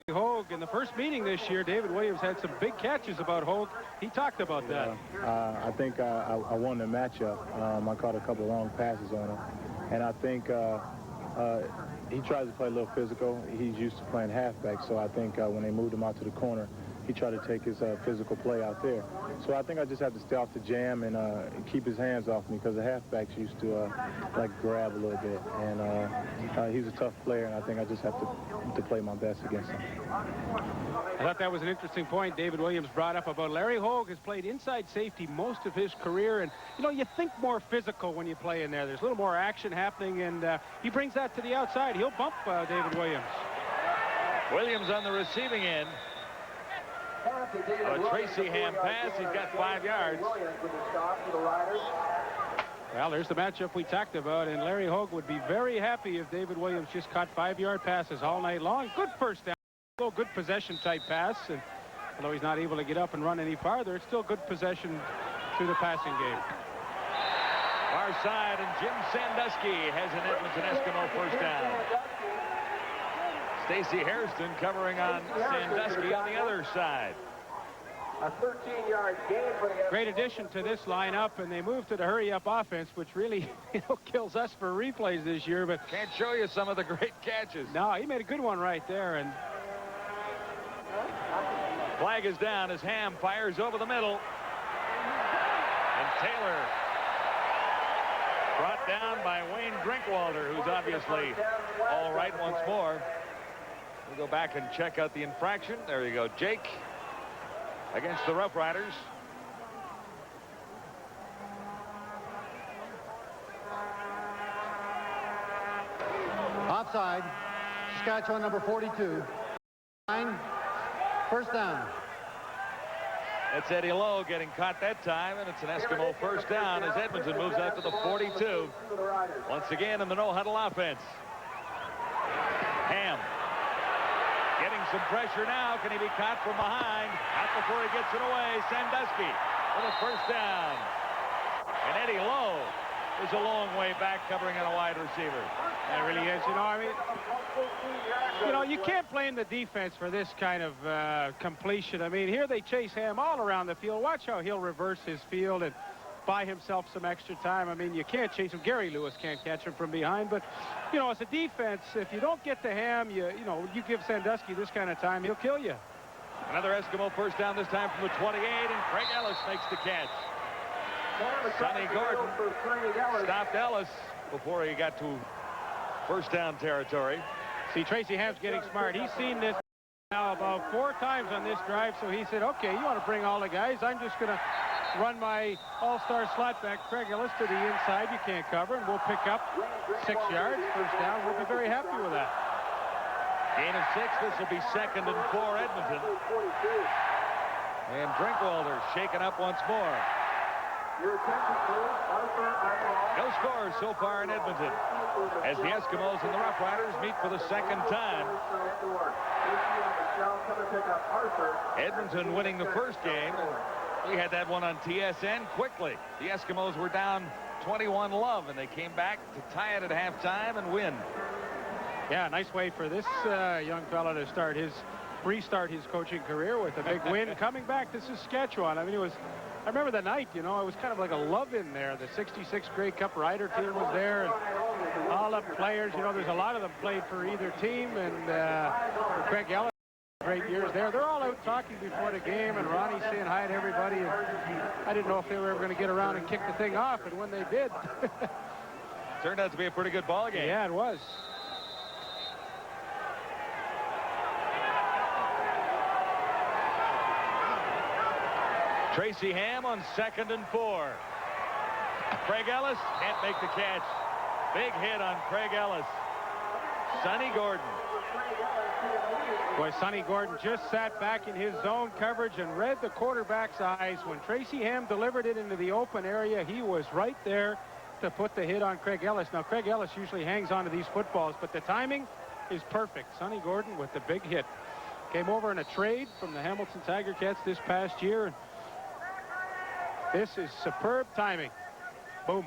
Hogue. In the first meeting this year, David Williams had some big catches about Hogue. He talked about that. I think I won the matchup. I caught a couple of long passes on him. And I think he tries to play a little physical. He's used to playing halfback, so I think when they moved him out to the corner, he tried to take his physical play out there. So I think I just have to stay off the jam and keep his hands off me, because the halfbacks used to like grab a little bit. And he's a tough player, and I think I just have to play my best against him. I thought that was an interesting point David Williams brought up about Larry Hogue has played inside safety most of his career, and you know, you think more physical when you play in there. There's a little more action happening, and he brings that to the outside. He'll bump David Williams. Williams on the receiving end. A Tracy Ham pass. He's got 5 yards. Well, there's the matchup we talked about, and Larry Hogue would be very happy if David Williams just caught 5-yard passes all night long. Good first down. Still good possession type pass, and although he's not able to get up and run any farther, it's still good possession through the passing game. Far side, and Jim Sandusky has an Edmonton Eskimo first down. Stacey Hairston covering on Sandusky on the other side. A 13-yard gain for the great addition to this lineup, and they move to the hurry-up offense, which really kills us for replays this year. But can't show you some of the great catches. No, he made a good one right there. And flag is down as Ham fires over the middle, and Taylor brought down by Wayne Drinkwalder, who's obviously all right once more. We'll go back and check out the infraction. There you go, Jake, against the Roughriders. Offside. Saskatchewan number 42. 9. First down. That's Eddie Lowe getting caught that time, and it's an Eskimo first down as Edmonton moves out to the 42. Once again in the no-huddle offense. Ham getting some pressure now. Can he be caught from behind? Not before he gets it away. Sandusky for the first down. And Eddie Lowe is a long way back covering on a wide receiver. That really is. You know, you can't blame the defense for this kind of completion. I mean, here they chase Ham all around the field. Watch how he'll reverse his field and buy himself some extra time. I mean, you can't chase him. Gary Lewis can't catch him from behind. But, you know, as a defense, if you don't get to Ham, you give Sandusky this kind of time, he'll kill you. Another Eskimo first down, this time from the 28, and Craig Ellis makes the catch. Sonny Gordon stopped Ellis before he got to first down territory. See, Tracy Ham's getting smart. He's seen this now about 4 times on this drive, so he said, okay, you want to bring all the guys. I'm just going to run my all-star slot back, Craig Ellis, to the inside. You can't cover, and we'll pick up 6 yards. First down. We'll be very happy with that. Gain of 6. This will be 2nd and 4 Edmonton. And Drinkwalder shaken up once more. No scores so far in Edmonton as the Eskimos and the Roughriders meet for the second time. Edmonton winning the first game. We had that one on TSN quickly. The Eskimos were down 21-0, and they came back to tie it at halftime and win. Yeah, nice way for this young fella to restart his coaching career with a big win coming back to Saskatchewan. I mean, I remember the night, it was kind of like a love in there. The 66 Grey Cup Rider team was there, and all the players, there's a lot of them played for either team, and Craig Ellis, great years there. They're all out talking before the game, and Ronnie saying hi to everybody, and I didn't know if they were ever going to get around and kick the thing off, and when they did. Turned out to be a pretty good ball game. Yeah, it was. Tracy Ham on 2nd and 4. Craig Ellis can't make the catch. Big hit on Craig Ellis. Sonny Gordon. Boy, Sonny Gordon just sat back in his zone coverage and read the quarterback's eyes. When Tracy Ham delivered it into the open area, he was right there to put the hit on Craig Ellis. Now, Craig Ellis usually hangs on to these footballs, but the timing is perfect. Sonny Gordon with the big hit. Came over in a trade from the Hamilton Tiger Cats this past year. This is superb timing. Boom.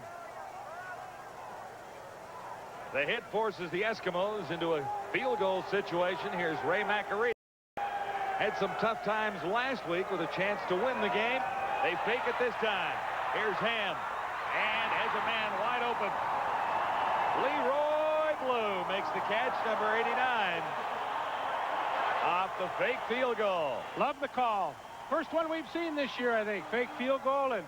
The hit forces the Eskimos into a field goal situation. Here's Ray McAree. Had some tough times last week with a chance to win the game. They fake it this time. Here's Ham. And has a man wide open. Leroy Blue makes the catch, number 89. Off the fake field goal. Love the call. First one we've seen this year, I think. Fake field goal. And,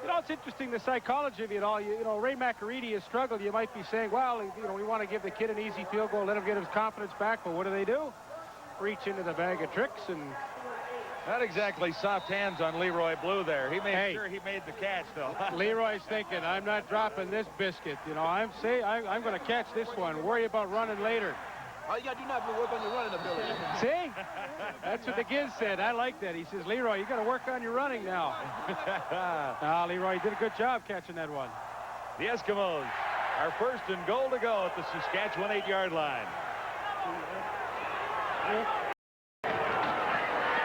you know, it's interesting, the psychology of it all. You know, Ray McAreedy has struggled. You might be saying, well, you know, we want to give the kid an easy field goal, let him get his confidence back. But what do? Reach into the bag of tricks. And not exactly soft hands on Leroy Blue there. He made sure he made the catch, though. Leroy's thinking, I'm not dropping this biscuit. You know, I'm going to catch this one. Worry about running later. All you got to do now is work on your running ability. See? That's what the kid said. I like that. He says, Leroy, you got to work on your running now. Leroy did a good job catching that one. The Eskimos are first and goal to go at the Saskatchewan 8-yard line.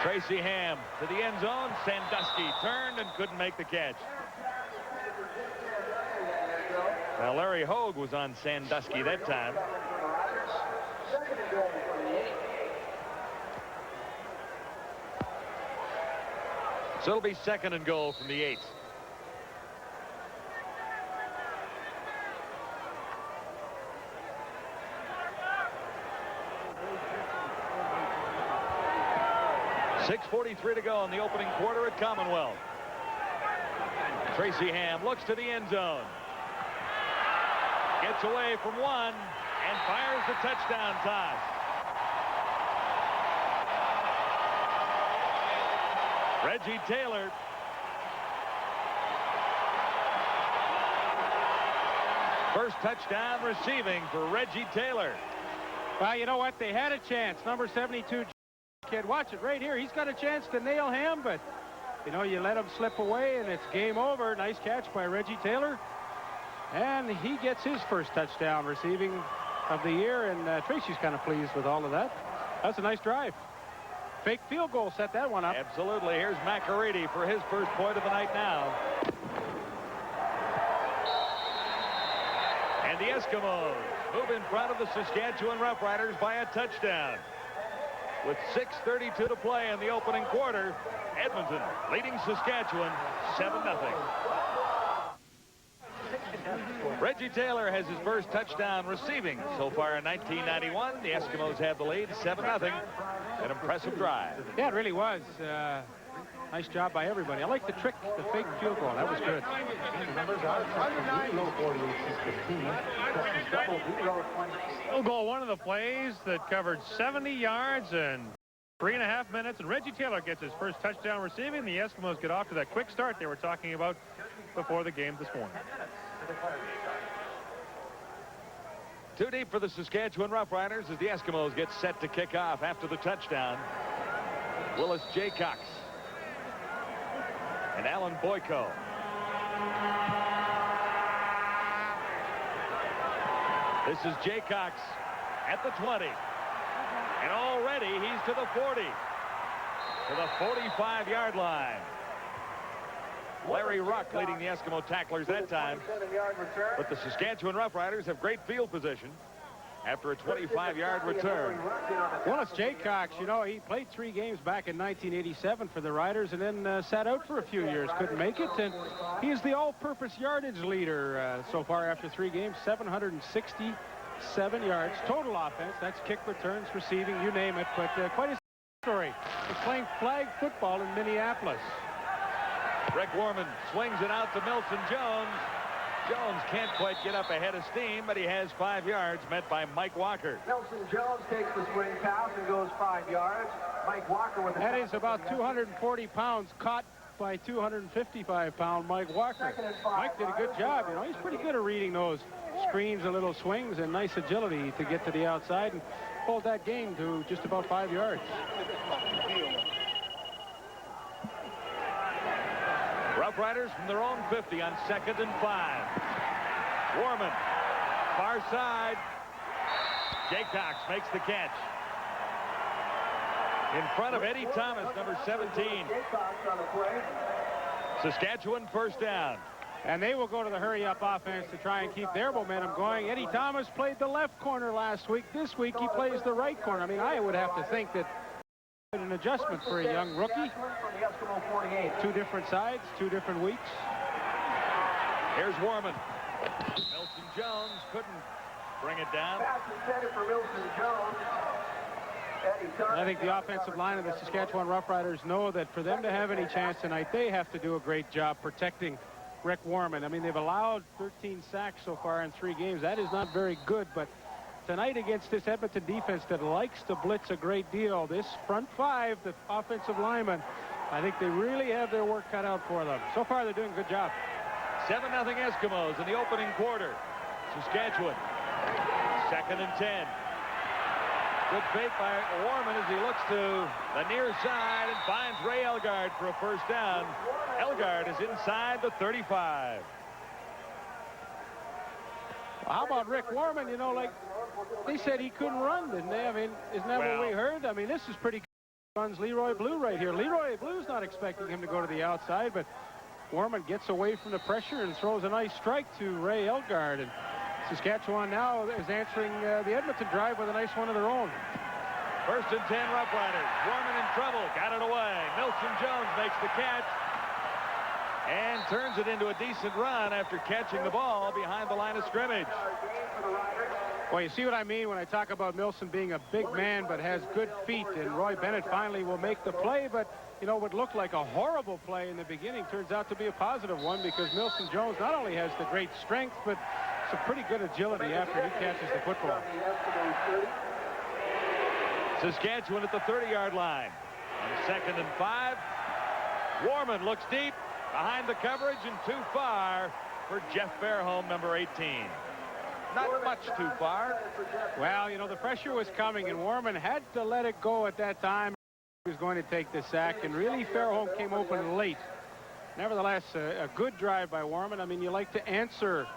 Tracy Ham to the end zone. Sandusky turned and couldn't make the catch. Now, Larry Hogue was on Sandusky that time. So it'll be second and goal from the 8. .6:43 to go in the opening quarter at Commonwealth. Tracy Ham looks to the end zone. Gets away from one and fires the touchdown toss. Reggie Taylor. First touchdown receiving for Reggie Taylor. Well, you know what? They had a chance. Number 72 kid. Watch it right here. He's got a chance to nail Ham, but, you know, you let him slip away, and it's game over. Nice catch by Reggie Taylor. And he gets his first touchdown receiving of the year, and Tracy's kind of pleased with all of that. That's a nice drive. Fake field goal set that one up. Absolutely. Here's McAreedy for his first point of the night now. And the Eskimos move in front of the Saskatchewan Roughriders by a touchdown. With 6:32 to play in the opening quarter, Edmonton leading Saskatchewan 7-0. Reggie Taylor has his first touchdown receiving so far in 1991. The Eskimos have the lead 7-0. An impressive drive. Yeah, it really was. Nice job by everybody. I like the trick, the fake field goal. That was good. Field goal, one of the plays that covered 70 yards in 3.5 minutes, and Reggie Taylor gets his first touchdown receiving. The Eskimos get off to that quick start they were talking about before the game this morning. Too deep for the Saskatchewan Roughriders as the Eskimos get set to kick off after the touchdown. Willis Jaycox and Alan Boyko. This is Jaycox at the 20. And already he's to the 40. To the 45-yard line. Larry Ruck leading the Eskimo tacklers that time. But the Saskatchewan Roughriders have great field position after a 25-yard return. Willis Jaycox, you know, he played 3 games back in 1987 for the Riders and then sat out for a few years. Couldn't make it. And he is the all-purpose yardage leader so far after 3 games. 767 yards. Total offense. That's kick returns, receiving, you name it. But quite a story. He's playing flag football in Minneapolis. Rick Warman swings it out to Milton Jones. Jones can't quite get up ahead of steam, but he has 5 yards, met by Mike Walker. Nelson Jones takes the swing pass and goes 5 yards. Mike Walker with that is about 240 pounds caught by 255-pound Mike Walker. Mike did a good job. You know, he's pretty good at reading those screens and little swings, and nice agility to get to the outside and hold that game to just about 5 yards. Roughriders from their own 50 on 2nd and 5. Warman, far side. Jaycox makes the catch. In front of Eddie Thomas, number 17. Saskatchewan first down. And they will go to the hurry-up offense to try and keep their momentum going. Eddie Thomas played the left corner last week. This week he plays the right corner. I mean, I would have to think that an adjustment for a young rookie. Two different sides, 2 different weeks. Here's Warman. Milson Jones couldn't bring it down. Pass intended for Milson Jones. I think the offensive line of the Saskatchewan Roughriders know that for them to have any chance tonight, they have to do a great job protecting Rick Warman. I mean, they've allowed 13 sacks so far in 3 games. That is not very good, but tonight against this Edmonton defense that likes to blitz a great deal, this front 5, the offensive linemen, I think they really have their work cut out for them. So far, they're doing a good job. 7-0 Eskimos in the opening quarter. Saskatchewan. 2nd and 10. Good fake by Warman as he looks to the near side and finds Ray Elgard for a first down. Elgard is inside the 35. Well, how about Rick Warman? You know, like they said he couldn't run, didn't they? I mean, isn't that what we heard? I mean, this is pretty good. Runs Leroy Blue right here. Leroy Blue's not expecting him to go to the outside, but Warman gets away from the pressure and throws a nice strike to Ray Elgard. And Saskatchewan now is answering the Edmonton drive with a nice one of their own. 1st and 10 Roughriders. Warman in trouble. Got it away. Milson Jones makes the catch and turns it into a decent run after catching the ball behind the line of scrimmage. Well, you see what I mean when I talk about Milson being a big man but has good feet, and Roy Bennett finally will make the play, but you know, what looked like a horrible play in the beginning turns out to be a positive one because Milson Jones not only has the great strength but some pretty good agility after he catches the football. Saskatchewan at the 30-yard line. On 2nd and 5. Warman looks deep behind the coverage and too far for Jeff Fairholm, number 18. Not much too far. Well, you know, the pressure was coming and Warman had to let it go at that time. He was going to take the sack, and really Fairholm came open late. Nevertheless, a good drive by Warman. I mean, you like to answer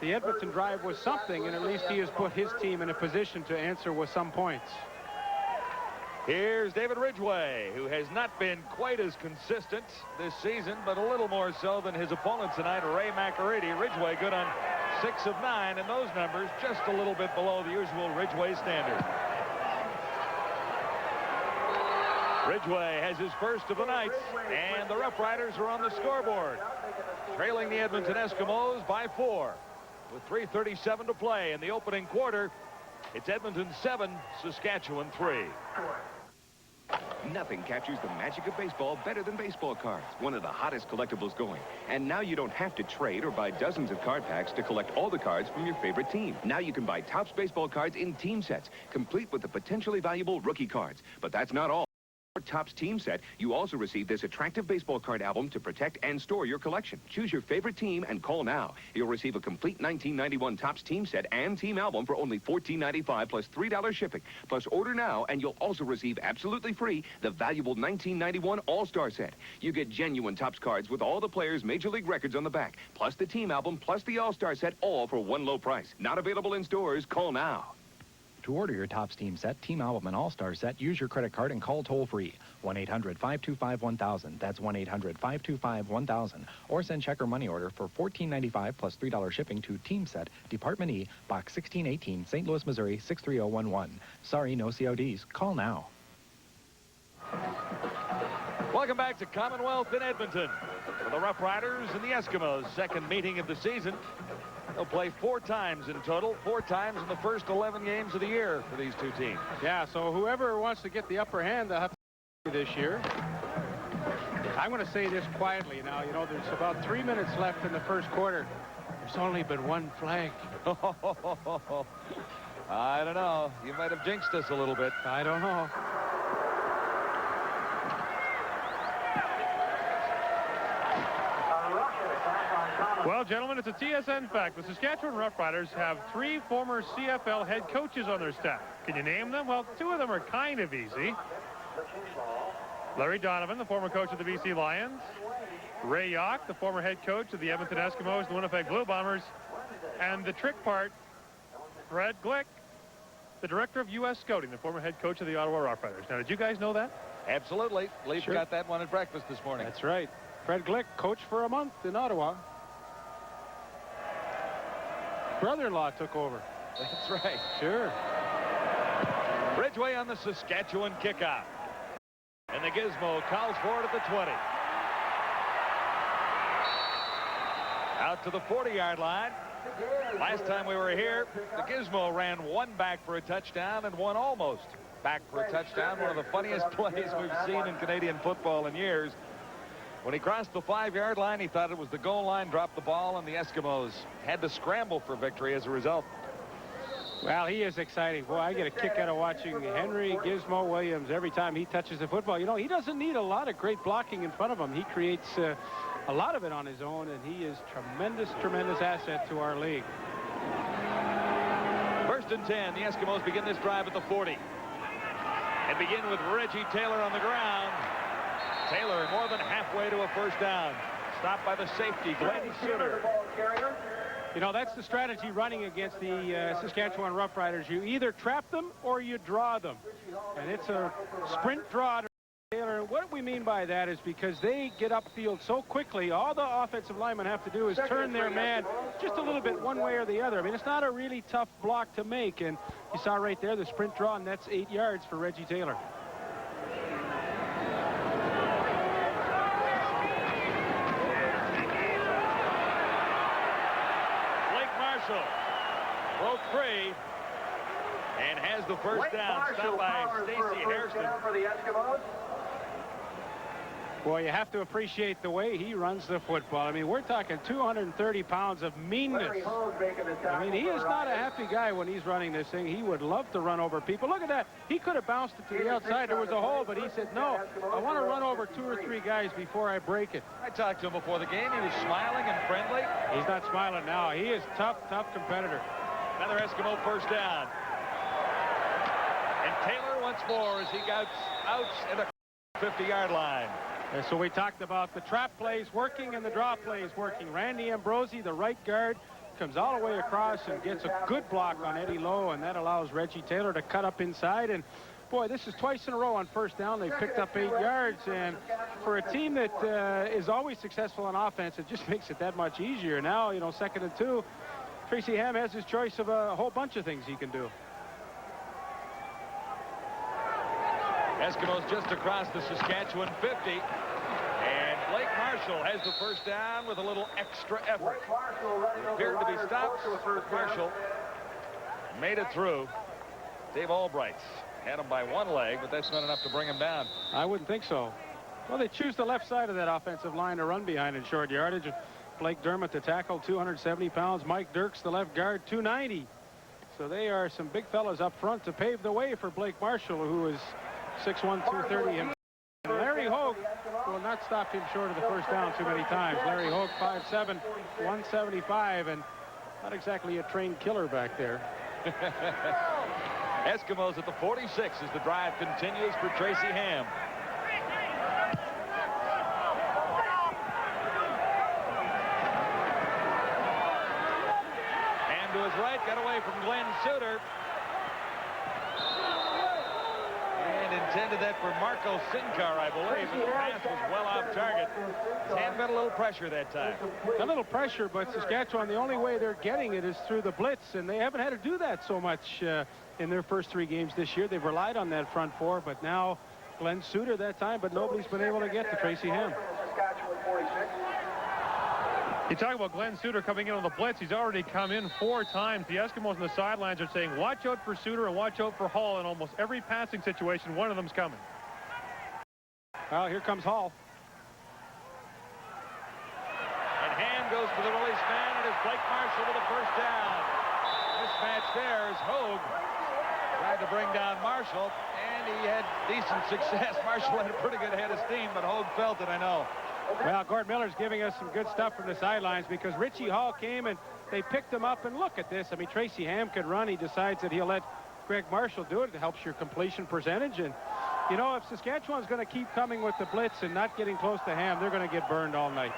the Edmonton drive with something, and at least he has put his team in a position to answer with some points. Here's David Ridgway, who has not been quite as consistent this season, but a little more so than his opponent tonight, Ray McAready. Ridgway good on 6 of 9, and those numbers just a little bit below the usual Ridgway standard. Ridgway has his first of the night, and the Roughriders are on the scoreboard, trailing the Edmonton Eskimos by 4 with 3:37 to play in the opening quarter. It's Edmonton 7, Saskatchewan 3. Nothing captures the magic of baseball better than baseball cards, one of the hottest collectibles going. And now you don't have to trade or buy dozens of card packs to collect all the cards from your favorite team. Now you can buy Topps baseball cards in team sets, complete with the potentially valuable rookie cards. But that's not all. For Topps team set, you also receive this attractive baseball card album to protect and store your collection. Choose your favorite team and call now. You'll receive a complete 1991 Topps team set and team album for only $14.95 plus $3 shipping. Plus order now and you'll also receive absolutely free the valuable 1991 All-Star set. You get genuine Topps cards with all the players' Major League records on the back, plus the team album, plus the All-Star set, all for one low price. Not available in stores. Call now. To order your Topps team set, team album, and all-star set, use your credit card and call toll-free. 1-800-525-1000. That's 1-800-525-1000. Or send check or money order for $14.95 plus $3 shipping to Team Set, Department E, Box 1618, St. Louis, Missouri, 63011. Sorry, no CODs. Call now. Welcome back to Commonwealth in Edmonton for the Roughriders and the Eskimos. Second meeting of the season. They'll play 4 times in total, 4 times in the first 11 games of the year for these two teams. Yeah, so whoever wants to get the upper hand, they'll have to this year. I'm going to say this quietly now. You know, there's about 3 minutes left in the first quarter. There's only been 1 flag. I don't know. You might have jinxed us a little bit. I don't know. Well, gentlemen, it's a TSN fact. The Saskatchewan Roughriders have 3 former CFL head coaches on their staff. Can you name them? Well, 2 of them are kind of easy. Larry Donovan, the former coach of the BC Lions. Ray Yock, the former head coach of the Edmonton Eskimos, the Winnipeg Blue Bombers. And the trick part, Fred Glick, the director of U.S. Scouting, the former head coach of the Ottawa Roughriders. Now, did you guys know that? Absolutely. Leaf Sure. got that one at breakfast this morning. That's right. Fred Glick, coach for a month in Ottawa. Brother-in-law took over. That's right. Sure. Ridgway on the Saskatchewan kickoff. And the Gizmo calls for it at the 20. Out to the 40-yard line. Last time we were here, the Gizmo ran one back for a touchdown and one almost back for a touchdown. One of the funniest plays we've seen in Canadian football in years. When he crossed the 5-yard line, he thought it was the goal line, dropped the ball, and the Eskimos had to scramble for victory as a result. Well, he is exciting. Boy, I get a kick out of watching Henry Gizmo Williams every time he touches the football. You know, he doesn't need a lot of great blocking in front of him. He creates a lot of it on his own, and he is tremendous asset to our league. 1st and 10. The Eskimos begin this drive at the 40. And begin with Reggie Taylor on the ground. Taylor more than halfway to a first down. Stopped by the safety, Glenn Suter. You know, that's the strategy running against the Saskatchewan Roughriders. You either trap them or you draw them. And it's a sprint draw to Taylor. What we mean by that is because they get upfield so quickly, all the offensive linemen have to do is turn their man just a little bit one way or the other. I mean, it's not a really tough block to make. And you saw right there the sprint draw, and that's 8 yards for Reggie Taylor. Broke free and has the first down. Stopped by Stacey Hairston. For the Eskimos. Boy, you have to appreciate the way he runs the football. I mean, we're talking 230 pounds of meanness. I mean, he is not a happy guy when he's running this thing. He would love to run over people. Look at that. He could have bounced it to the outside. There was a hole, but he said, no, I want to run over 2 or 3 guys before I break it. I talked to him before the game. He was smiling and friendly. He's not smiling now. He is tough competitor. Another Eskimo first down. And Taylor once more as he gets outs at the 50-yard line. And so we talked about the trap plays working and the draw plays working. Randy Ambrosi, the right guard, comes all the way across and gets a good block on Eddie Lowe, and that allows Reggie Taylor to cut up inside. And boy, this is twice in a row on first down. They picked up 8 yards, and for a team that is always successful on offense, it just makes it that much easier. Now, you know, 2nd and 2, Tracy Ham has his choice of a whole bunch of things he can do. Eskimos just across the Saskatchewan 50. And Blake Marshall has the first down with a little extra effort. Appeared to be stopped. Marshall made it through. Dave Albright's had him by one leg, but that's not enough to bring him down. I wouldn't think so. Well, they choose the left side of that offensive line to run behind in short yardage. Blake Dermott, the tackle, 270 pounds. Mike Dirks, the left guard, 290. So they are some big fellas up front to pave the way for Blake Marshall, who is 6'1", 230 himself. And Larry Hogue will not stop him short of the first down too many times. Larry Hogue, 5'7", 175, and not exactly a trained killer back there. Eskimos at the 46 as the drive continues for Tracy Ham. Ham to his right, got away from Glenn Suter. Intended that for Marco Sinkar, I believe. The pass was well off target. His hand got a little pressure that time. A little pressure, but Saskatchewan, the only way they're getting it is through the blitz, and they haven't had to do that so much in their first 3 games this year. They've relied on that front 4, but now Glenn Suter that time, but nobody's been able to get to Tracy Ham. You talk about Glenn Suter coming in on the blitz. He's already come in 4 times. The Eskimos on the sidelines are saying, watch out for Suter and watch out for Hall. In almost every passing situation, one of them's coming. Well, here comes Hall. And Ham goes to the release man. It is Blake Marshall with the first down. Mismatch there as Hogue tried to bring down Marshall, and he had decent success. Marshall had a pretty good head of steam, but Hogue felt it, I know. Well, Gord Miller's giving us some good stuff from the sidelines because Richie Hall came and they picked him up, and look at this. I mean, Tracy Ham could run. He decides that he'll let Greg Marshall do it. It helps your completion percentage. And, you know, if Saskatchewan's going to keep coming with the blitz and not getting close to Ham, they're going to get burned all night.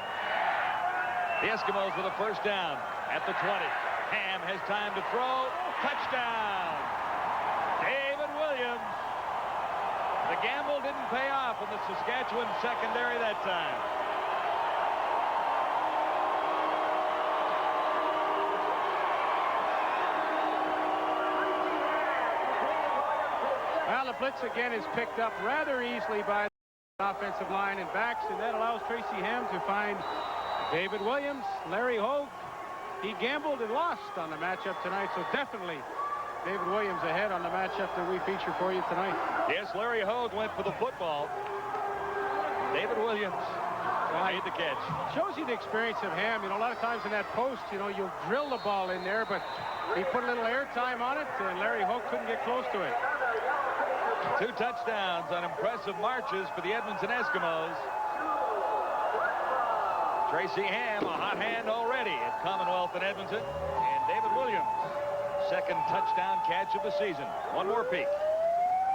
The Eskimos with a first down at the 20. Ham has time to throw. Touchdown! David Williams. The gamble didn't pay off in the Saskatchewan secondary that time. Well, the blitz again is picked up rather easily by offensive line and backs, and that allows Tracy Ham to find David Williams, Larry Hogue. He gambled and lost on the matchup tonight, so definitely David Williams ahead on the matchup that we feature for you tonight. Yes, Larry Hogue went for the football. David Williams made the catch. Shows you the experience of Ham. You know, a lot of times in that post, you know, you'll drill the ball in there, but he put a little air time on it, and Larry Hogue couldn't get close to it. 2 touchdowns on impressive marches for the Edmonton Eskimos. Tracy Ham, a hot hand already at Commonwealth in Edmonton. And David Williams, second touchdown catch of the season. One more peek.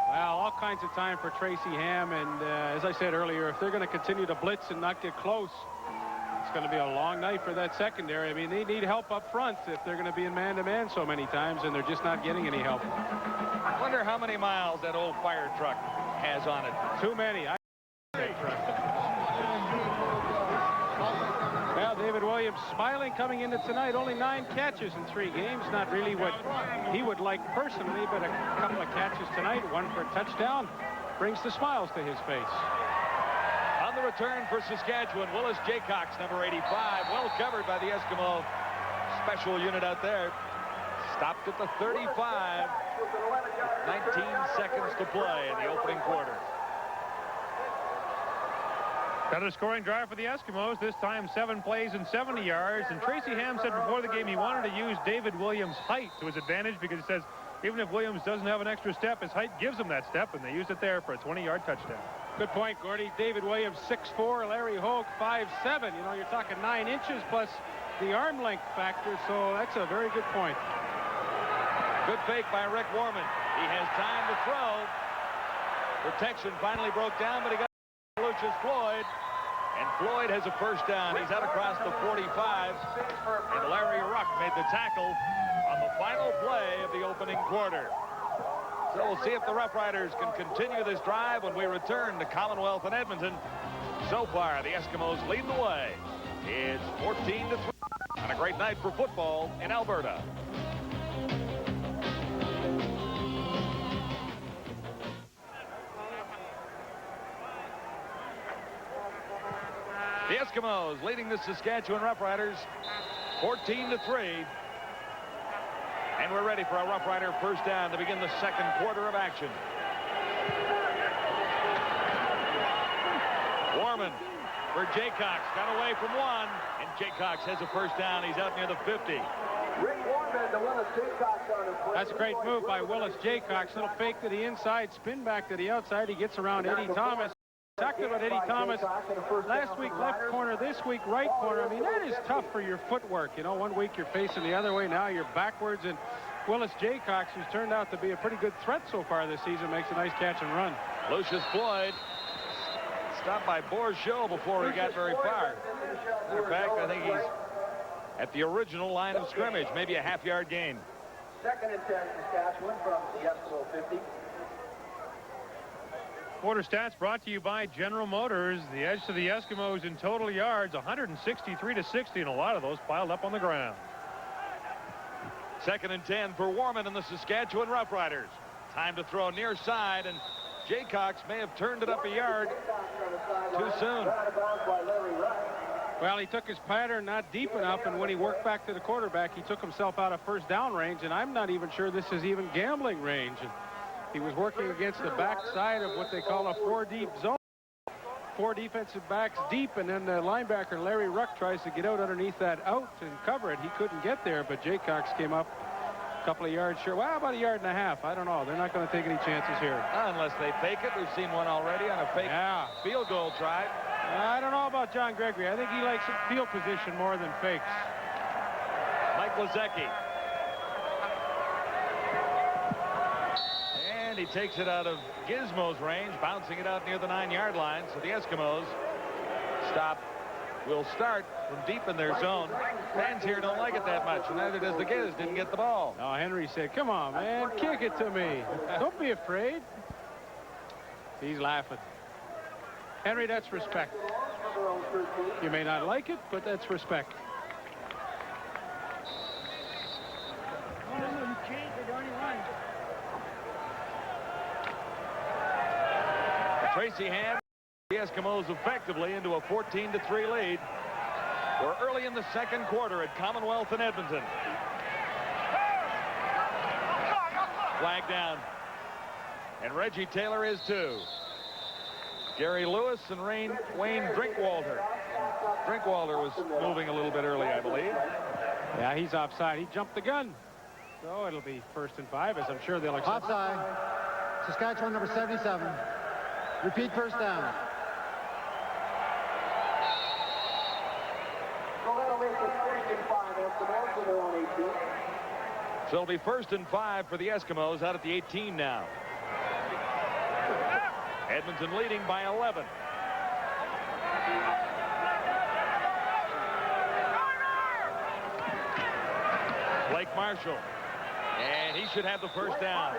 Well, all kinds of time for Tracy Ham, and as I said earlier, if they're going to continue to blitz and not get close, it's going to be a long night for that secondary. I mean, they need help up front if they're going to be in man-to-man so many times, and they're just not getting any help. I wonder how many miles that old fire truck has on it. Too many. Well, David Williams smiling coming into tonight. Only 9 catches in 3 games. Not really what he would like personally, but a couple of catches tonight. 1 for a touchdown. Brings the smiles to his face. On the return for Saskatchewan, Willis Jaycox, number 85. Well covered by the Eskimo special unit out there. Stopped at the 35. 19 seconds to play in the opening quarter. Got a scoring drive for the Eskimos. This time 7 plays and 70 yards. And Tracy Ham said before the game he wanted to use David Williams' height to his advantage because he says even if Williams doesn't have an extra step, his height gives him that step, and they used it there for a 20-yard touchdown. Good point, Gordy. David Williams 6'4", Larry Hogue 5'7". You know, you're talking 9 inches plus the arm length factor, so that's a very good point. Good fake by Rick Warman. He has time to throw. Protection finally broke down, but he got Lucius Floyd, and Floyd has a first down. He's out across the 45, and Larry Ruck made the tackle on the final play of the opening quarter. So we'll see if the Roughriders can continue this drive when we return to Commonwealth in Edmonton. So far, the Eskimos lead the way. It's 14-3 on a great night for football in Alberta. The Eskimos leading the Saskatchewan Roughriders 14-3. And we're ready for a Roughrider first down to begin the second quarter of action. Warman for Jaycox. Got away from one, and Jaycox has a first down. He's out near the 50. That's a great move by Willis Jaycox. Little fake to the inside, spin back to the outside. He gets around Eddie Thomas. Talked about Eddie Thomas last week left corner, this week right corner. I mean, that is tough for your footwork. You know, one week you're facing the other way, now you're backwards. And Willis Jaycox, who's turned out to be a pretty good threat so far this season, makes a nice catch and run. Lucius Floyd stopped by Bourgeau before he got very far. Matter of fact, I think he's at the original line of scrimmage, maybe a half-yard gain. 2nd and 10, Saskatchewan from the Eskimo 50. Quarter stats brought to you by General Motors. The edge to the Eskimos in total yards, 163-60, and a lot of those piled up on the ground. 2nd and 10 for Warman and the Saskatchewan Roughriders. Time to throw near side, and Jaycox may have turned it up a yard too soon. Well, he took his pattern not deep enough, and when he worked back to the quarterback, he took himself out of first down range, and I'm not even sure this is even gambling range. And he was working against the backside of what they call a 4-deep zone. 4 defensive backs deep, and then the linebacker Larry Ruck tries to get out underneath that out and cover it. He couldn't get there, but Jaycox came up a couple of yards short. Well, about a yard and a half. I don't know. They're not going to take any chances here. Unless they fake it. We've seen one already on a fake field goal try. I don't know about John Gregory. I think he likes field position more than fakes. Mike Lazecki. And he takes it out of Gizmo's range, bouncing it out near the 9-yard line. So the Eskimos will start from deep in their zone. Fans here don't like it that much, and neither does the Giz. Didn't get the ball. No, Henry said, come on, man, kick it to me. Don't be afraid. He's laughing. Henry, that's respect. You may not like it, but that's respect. Tracy Ham the Eskimos effectively into a 14-3 lead. We're early in the second quarter at Commonwealth in Edmonton. Flag down. And Reggie Taylor is too. Gary Lewis and Wayne Drinkwalder. Drinkwalder was moving a little bit early, I believe. Yeah, he's offside. He jumped the gun. So it'll be 1st and 5, as I'm sure they'll accept. Offside. Saskatchewan number 77. Repeat, first down. So it'll be 1st and 5 for the Eskimos out at the 18 now. Edmonton leading by 11. Blake Marshall. And he should have the first down.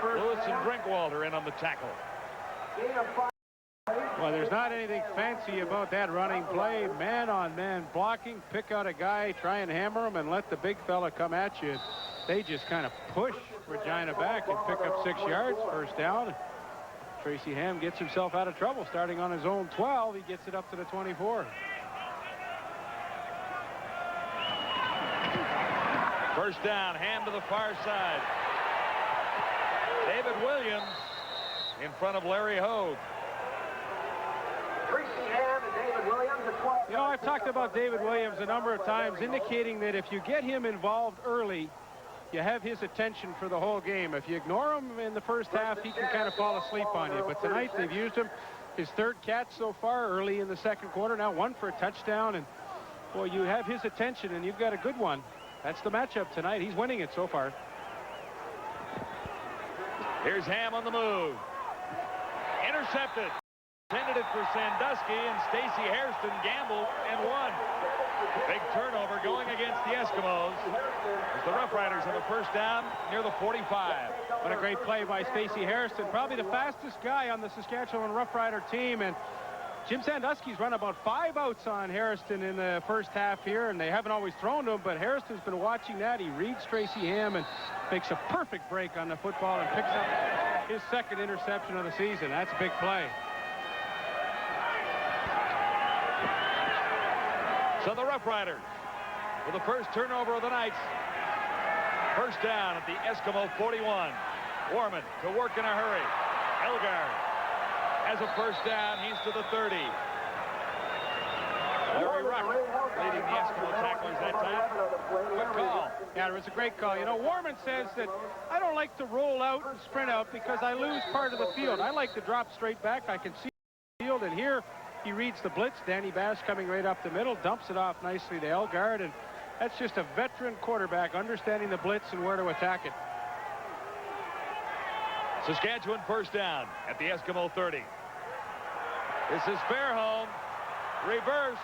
Lewis and Drinkwalder in on the tackle. Well, there's not anything fancy about that running play. Man-on-man blocking. Pick out a guy, try and hammer him, and let the big fella come at you. They just kind of push Regina back and pick up 6 yards. First down. Tracy Ham gets himself out of trouble. Starting on his own 12, he gets it up to the 24. First down, Ham to the far side. David Williams in front of Larry Hogue. You know, I've talked about David Williams a number of times, indicating that if you get him involved early, you have his attention for the whole game. If you ignore him in the first half, he can kind of fall asleep on you. But tonight they've used him, his 3rd catch so far early in the second quarter. Now 1 for a touchdown, and boy, you have his attention, and you've got a good one. That's the matchup tonight. He's winning it so far. Here's Ham on the move. Intercepted. Intended it for Sandusky, and Stacey Hairston gambled and won. Big turnover going against the Eskimos as the Roughriders have a first down near the 45. What a great play by Stacey Hairston. Probably the fastest guy on the Saskatchewan Roughrider team. And Jim Sandusky's run about 5 outs on Hairston in the first half here, and they haven't always thrown to him, but Hairston's been watching that. He reads Tracy Ham and makes a perfect break on the football and picks up his 2nd interception of the season. That's a big play. So the Roughriders with the first turnover of the night. First down at the Eskimo 41. Warman to work in a hurry. Elgard has a first down. He's to the 30. Larry Ruck leading the Eskimo tacklers that time. Good call. Yeah, it was a great call. You know, Warman says that I don't like to roll out and sprint out because I lose part of the field. I like to drop straight back. I can see the field, and here he reads the blitz. Danny Bass coming right up the middle, dumps it off nicely to Elgard, and that's just a veteran quarterback understanding the blitz and where to attack it. Saskatchewan first down at the Eskimo 30. This is Fairholm. Reverse.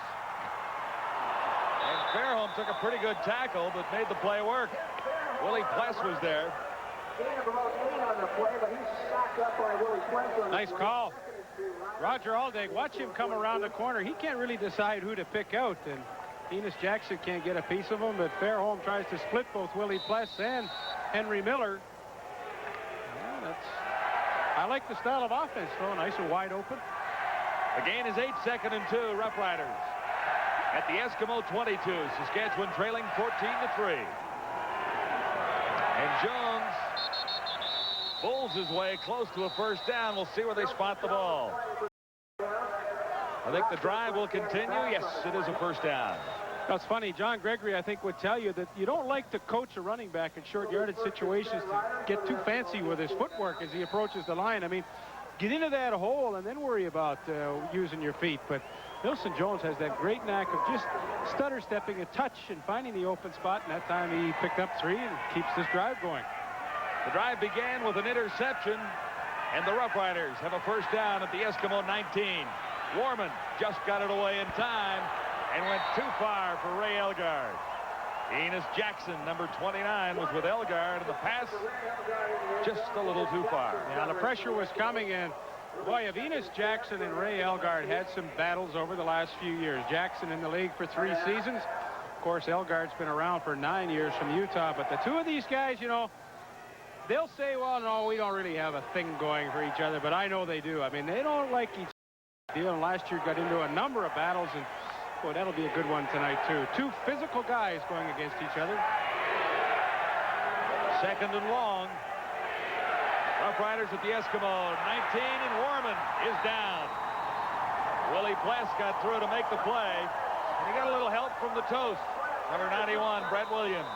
And Fairholm took a pretty good tackle but made the play work. Willie Pless was there. Nice call. Roger Aldag, watch him come around the corner. He can't really decide who to pick out, and Enos Jackson can't get a piece of him, but Fairholm tries to split both Willie Pless and Henry Miller. Yeah, I like the style of offense, though. Nice and wide open. The gain is 8, 2nd and 2, Roughriders. At the Eskimo 22, Saskatchewan trailing 14-3. And Jones bulls his way close to a first down. We'll see where they spot the ball. I think the drive will continue. Yes, it is a first down. That's funny. John Gregory, I think, would tell you that you don't like to coach a running back in short yardage situations to get too fancy with his footwork as he approaches the line. I mean, get into that hole and then worry about using your feet. But Nilson Jones has that great knack of just stutter stepping a touch and finding the open spot. And that time he picked up 3 and keeps this drive going. The drive began with an interception, and the Roughriders have a first down at the Eskimo 19. Warman just got it away in time and went too far for Ray Elgard. Enos Jackson, number 29, was with Elgard, and the pass just a little too far. Yeah, the pressure was coming in. Boy, if Enos Jackson and Ray Elgard had some battles over the last few years. Jackson in the league for 3 seasons. Of course, Elgard's been around for 9 years from Utah. But the two of these guys, you know, they'll say, well, no, we don't really have a thing going for each other. But I know they do. I mean, they don't like each deal. And last year got into a number of battles, and boy, that'll be a good one tonight too. Two physical guys going against each other. Second and long. Roughriders at the Eskimo. 19, and Warman is down. Willie Pless got through to make the play, and he got a little help from the toast. Number 91, Brett Williams.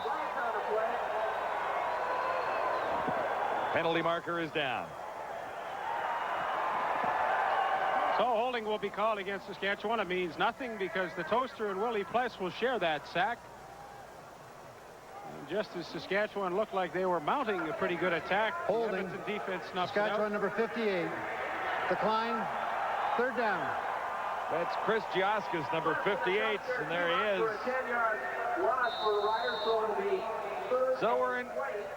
Penalty marker is down. So holding will be called against Saskatchewan. It means nothing because the toaster and Willie Pless will share that sack. And just as Saskatchewan looked like they were mounting a pretty good attack, holding. Edmonton defense snuffs it out. Saskatchewan number 58. Decline. Third down. That's Chris Gioskas, number 58, and there he is. So we're in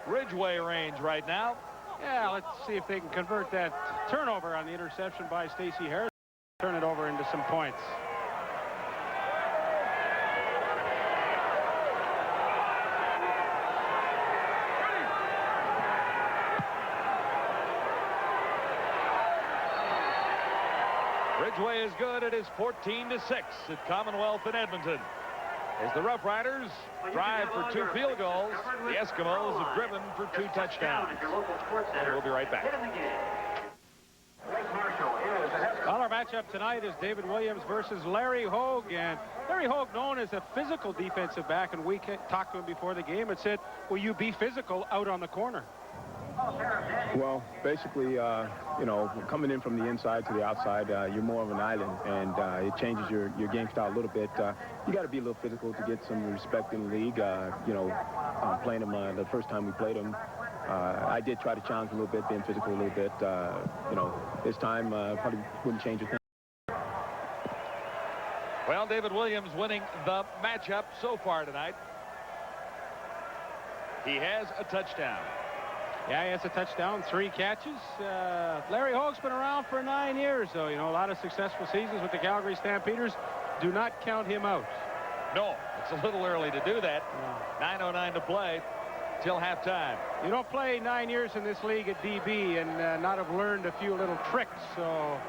Ridgeway range right now. Yeah, let's see if they can convert that turnover on the interception by Stacey Harris. Turn it over into some points. Ridgeway is good. It is 14-6 at Commonwealth in Edmonton. As the Roughriders drive for 2 field goals, the Eskimos have driven for 2 touchdowns. We'll be right back. Well, our matchup tonight is David Williams versus Larry Hogue. And Larry Hogue, known as a physical defensive back, and we talked to him before the game and said, will you be physical out on the corner? Well, basically, you know, coming in from the inside to the outside, you're more of an island, and it changes your game style a little bit. You got to be a little physical to get some respect in the league. You know, playing him the first time we played him, I did try to challenge a little bit, being physical a little bit. You know, this time probably wouldn't change a thing. Well, David Williams winning the matchup so far tonight. He has a touchdown. Yeah, he has a touchdown, 3 catches. Larry Hogue's been around for 9 years, so, you know, a lot of successful seasons with the Calgary Stampeders. Do not count him out. No, it's a little early to do that. 9:09 to play till halftime. You don't play 9 years in this league at DB and not have learned a few little tricks, so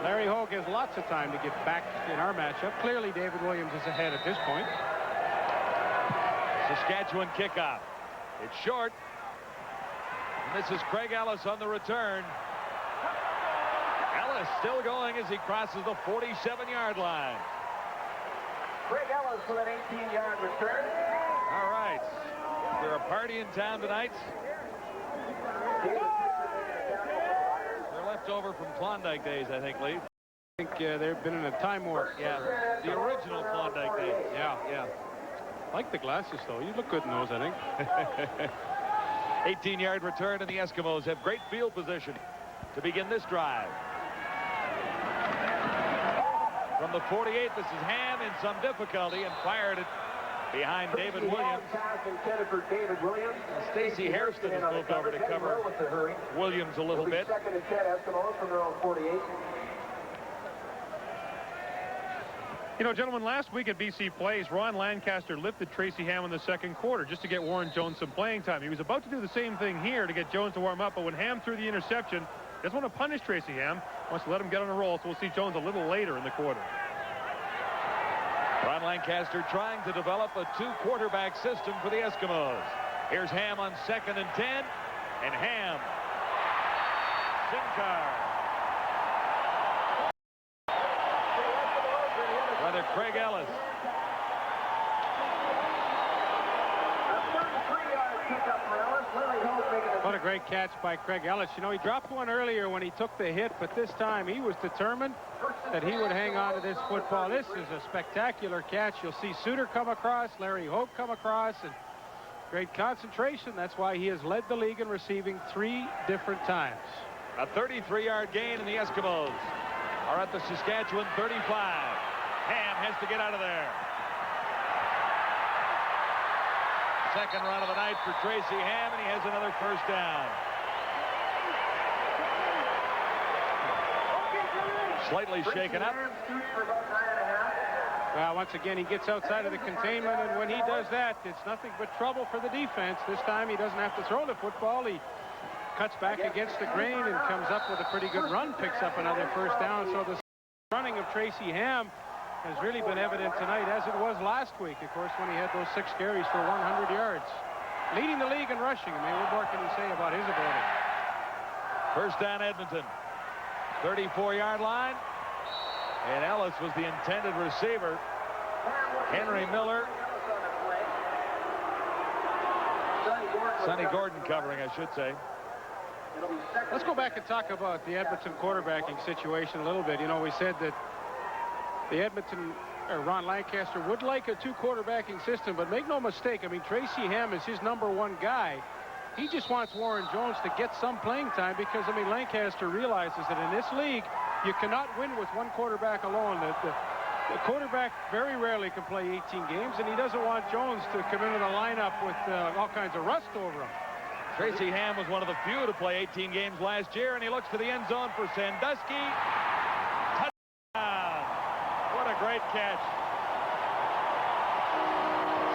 Larry Hogue has lots of time to get back in our matchup. Clearly, David Williams is ahead at this point. Saskatchewan kickoff. It's short. And this is Craig Ellis on the return. Ellis still going as he crosses the 47-yard line. Craig Ellis with an 18-yard return. All right. Is there a party in town tonight? They're left over from Klondike days, I think, Lee. I think they've been in a time warp. Yeah, the original Klondike days. Yeah. I like the glasses, though. You look good in those, I think. 18-yard return, and the Eskimos have great field position to begin this drive. From the 48, this is Ham in some difficulty and fired it behind David Williams. Stacey Hairston has moved over to cover Williams a little bit. Second and 10 Eskimos from their own 48. You know, gentlemen, last week at BC Plays, Ron Lancaster lifted Tracy Ham in the second quarter just to get Warren Jones some playing time. He was about to do the same thing here to get Jones to warm up, but when Ham threw the interception, doesn't want to punish Tracy Ham, wants to let him get on a roll, so we'll see Jones a little later in the quarter. Ron Lancaster trying to develop a 2-quarterback system for the Eskimos. Here's Ham on 2nd and 10, and Ham. Sinkar. Brother Craig Ellis. What a great catch by Craig Ellis. You know, he dropped one earlier when he took the hit, but this time he was determined that he would hang on to this football. This is a spectacular catch. You'll see Suter come across, Larry Hogue come across, and great concentration. That's why he has led the league in receiving 3 different times. A 33-yard gain, and the Eskimos are at the Saskatchewan 35. Ham has to get out of there. Second run of the night for Tracy Ham, and he has another first down. Slightly shaken up. Well, once again, he gets outside of the containment, and when he does that, it's nothing but trouble for the defense. This time he doesn't have to throw the football. He cuts back against the grain and comes up with a pretty good run, picks up another first down. So the running of Tracy Ham has really been evident tonight, as it was last week, of course, when he had those 6 carries for 100 yards. Leading the league in rushing. I mean, what more can you say about his ability? First down, Edmonton. 34-yard line. And Ellis was the intended receiver. Henry Miller. Sonny Gordon covering, I should say. Let's go back and talk about the Edmonton quarterbacking situation a little bit. You know, we said that the Edmonton, or Ron Lancaster, would like a 2-quarterbacking system, but make no mistake, I mean, Tracy Ham is his #1 guy. He just wants Warren Jones to get some playing time because, I mean, Lancaster realizes that in this league, you cannot win with 1 quarterback alone. The quarterback very rarely can play 18 games, and he doesn't want Jones to come into the lineup with all kinds of rust over him. Tracy Ham was one of the few to play 18 games last year, and he looks to the end zone for Sandusky. Touchdown! What a great catch.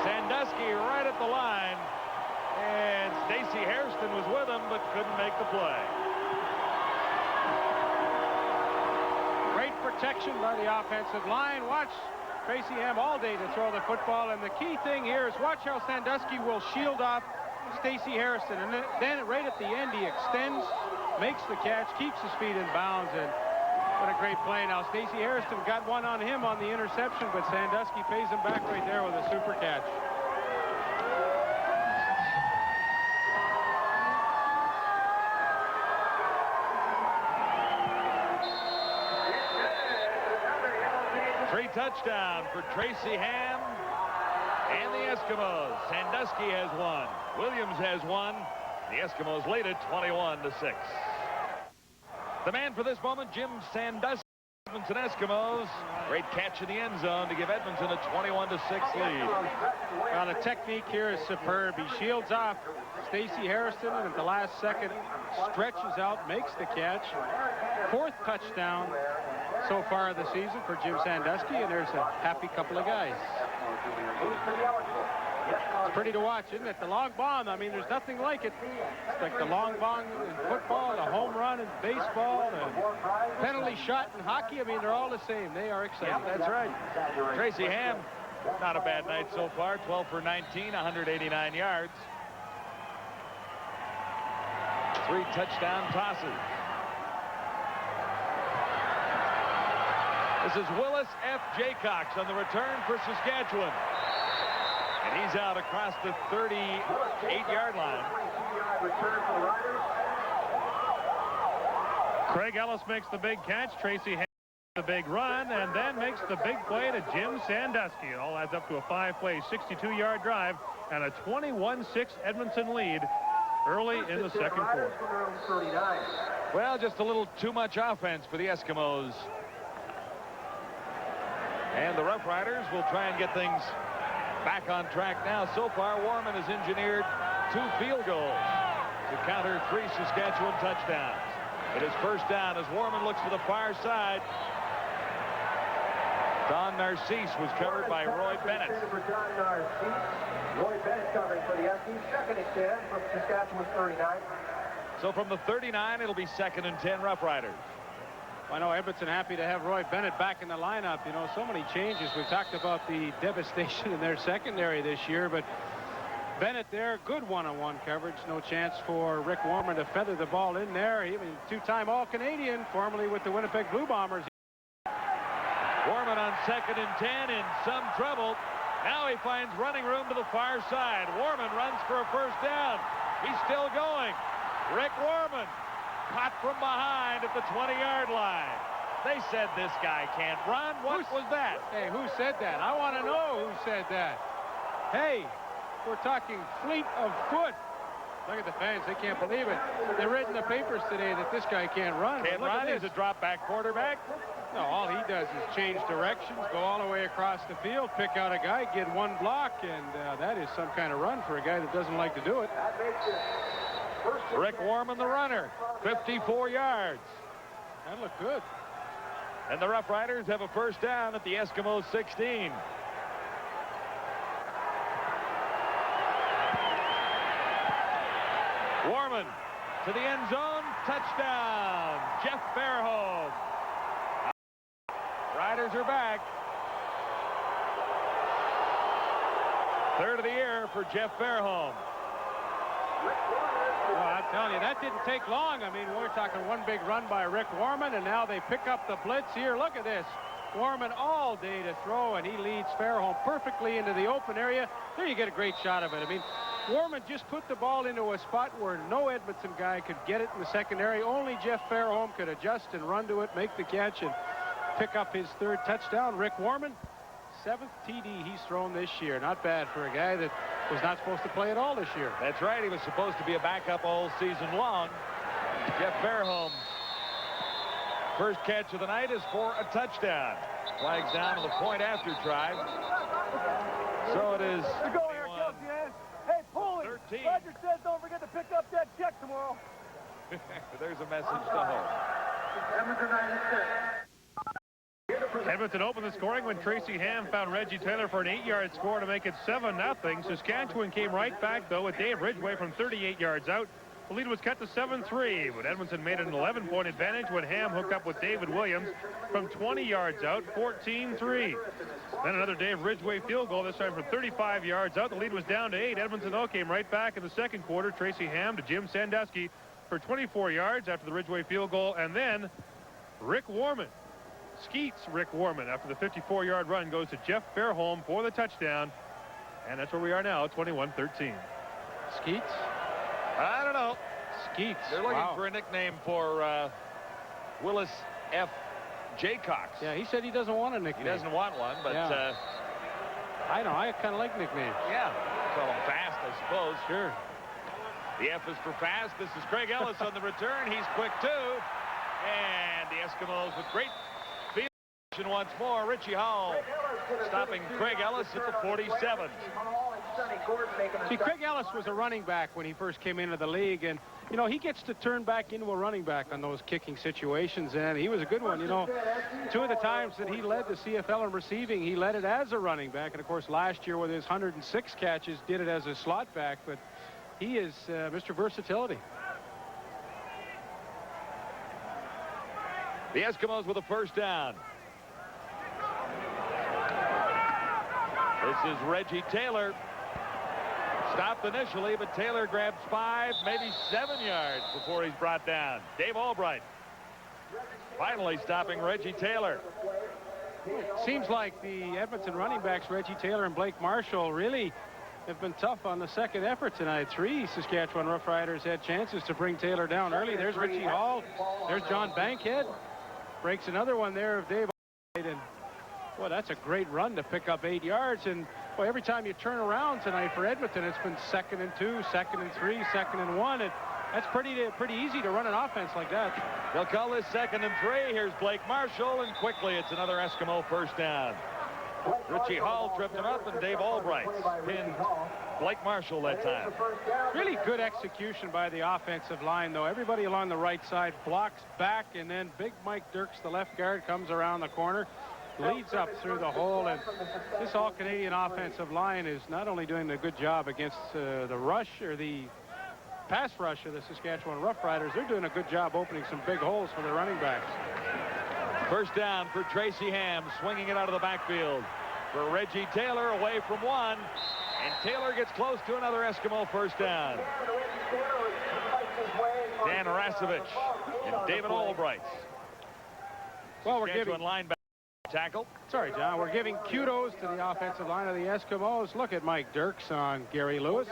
Sandusky right at the line, and Stacey Hairston was with him but couldn't make the play. Great protection by the offensive line. Watch Tracy Ham all day to throw the football, and the key thing here is watch how Sandusky will shield off Stacey Hairston, and then right at the end he extends, makes the catch, keeps his feet in bounds, and what a great play. Now Stacey Hairston got one on him on the interception, but Sandusky pays him back right there with a super catch. Touchdown for Tracy Ham and the Eskimos. Sandusky has 1. Williams has 1. The Eskimos lead it 21-6. The man for this moment, Jim Sandusky, Edmonton Eskimos. Great catch in the end zone to give Edmonton a 21-6 lead. Well, the technique here is superb. He shields off Stacey Hairston, and at the last second stretches out, makes the catch. 4th touchdown so far of the season for Jim Sandusky, and there's a happy couple of guys. It's pretty to watch, isn't it? The long bomb, I mean, there's nothing like it. It's like the long bomb in football, the home run in baseball, the penalty shot in hockey. I mean, they're all the same. They are exciting. Yep, that's right. Tracy Ham, not a bad night so far. 12 for 19, 189 yards. 3 touchdown tosses. This is Willis F. Jaycox on the return for Saskatchewan. And he's out across the 38-yard line. Craig Ellis makes the big catch. Tracy Ham the big run, and then makes the big play to Jim Sandusky. It all adds up to a 5-play, 62-yard drive and a 21-6 Edmonton lead early in the second quarter. Well, just a little too much offense for the Eskimos. And the Roughriders will try and get things back on track now. So far, Warman has engineered 2 field goals to counter 3 Saskatchewan touchdowns. It is first down as Warman looks to the far side. Don Narcisse was covered by Roy Bennett. Roy Bennett covering for the Eskies. 2nd and 10 from Saskatchewan's 39. So from the 39, it'll be 2nd and 10 Roughriders. I know Edmonton happy to have Roy Bennett back in the lineup. You know, so many changes. We talked about the devastation in their secondary this year, but Bennett there, good one-on-one coverage. No chance for Rick Warman to feather the ball in there. He was 2-time All-Canadian, formerly with the Winnipeg Blue Bombers. Warman on 2nd and 10 in some trouble. Now he finds running room to the far side. Warman runs for a first down. He's still going. Rick Warman caught from behind at the 20-yard line. They said this guy can't run. What was that? Hey, who said that? I want to know who said that. Hey, we're talking fleet of foot. Look at the fans. They can't believe it. They read in the papers today that this guy can't run. Can't run. He's a drop-back quarterback. No, all he does is change directions, go all the way across the field, pick out a guy, get 1 block, and that is some kind of run for a guy that doesn't like to do it. Rick Warman, the runner, 54 yards. That looked good. And the Roughriders have a first down at the Eskimos 16. Warman to the end zone, touchdown, Jeff Fairholm. Roughriders are back. Third of the year for Jeff Fairholm. Well, I'm telling you, that didn't take long. I mean, we're talking one big run by Rick Warman, and now they pick up the blitz here. Look at this. Warman all day to throw, and he leads Fairholm perfectly into the open area. There you get a great shot of it. I mean, Warman just put the ball into a spot where no Edmonton guy could get it in the secondary. Only Jeff Fairholm could adjust and run to it, make the catch, and pick up his third touchdown. Rick Warman, 7th TD he's thrown this year. Not bad for a guy that was not supposed to play at all this year. That's right. He was supposed to be a backup all season long. Jeff Fairholm's first catch of the night is for a touchdown. Flags down to the point after try. So it is. Go here, hey, Pulley. 13. Roger says don't forget to pick up that check tomorrow. There's a message to home. Edmonton opened the scoring when Tracy Ham found Reggie Taylor for an 8-yard score to make it 7-0. Saskatchewan came right back, though, with Dave Ridgway from 38 yards out. The lead was cut to 7-3, but Edmonton made it an 11-point advantage when Ham hooked up with David Williams from 20 yards out, 14-3. Then another Dave Ridgway field goal, this time from 35 yards out. The lead was down to 8. Edmonton, though, came right back in the second quarter. Tracy Ham to Jim Sandusky for 24 yards after the Ridgway field goal. And then Rick Warman, Skeets Rick Warman, after the 54-yard run, goes to Jeff Fairholm for the touchdown. And that's where we are now, 21-13. Skeets? I don't know. Skeets. They're looking for a nickname for Willis F. Jaycox. Yeah, he said he doesn't want a nickname. He doesn't want one, but yeah. I know. I kind of like nicknames. Yeah. Call him Fast, I suppose. Sure. The F is for Fast. This is Craig Ellis on the return. He's quick, too. And the Eskimos with great field action once more. Richie Hall stopping Craig Ellis at the 47. See, Craig Ellis was a running back when he first came into the league, and, you know, he gets to turn back into a running back on those kicking situations, and he was a good one. You know, 2 of the times that he led the CFL in receiving, he led it as a running back, and, of course, last year with his 106 catches, did it as a slot back, but he is Mr. Versatility. The Eskimos with a first down. This is Reggie Taylor. Stopped initially, but Taylor grabs 5, maybe 7 yards before he's brought down. Dave Albright finally stopping Reggie Taylor. Seems like the Edmonton running backs, Reggie Taylor and Blake Marshall, really have been tough on the second effort tonight. 3 Saskatchewan Roughriders had chances to bring Taylor down early. There's Richie Hall. There's John Bankhead. Breaks another one there of Dave Albright, and well, that's a great run to pick up 8 yards. And well, every time you turn around tonight for Edmonton, it's been 2nd and 2, 2nd and 3, 2nd and 1. And that's pretty easy to run an offense like that. They'll call this 2nd and 3. Here's Blake Marshall, and quickly it's another Eskimo first down. Richie Hall tripped him up, and Dave Albright pinned Blake Marshall that time. Really good execution by the offensive line, though. Everybody along the right side blocks back, and then big Mike Dirks, the left guard, comes around the corner, leads up through the hole, and this all-Canadian offensive line is not only doing a good job against the rush or the pass rush of the Saskatchewan Roughriders, they're doing a good job opening some big holes for the running backs. First down for Tracy Ham, swinging it out of the backfield for Reggie Taylor, away from 1, and Taylor gets close to another Eskimo first down. Dan Rasevich and David Albright. Well, we're giving linebacker tackle. Sorry, John. We're giving kudos to the offensive line of the Eskimos. Look at Mike Dirks on Gary Lewis.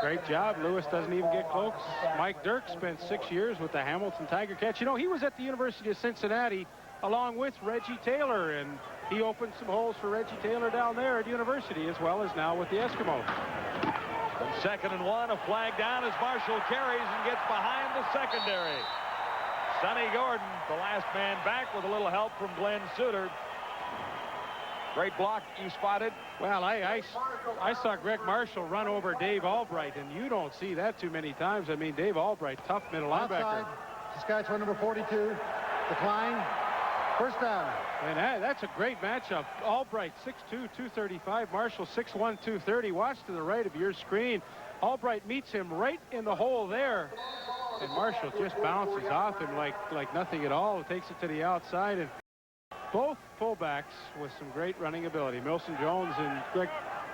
Great job. Lewis doesn't even get close. Mike Dirks spent 6 years with the Hamilton Tiger Cats. You know, he was at the University of Cincinnati along with Reggie Taylor, and he opened some holes for Reggie Taylor down there at university, as well as now with the Eskimos. From 2nd and 1, a flag down as Marshall carries and gets behind the secondary. Sonny Gordon, the last man back, with a little help from Glenn Suter. Great block you spotted. Well, I saw Greg Marshall run over Dave Albright, and you don't see that too many times. I mean, Dave Albright, tough middle linebacker. Saskatchewan number 42, decline. First down. And that's a great matchup. Albright, 6'2", 235. Marshall, 6'1", 230. Watch to the right of your screen. Albright meets him right in the hole there. And Marshall just bounces off him like nothing at all. Takes it to the outside. And both fullbacks with some great running ability. Milson Jones and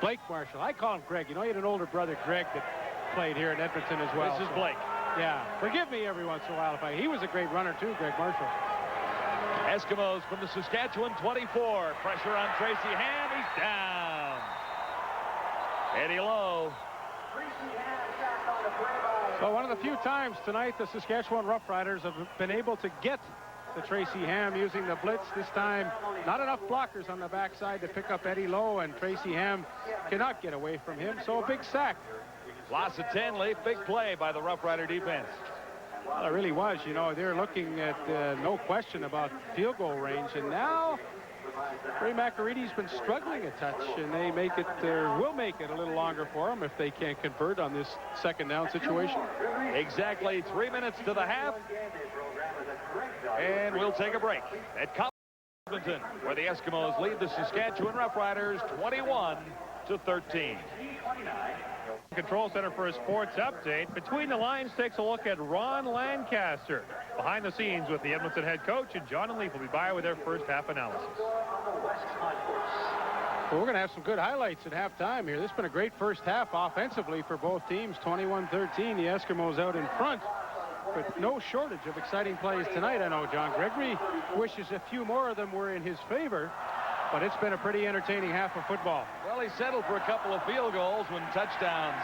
Blake Marshall. I call him Greg. You know, he had an older brother, Greg, that played here in Edmonton as well. This is Blake. Yeah. Forgive me every once in a while he was a great runner too, Greg Marshall. Eskimos from the Saskatchewan 24. Pressure on Tracy Ham. He's down. Eddie Lowe. So one of the few times tonight the Saskatchewan Roughriders have been able to get to Tracy Ham using the blitz. This time, not enough blockers on the backside to pick up Eddie Lowe, and Tracy Ham cannot get away from him. So a big sack. Loss of 10 late. Big play by the Roughrider defense. Well, it really was. You know, they're looking at no question about field goal range, and now Ray McAreedy's been struggling a touch, and they make it, will make it a little longer for them if they can't convert on this second down situation. Exactly 3 minutes to the half, and we'll take a break at Edmonton, where the Eskimos lead the Saskatchewan Roughriders 21-13. Control Center for a sports update. Between the Lines takes a look at Ron Lancaster. Behind the scenes with the Edmonton head coach, and John and Leaf will be by with their first half analysis. Well, we're going to have some good highlights at halftime here. This has been a great first half offensively for both teams. 21-13, the Eskimos out in front, but no shortage of exciting plays tonight. I know John Gregory wishes a few more of them were in his favor, but it's been a pretty entertaining half of football. Well, he settled for a couple of field goals when touchdowns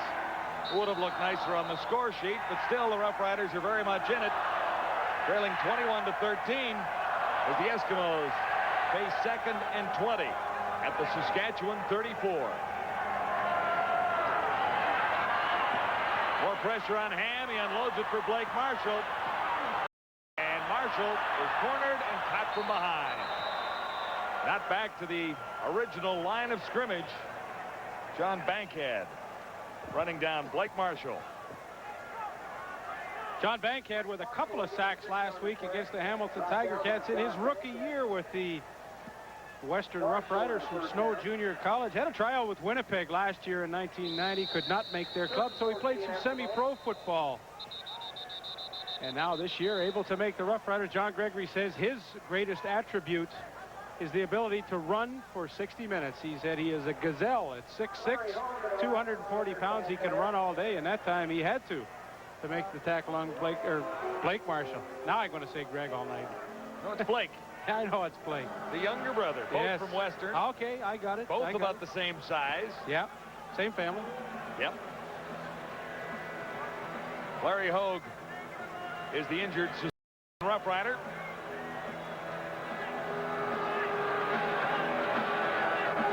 would have looked nicer on the score sheet, but still the Roughriders are very much in it. Trailing 21-13 as the Eskimos face 2nd and 20 at the Saskatchewan 34. More pressure on Ham. He unloads it for Blake Marshall. And Marshall is cornered and caught from behind. Not back to the original line of scrimmage. John Bankhead running down Blake Marshall. John Bankhead with a couple of sacks last week against the Hamilton Tiger Cats in his rookie year with the Western Roughriders from Snow Junior College. Had a tryout with Winnipeg last year in 1990. Could not make their club, so he played some semi-pro football. And now this year able to make the Roughriders. John Gregory says his greatest attribute is the ability to run for 60 minutes. He said he is a gazelle at 6'6", 240 pounds. He can run all day, and that time he had to make the tackle on Blake Marshall. Now I'm going to say Greg all night. No, it's Blake. I know it's Blake. The younger brother, both from Western. Okay, I got it. Both about the same size. Yeah, same family. Yep. Larry Hogue is the injured Roughrider.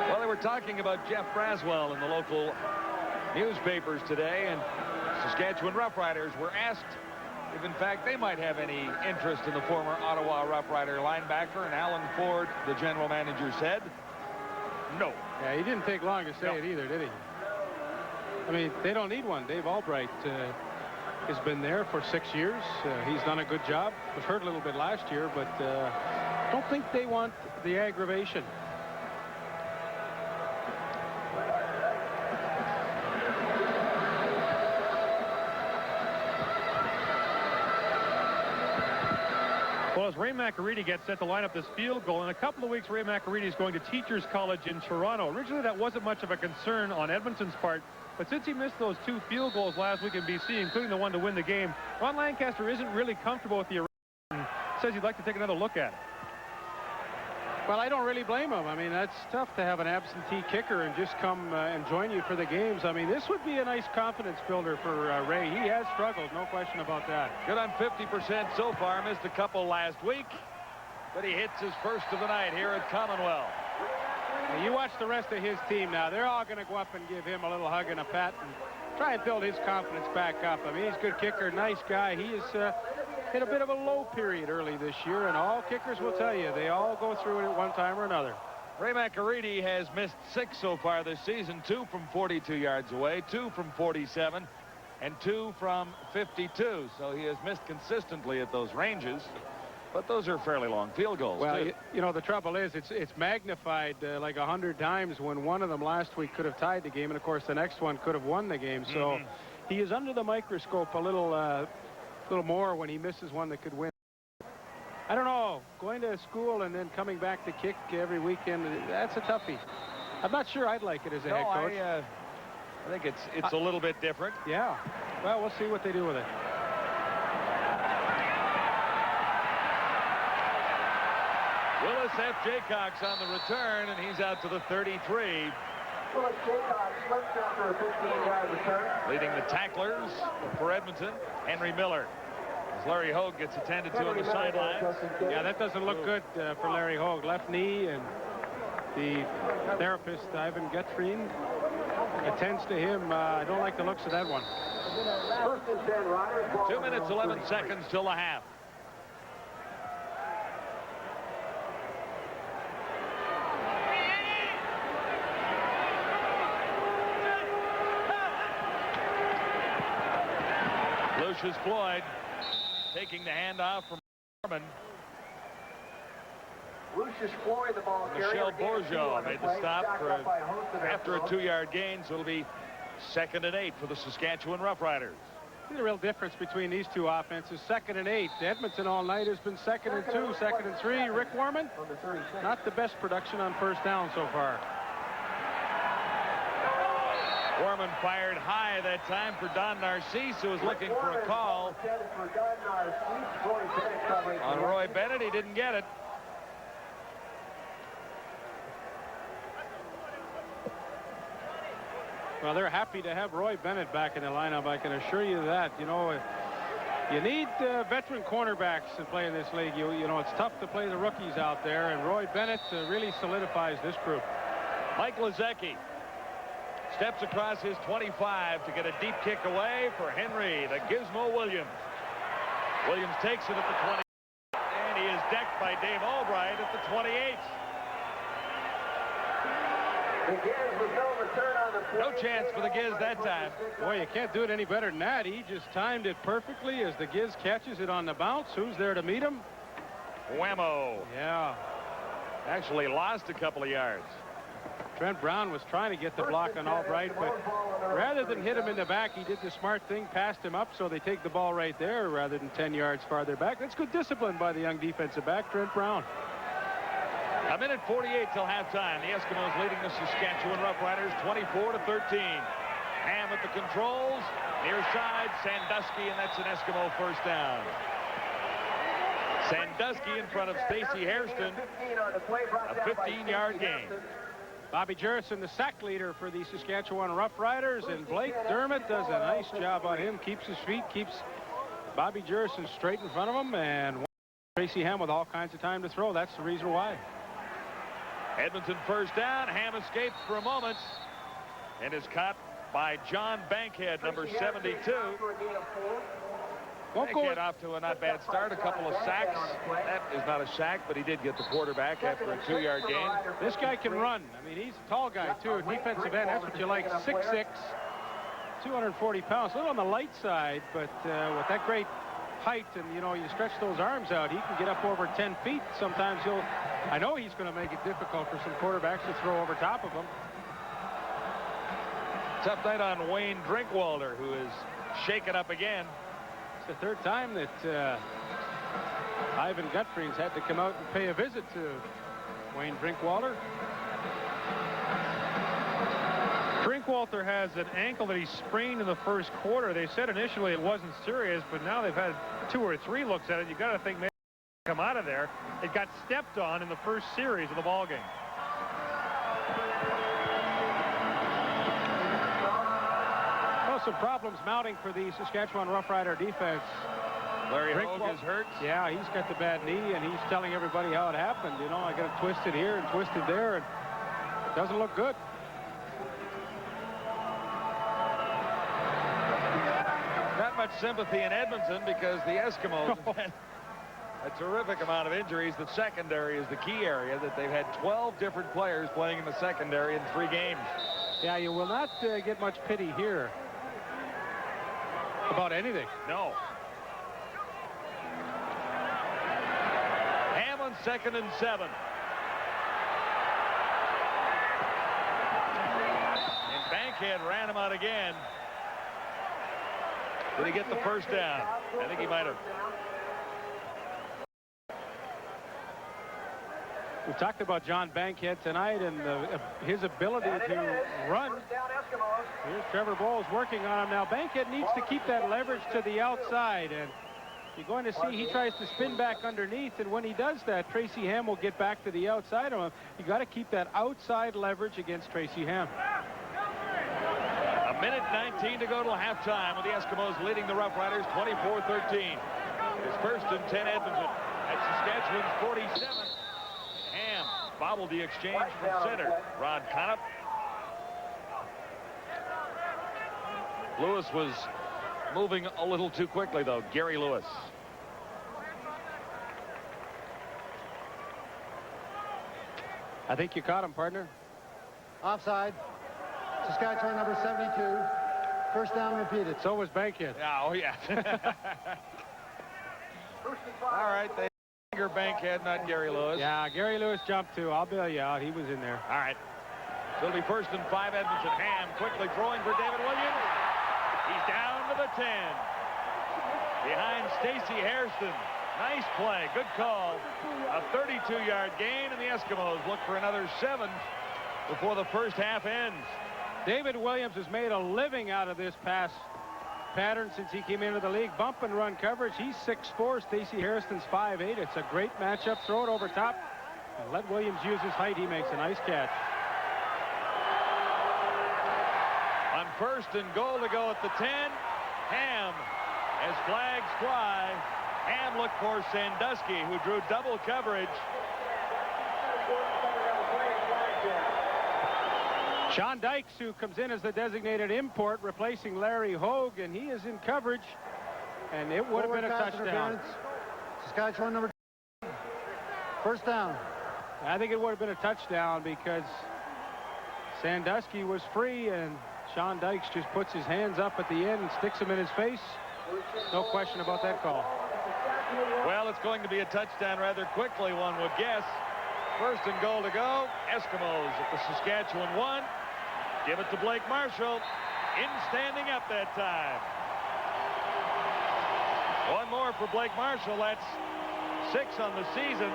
Well, they were talking about Jeff Braswell in the local newspapers today, and Saskatchewan Roughriders were asked if, in fact, they might have any interest in the former Ottawa Roughrider linebacker, and Alan Ford, the general manager, said no. Yeah, he didn't take long to say it either, did he? I mean, they don't need one. Dave Albright has been there for 6 years. He's done a good job. Was hurt a little bit last year, but don't think they want the aggravation. Well, as Ray McAreedy gets set to line up this field goal, in a couple of weeks, Ray McAreedy is going to Teachers College in Toronto. Originally, that wasn't much of a concern on Edmonton's part, but since he missed those 2 field goals last week in BC, including the one to win the game, Ron Lancaster isn't really comfortable with the arrangement and says he'd like to take another look at it. Well, I don't really blame him. I mean, that's tough to have an absentee kicker and just come and join you for the games. I mean, this would be a nice confidence builder for Ray. He has struggled, no question about that. Good on 50% so far. Missed a couple last week, but he hits his first of the night here at Commonwealth. Now, you watch the rest of his team now. They're all going to go up and give him a little hug and a pat and try and build his confidence back up. I mean, he's a good kicker, nice guy. He has hit a bit of a low period early this year, and all kickers will tell you they all go through it at one time or another. Ray McAreedy has missed 6 so far this season, 2 from 42 yards away, 2 from 47, and 2 from 52. So he has missed consistently at those ranges, but those are fairly long field goals. Well, you know, the trouble is it's magnified like 100 times when one of them last week could have tied the game, and of course the next one could have won the game. So he is under the microscope a little more when he misses one that could win. I don't know. Going going to school and then coming back to kick every weekend, that's a toughie. I'm not sure I'd like it as a head coach. I think it's a little bit different. Yeah. Well, we'll see what they do with it. Willis F. Jaycox on the return, and he's out to the 33. Willis Jaycox slips after a 15-yard return. Leading the tacklers for Edmonton, Henry Miller. As Larry Hogue gets attended to on the sidelines. Yeah, that doesn't look good for Larry Hogue. Left knee, and the therapist, Ivan Gutfried, attends to him. I don't like the looks of that one. 2 minutes, 11 seconds till the half. Lucius Floyd taking the handoff from Norman. Lucius Floyd, the ball Michel Bourgeot made the stop after a 2-yard gain, so it'll be 2nd and 8 for the Saskatchewan Roughriders. See the real difference between these two offenses. 2nd and 8. Edmonton all night has been 2nd and 2, 2nd and 3. Rick Warman, not the best production on first down so far. Warman fired high that time for Don Narcisse, who was looking for a call on Roy Bennett. He didn't get it. Well, they're happy to have Roy Bennett back in the lineup. I can assure you that. You know, you need veteran cornerbacks to play in this league. You know, it's tough to play the rookies out there, and Roy Bennett really solidifies this group. Mike Lezecki steps across his 25 to get a deep kick away for Henry, the Gizmo Williams. Williams takes it at the 20, and he is decked by Dave Albright at the 28. No chance for the Giz that time. Boy, you can't do it any better than that. He just timed it perfectly as the Giz catches it on the bounce. Who's there to meet him? Whammo. Yeah. Actually lost a couple of yards. Trent Brown was trying to get the block on Albright, but rather than hit him in the back, he did the smart thing, passed him up, so they take the ball right there rather than 10 yards farther back. That's good discipline by the young defensive back, Trent Brown. A minute 48 till halftime. The Eskimos leading the Saskatchewan Roughriders 24-13. Ham at the controls, near side, Sandusky, and that's an Eskimo first down. Sandusky in front of Stacey Hairston, a 15-yard gain. Bobby Jurison, the sack leader for the Saskatchewan Roughriders, and Blake Dermott does a nice job on him. Keeps his feet, keeps Bobby Jurison straight in front of him, and Tracy Ham with all kinds of time to throw. That's the reason why. Edmonton first down. Ham escapes for a moment and is caught by John Bankhead, number 72. Bankhead off to a not bad start, a couple of sacks. That is not a sack, but he did get the quarterback after a 2-yard gain. This guy can run. I mean, he's a tall guy, too. Defensive end, that's what you like. 6'6", 240 pounds. A little on the light side, but with that great height and, you know, you stretch those arms out, he can get up over 10 feet. Sometimes I know he's going to make it difficult for some quarterbacks to throw over top of him. Tough night on Wayne Drinkwalder, who is shaken up again. It's the third time that Ivan Gutfried's had to come out and pay a visit to Wayne Drinkwalder. Drinkwalder has an ankle that he sprained in the first quarter. They said initially it wasn't serious, but now they've had 2 or 3 looks at it. You got to think maybe come out of there. It got stepped on in the first series of the ball game. Well, some problems mounting for the Saskatchewan Roughrider defense. Larry Hogue is hurt. Yeah, he's got the bad knee, and he's telling everybody how it happened. You know, I got it twisted here and twisted there, and it doesn't look good. Not much sympathy in Edmonton because the Eskimos have had a terrific amount of injuries. The secondary is the key area, that they've had 12 different players playing in the secondary in 3 games. Yeah, you will not get much pity here about anything. No. Ham on 2nd and 7. And Bankhead ran him out again. Did he get the first down? I think he might have. We talked about John Bankhead tonight and his ability to run. Here's Trevor Bowles working on him now. Bankhead needs to keep that leverage to the outside, and you're going to see he tries to spin back underneath, and when he does that, Tracy Ham will get back to the outside of him. You got to keep that outside leverage against Tracy Ham. A minute 19 to go till halftime, with the Eskimos leading the Roughriders 24-13. It's first and 10 Edmonton at Saskatchewan's 47. Ham bobbled the exchange from center. Rod Conop. Lewis was moving a little too quickly, though. Gary Lewis. I think you caught him, partner. Offside. Saskatchewan number 72. First down repeated. So was Bankhead. Yeah, oh, yeah. All right, they finger Bankhead, not Gary Lewis. Yeah, Gary Lewis jumped too. I'll bail you out. He was in there. All right. So it'll be first and 5 Edmonton. Ham quickly throwing for David Williams. He's down to the 10. Behind Stacey Hairston. Nice play. Good call. A 32-yard gain, and the Eskimos look for another 7 before the first half ends. David Williams has made a living out of this pass pattern since he came into the league. Bump and run coverage. He's 6'4". Stacey Hairston's 5'8". It's a great matchup. Throw it over top and let Williams use his height. He makes a nice catch. On first and goal to go at the 10. Ham, as flags fly. Ham looked for Sandusky, who drew double coverage. Sean Dykes, who comes in as the designated import, replacing Larry Hogue, and he is in coverage, and it would have been a touchdown. Saskatchewan number 2. First down. I think it would have been a touchdown because Sandusky was free, and Sean Dykes just puts his hands up at the end and sticks him in his face. No question about that call. Well, it's going to be a touchdown rather quickly, one would guess. First and goal to go. Eskimos at the Saskatchewan 1. Give it to Blake Marshall. In standing up that time. One more for Blake Marshall. That's 6 on the season.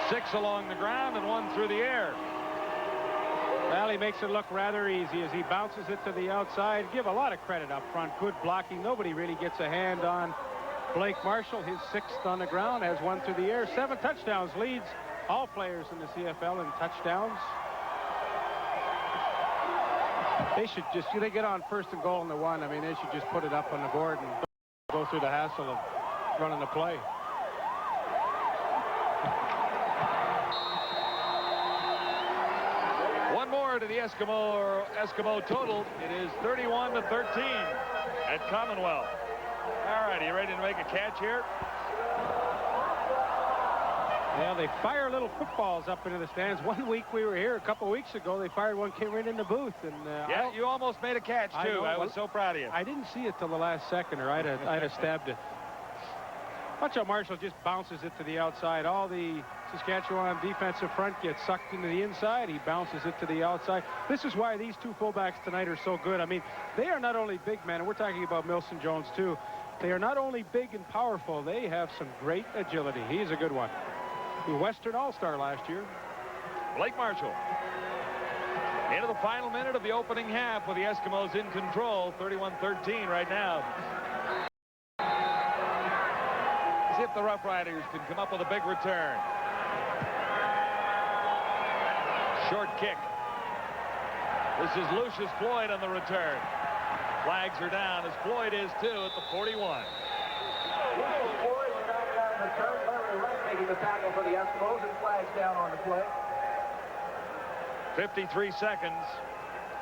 6 along the ground and 1 through the air. Well, he makes it look rather easy as he bounces it to the outside. Give a lot of credit up front. Good blocking. Nobody really gets a hand on Blake Marshall. His 6th on the ground, has 1 through the air. 7 touchdowns, leads all players in the CFL in touchdowns. They should just, they get on first and goal in the 1. I mean, they should just put it up on the board and go through the hassle of running the play. One more to the Eskimo total. It is 31-13 at Commonwealth. All right, are you ready to make a catch here? Yeah, they fire little footballs up into the stands. One week we were here, a couple weeks ago, they fired one, came right in the booth. And yeah, you almost made a catch, too. I was so proud of you. I didn't see it till the last second, or I'd have stabbed it. Watch how Marshall just bounces it to the outside. All the Saskatchewan defensive front gets sucked into the inside. He bounces it to the outside. This is why these two fullbacks tonight are so good. I mean, they are not only big men, and we're talking about Milson Jones, too. They are not only big and powerful, they have some great agility. He's a good one. The Western All-Star last year. Blake Marshall. Into the final minute of the opening half with the Eskimos in control. 31-13 right now. See if the Roughriders can come up with a big return. Short kick. This is Lucius Floyd on the return. Flags are down as Floyd is too at the 41. Making the tackle for the Eskimos, and flags down on the play. 53 seconds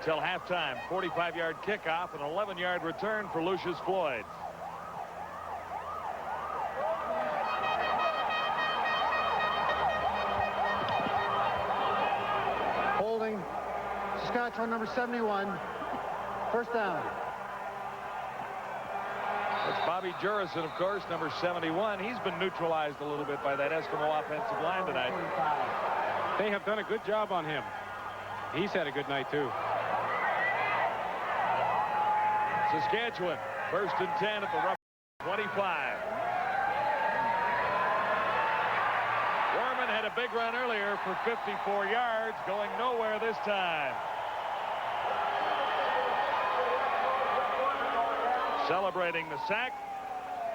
till halftime. 45-yard kickoff, an 11-yard return for Lucius Floyd. Holding Saskatchewan number 71. First down. That's Bobby Jurison, of course, number 71. He's been neutralized a little bit by that Eskimo offensive line tonight. They have done a good job on him. He's had a good night, too. Saskatchewan, first and 10 at the rough 25. big run earlier for 54 yards, going nowhere this time. Celebrating the sack,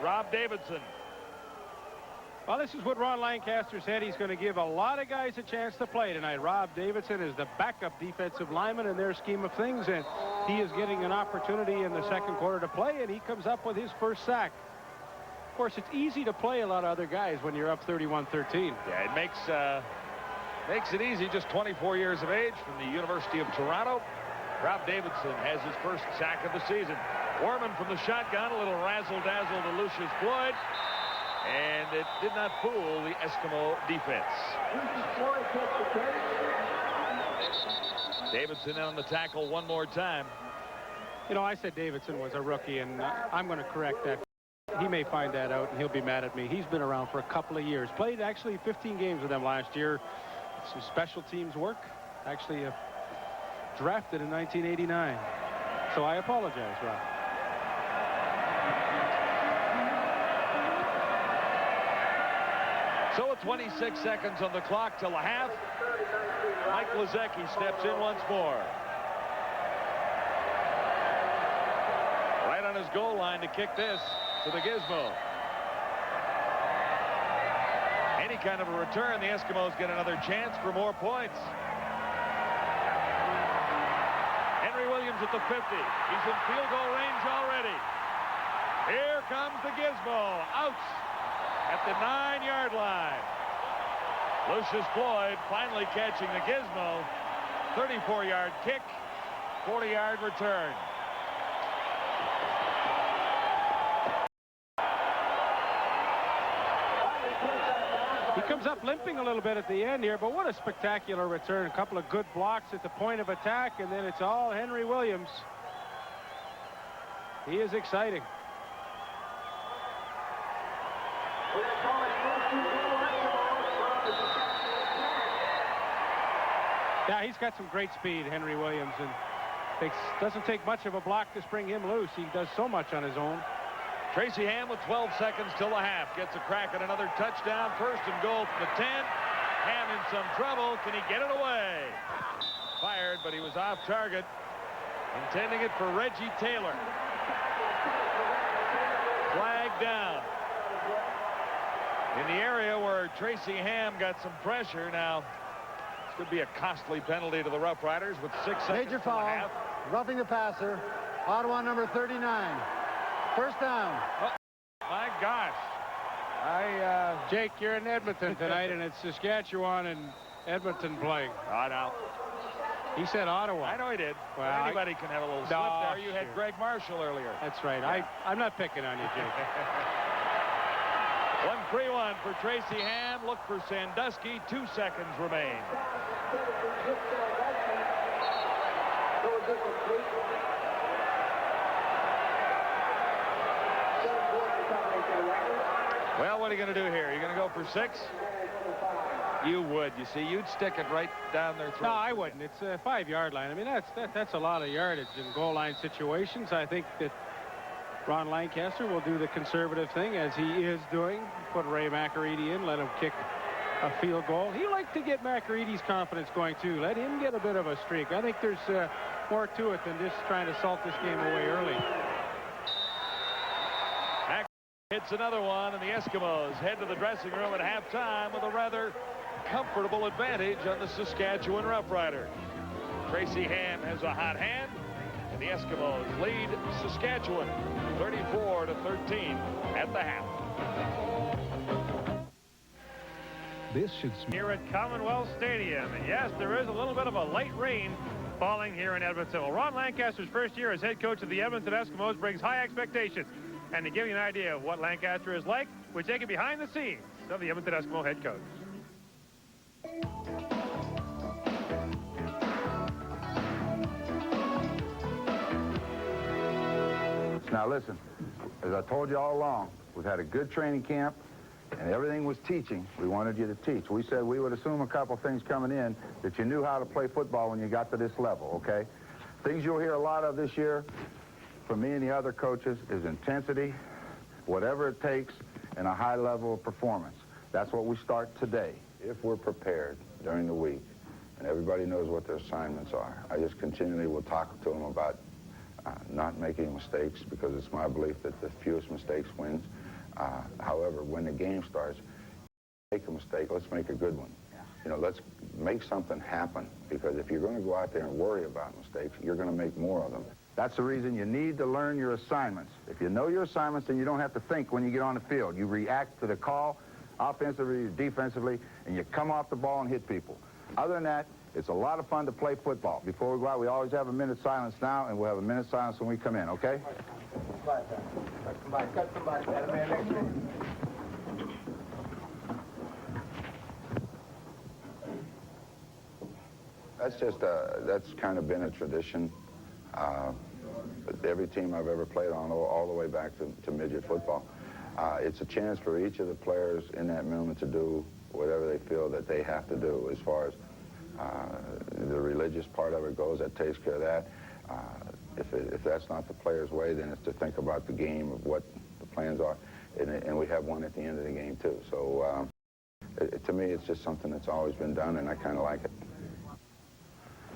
Rob Davidson. Well, this is what Ron Lancaster said. He's going to give a lot of guys a chance to play tonight. Rob Davidson is the backup defensive lineman in their scheme of things, and he is getting an opportunity in the second quarter to play, and he comes up with his first sack. Of course, it's easy to play a lot of other guys when you're up 31-13. Yeah, it makes it easy. Just 24 years of age from the University of Toronto. Rob Davidson has his first sack of the season. Warman from the shotgun, a little razzle-dazzle to Lucius Floyd. And it did not fool the Eskimo defense. Davidson on the tackle one more time. You know, I said Davidson was a rookie, and I'm going to correct that. He may find that out, and he'll be mad at me. He's been around for a couple of years. Played actually 15 games with them last year. Some special teams work. Actually drafted in 1989. So I apologize, Rob. So with 26 seconds on the clock till a half, Mike Lozecki steps in once more. Right on his goal line to kick this to the gizmo. Any kind of a return, the Eskimos get another chance for more points. Henry Williams at the 50. He's in field goal range already. Here comes the gizmo. Out at the 9-yard line. Lucius Floyd finally catching the gizmo. 34-yard kick, 40-yard return. He comes up limping a little bit at the end here, but what a spectacular return. A couple of good blocks at the point of attack, and then it's all Henry Williams. He is exciting. Yeah, he's got some great speed, Henry Williams, and doesn't take much of a block to spring him loose. He does so much on his own. Tracy Ham with 12 seconds till the half gets a crack at another touchdown. First and goal from the 10. Ham in some trouble. Can he get it away? Fired, but he was off target. Intending it for Reggie Taylor. Flag down. In the area where Tracy Ham got some pressure. Now, this could be a costly penalty to the Roughriders with 6 seconds Major foul, roughing the passer, Ottawa number 39. First down. Oh, my gosh. Jake, you're in Edmonton tonight, and it's Saskatchewan and Edmonton playing. Oh, no. He said Ottawa. I know he did. Well, anybody can have a little slip there. You had Greg Marshall earlier. That's right. Yeah. I'm not picking on you, Jake. 1-3-1 for Tracy Ham. Look for Sandusky. 2 seconds remain. Well, what are you going to do here? Are you going to go for 6? You would. You see, you'd stick it right down their throat. No, I wouldn't. It's a 5-yard line. I mean, that's a lot of yardage in goal line situations. I think that Ron Lancaster will do the conservative thing, as he is doing. Put Ray McAreedy in, let him kick a field goal. He liked to get McAreedy's confidence going, too. Let him get a bit of a streak. I think there's more to it than just trying to salt this game away early. Hits another one, and the Eskimos head to the dressing room at halftime with a rather comfortable advantage on the Saskatchewan Roughriders. Tracy Ham has a hot hand, and the Eskimos lead Saskatchewan 34-13 at the half. This should here at Commonwealth Stadium. And yes, there is a little bit of a light rain falling here in Edmonton. Well, Ron Lancaster's first year as head coach of the Edmonton Eskimos brings high expectations. And to give you an idea of what Lancaster is like, we take it behind the scenes of the Edmonton Eskimo head coach. Now listen, as I told you all along, we've had a good training camp, and everything was teaching. We wanted you to teach. We said we would assume a couple things coming in, that you knew how to play football when you got to this level, okay? Things you'll hear a lot of this year from me and the other coaches is intensity, whatever it takes, and a high level of performance. That's what we start today. If we're prepared during the week and everybody knows what their assignments are, I just continually will talk to them about not making mistakes, because it's my belief that the fewest mistakes wins. However, when the game starts, make a mistake, let's make a good one. You know, let's make something happen, because if you're going to go out there and worry about mistakes, you're going to make more of them. That's the reason you need to learn your assignments. If you know your assignments, then you don't have to think when you get on the field. You react to the call, offensively, defensively, and you come off the ball and hit people. Other than that, it's a lot of fun to play football. Before we go out, we always have a minute silence now, and we'll have a minute silence when we come in, okay? Cut somebody. Got a man next to you. That's kind of been a tradition. Every team I've ever played on, all the way back to midget football. It's a chance for each of the players in that moment to do whatever they feel that they have to do. As far as the religious part of it goes, that takes care of that. If that's not the player's way, then it's to think about the game, of what the plans are. And we have one at the end of the game, too. So to me, it's just something that's always been done, and I kind of like it.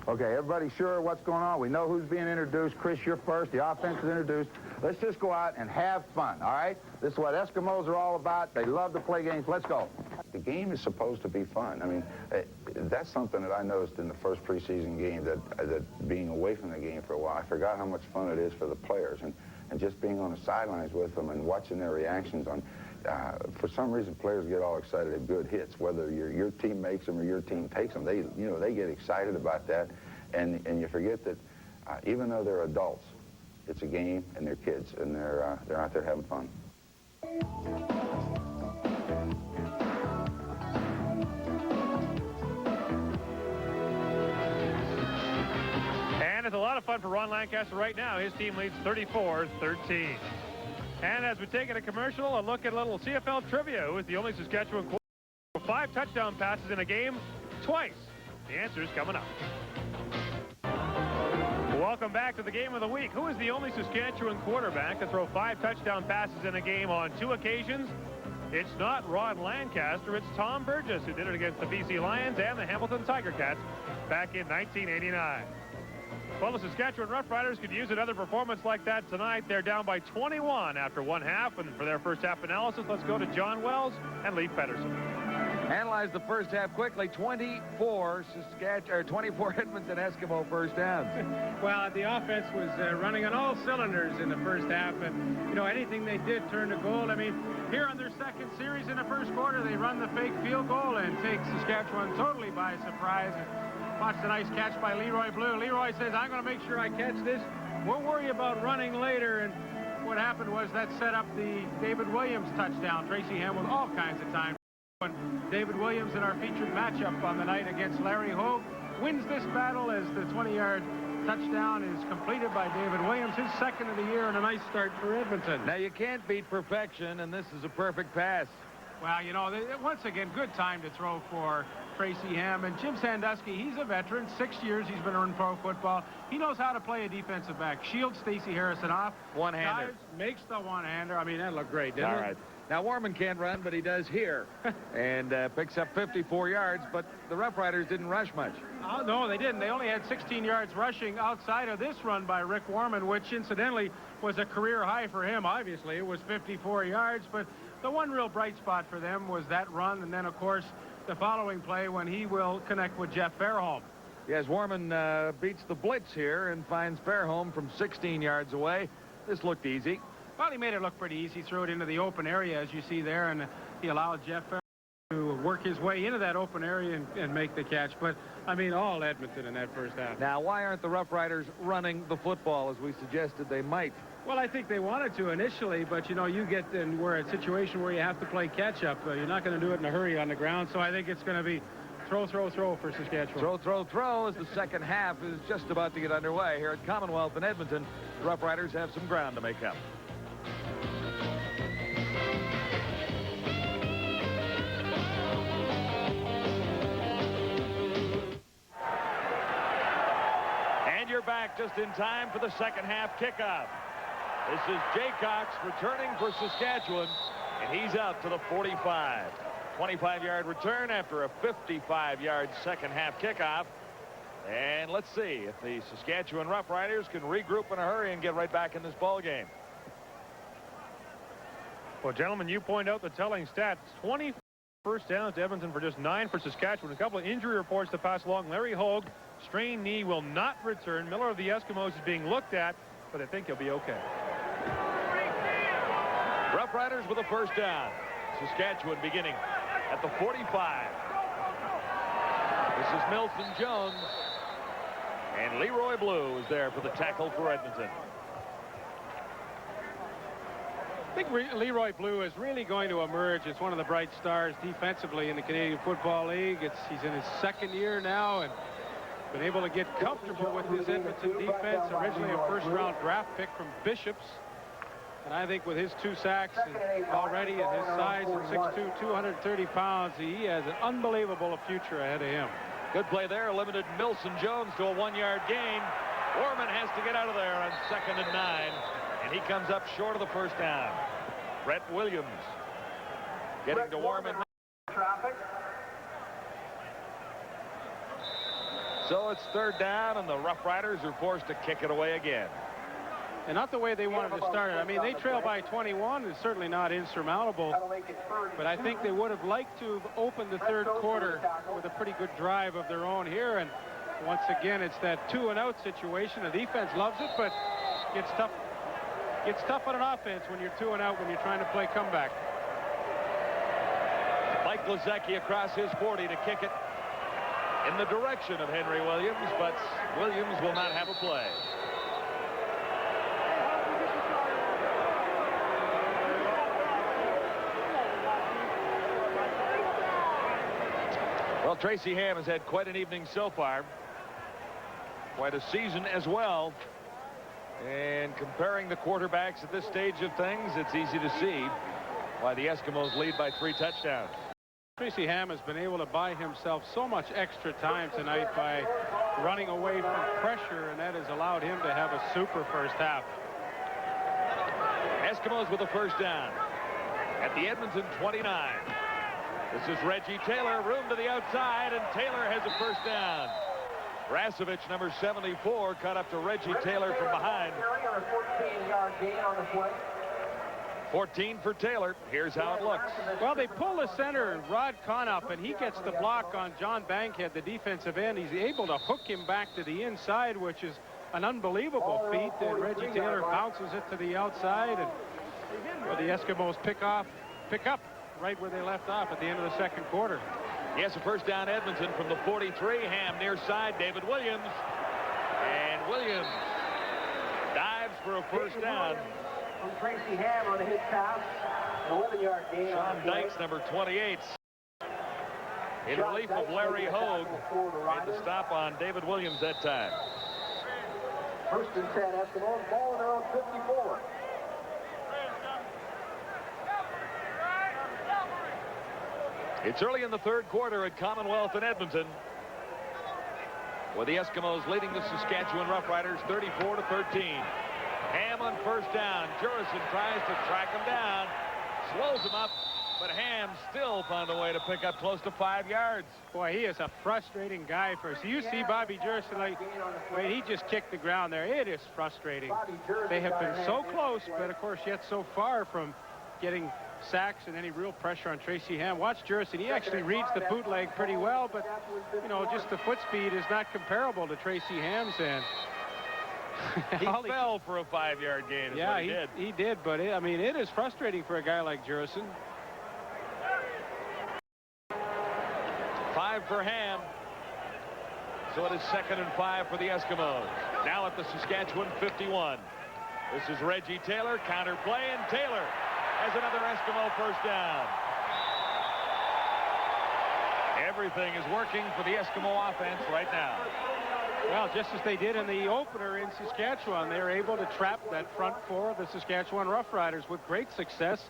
Okay, everybody sure what's going on? We know who's being introduced. Chris, you're first. The offense is introduced. Let's just go out and have fun, all right? This is what Eskimos are all about. They love to play games. Let's go. The game is supposed to be fun. I mean, that's something that I noticed in the first preseason game, that being away from the game for a while, I forgot how much fun it is for the players. And just being on the sidelines with them and watching their reactions on, for some reason, players get all excited at good hits, whether your team makes them or your team takes them. They get excited about that, and you forget that even though they're adults, it's a game, and they're kids, and they're out there having fun. And it's a lot of fun for Ron Lancaster right now. His team leads 34-13. And as we take it a commercial, a look at a little CFL trivia. Who is the only Saskatchewan quarterback with 5 touchdown passes in a game twice? The answer is coming up. Welcome back to the game of the week. Who is the only Saskatchewan quarterback to throw 5 touchdown passes in a game on 2 occasions? It's not Ron Lancaster, it's Tom Burgess, who did it against the BC Lions and the Hamilton Tiger Cats back in 1989. Well, the Saskatchewan Roughriders could use another performance like that tonight. They're down by 21 after one half, and for their first half analysis, let's go to John Wells and Lee Pedersen. Analyze the first half quickly. 24 Edmonton Eskimo first downs. Well, the offense was running on all cylinders in the first half, and, you know, anything they did turned to gold. I mean, here on their second series in the first quarter, they run the fake field goal and take Saskatchewan totally by surprise. Watch the nice catch by Leroy Blue. Leroy says, I'm going to make sure I catch this. We'll worry about running later. And what happened was that set up the David Williams touchdown. Tracy Ham with all kinds of time. David Williams in our featured matchup on the night against Larry Hogue wins this battle as the 20-yard touchdown is completed by David Williams, his second of the year, and a nice start for Edmonton. Now, you can't beat perfection, and this is a perfect pass. Well, you know, once again, good time to throw for Tracy Ham. And Jim Sandusky, he's a veteran. 6 years he's been in pro football. He knows how to play a defensive back. Shields Stacey Harrison off. One-hander. Dives, makes the one-hander. I mean, that looked great, didn't it? All right. Now, Warman can't run, but he does here. And picks up 54 yards, but the Roughriders didn't rush much. Oh, no, they didn't. They only had 16 yards rushing outside of this run by Rick Warman, which incidentally was a career high for him. Obviously, it was 54 yards, but the one real bright spot for them was that run, and then, of course, the following play when he will connect with Jeff Fairholm. Yes, Warman beats the blitz here and finds Fairholm from 16 yards away. This looked easy. Well, he made it look pretty easy. Threw it into the open area, as you see there, and he allowed Jeff Fairholm to work his way into that open area and make the catch. But, I mean, all Edmonton in that first half. Now, why aren't the Roughriders running the football as we suggested they might? Well, I think they wanted to initially, but, you know, you get in we're a situation where you have to play catch-up. You're not going to do it in a hurry on the ground, so I think it's going to be throw, throw, throw for Saskatchewan. Throw, throw, throw as the second half is just about to get underway here at Commonwealth in Edmonton. The Roughriders have some ground to make up. And you're back just in time for the second half kickoff. This is Jay Cox returning for Saskatchewan, and he's out to the 45. 25-yard return after a 55-yard second half kickoff. And let's see if the Saskatchewan Roughriders can regroup in a hurry and get right back in this ball game. Well, gentlemen, you point out the telling stats. 20 first downs to Edmonton for just 9 for Saskatchewan. A couple of injury reports to pass along. Larry Hogue, strained knee, will not return. Miller of the Eskimos is being looked at, but I think he'll be okay. Roughriders with a first down. Saskatchewan beginning at the 45. This is Milton Jones. And Leroy Blue is there for the tackle for Edmonton. I think Leroy Blue is really going to emerge as one of the bright stars defensively in the Canadian Football League. He's in his second year now and been able to get comfortable with his Edmonton defense. Originally a first-round draft pick from Bishops. And I think with his 2 sacks already and his size at 6'2", 230 pounds, he has an unbelievable future ahead of him. Good play there. Limited Milton Jones to a 1-yard gain. Orman has to get out of there on 2nd and 9. And he comes up short of the first down. Brett Williams getting to Orman. So it's 3rd down, and the Roughriders are forced to kick it away again. And not the way they wanted to start it. I mean, they trail by 21. It's certainly not insurmountable. But I think they would have liked to have opened the 3rd quarter with a pretty good drive of their own here. And once again, it's that 2-and-out situation. The defense loves it, but gets tough. It's tough on an offense when you're 2-and-out when you're trying to play comeback. Mike Glazecki across his 40 to kick it in the direction of Henry Williams, but Williams will not have a play. Well, Tracy Ham has had quite an evening so far. Quite a season as well. And comparing the quarterbacks at this stage of things, it's easy to see why the Eskimos lead by 3 touchdowns. Tracy Ham has been able to buy himself so much extra time tonight by running away from pressure, and that has allowed him to have a super first half. Eskimos with a first down at the Edmonton 29. This is Reggie Taylor, room to the outside, and Taylor has a first down. Rasevich, number 74, cut up to Reggie Taylor from behind. 14 for Taylor. Here's how it looks. Well, they pull the center, Rod Conoff, and he gets the block on John Bankhead, the defensive end. He's able to hook him back to the inside, which is an unbelievable feat. And Reggie Taylor bounces it to the outside, and the Eskimos pick up right where they left off at the end of the 2nd quarter. Yes, a first down Edmonton from the 43. Ham near side, David Williams. And Williams dives for a first down. From Tracy Ham on his pass, 11-yard gain. Sean Dykes, number 28. In relief of Larry Hogue, made the stop on David Williams that time. First and 10 Eskimos, ball in their own 54. It's early in the 3rd quarter at Commonwealth in Edmonton, with the Eskimos leading the Saskatchewan Roughriders 34-13. Ham on first down. Jurison tries to track him down, slows him up, but Ham still found a way to pick up close to 5 yards. Boy, he is a frustrating guy for us. You see Bobby Jurison, like, wait, he just kicked the ground there. It is frustrating. They have been so close, but of course yet so far from getting sacks and any real pressure on Tracy Ham. Watch Jurison. He actually reads the bootleg pretty well, but, you know, just the foot speed is not comparable to Tracy Ham's end. He fell for a 5-yard gain. Yeah, he did, but I mean, it is frustrating for a guy like Jurison. 5 for Ham. So it is 2nd and 5 for the Eskimos. Now at the Saskatchewan 51. This is Reggie Taylor, counter play, and Taylor has another Eskimo first down. Everything is working for the Eskimo offense right now. Well, just as they did in the opener in Saskatchewan, they were able to trap that front 4 of the Saskatchewan Roughriders with great success.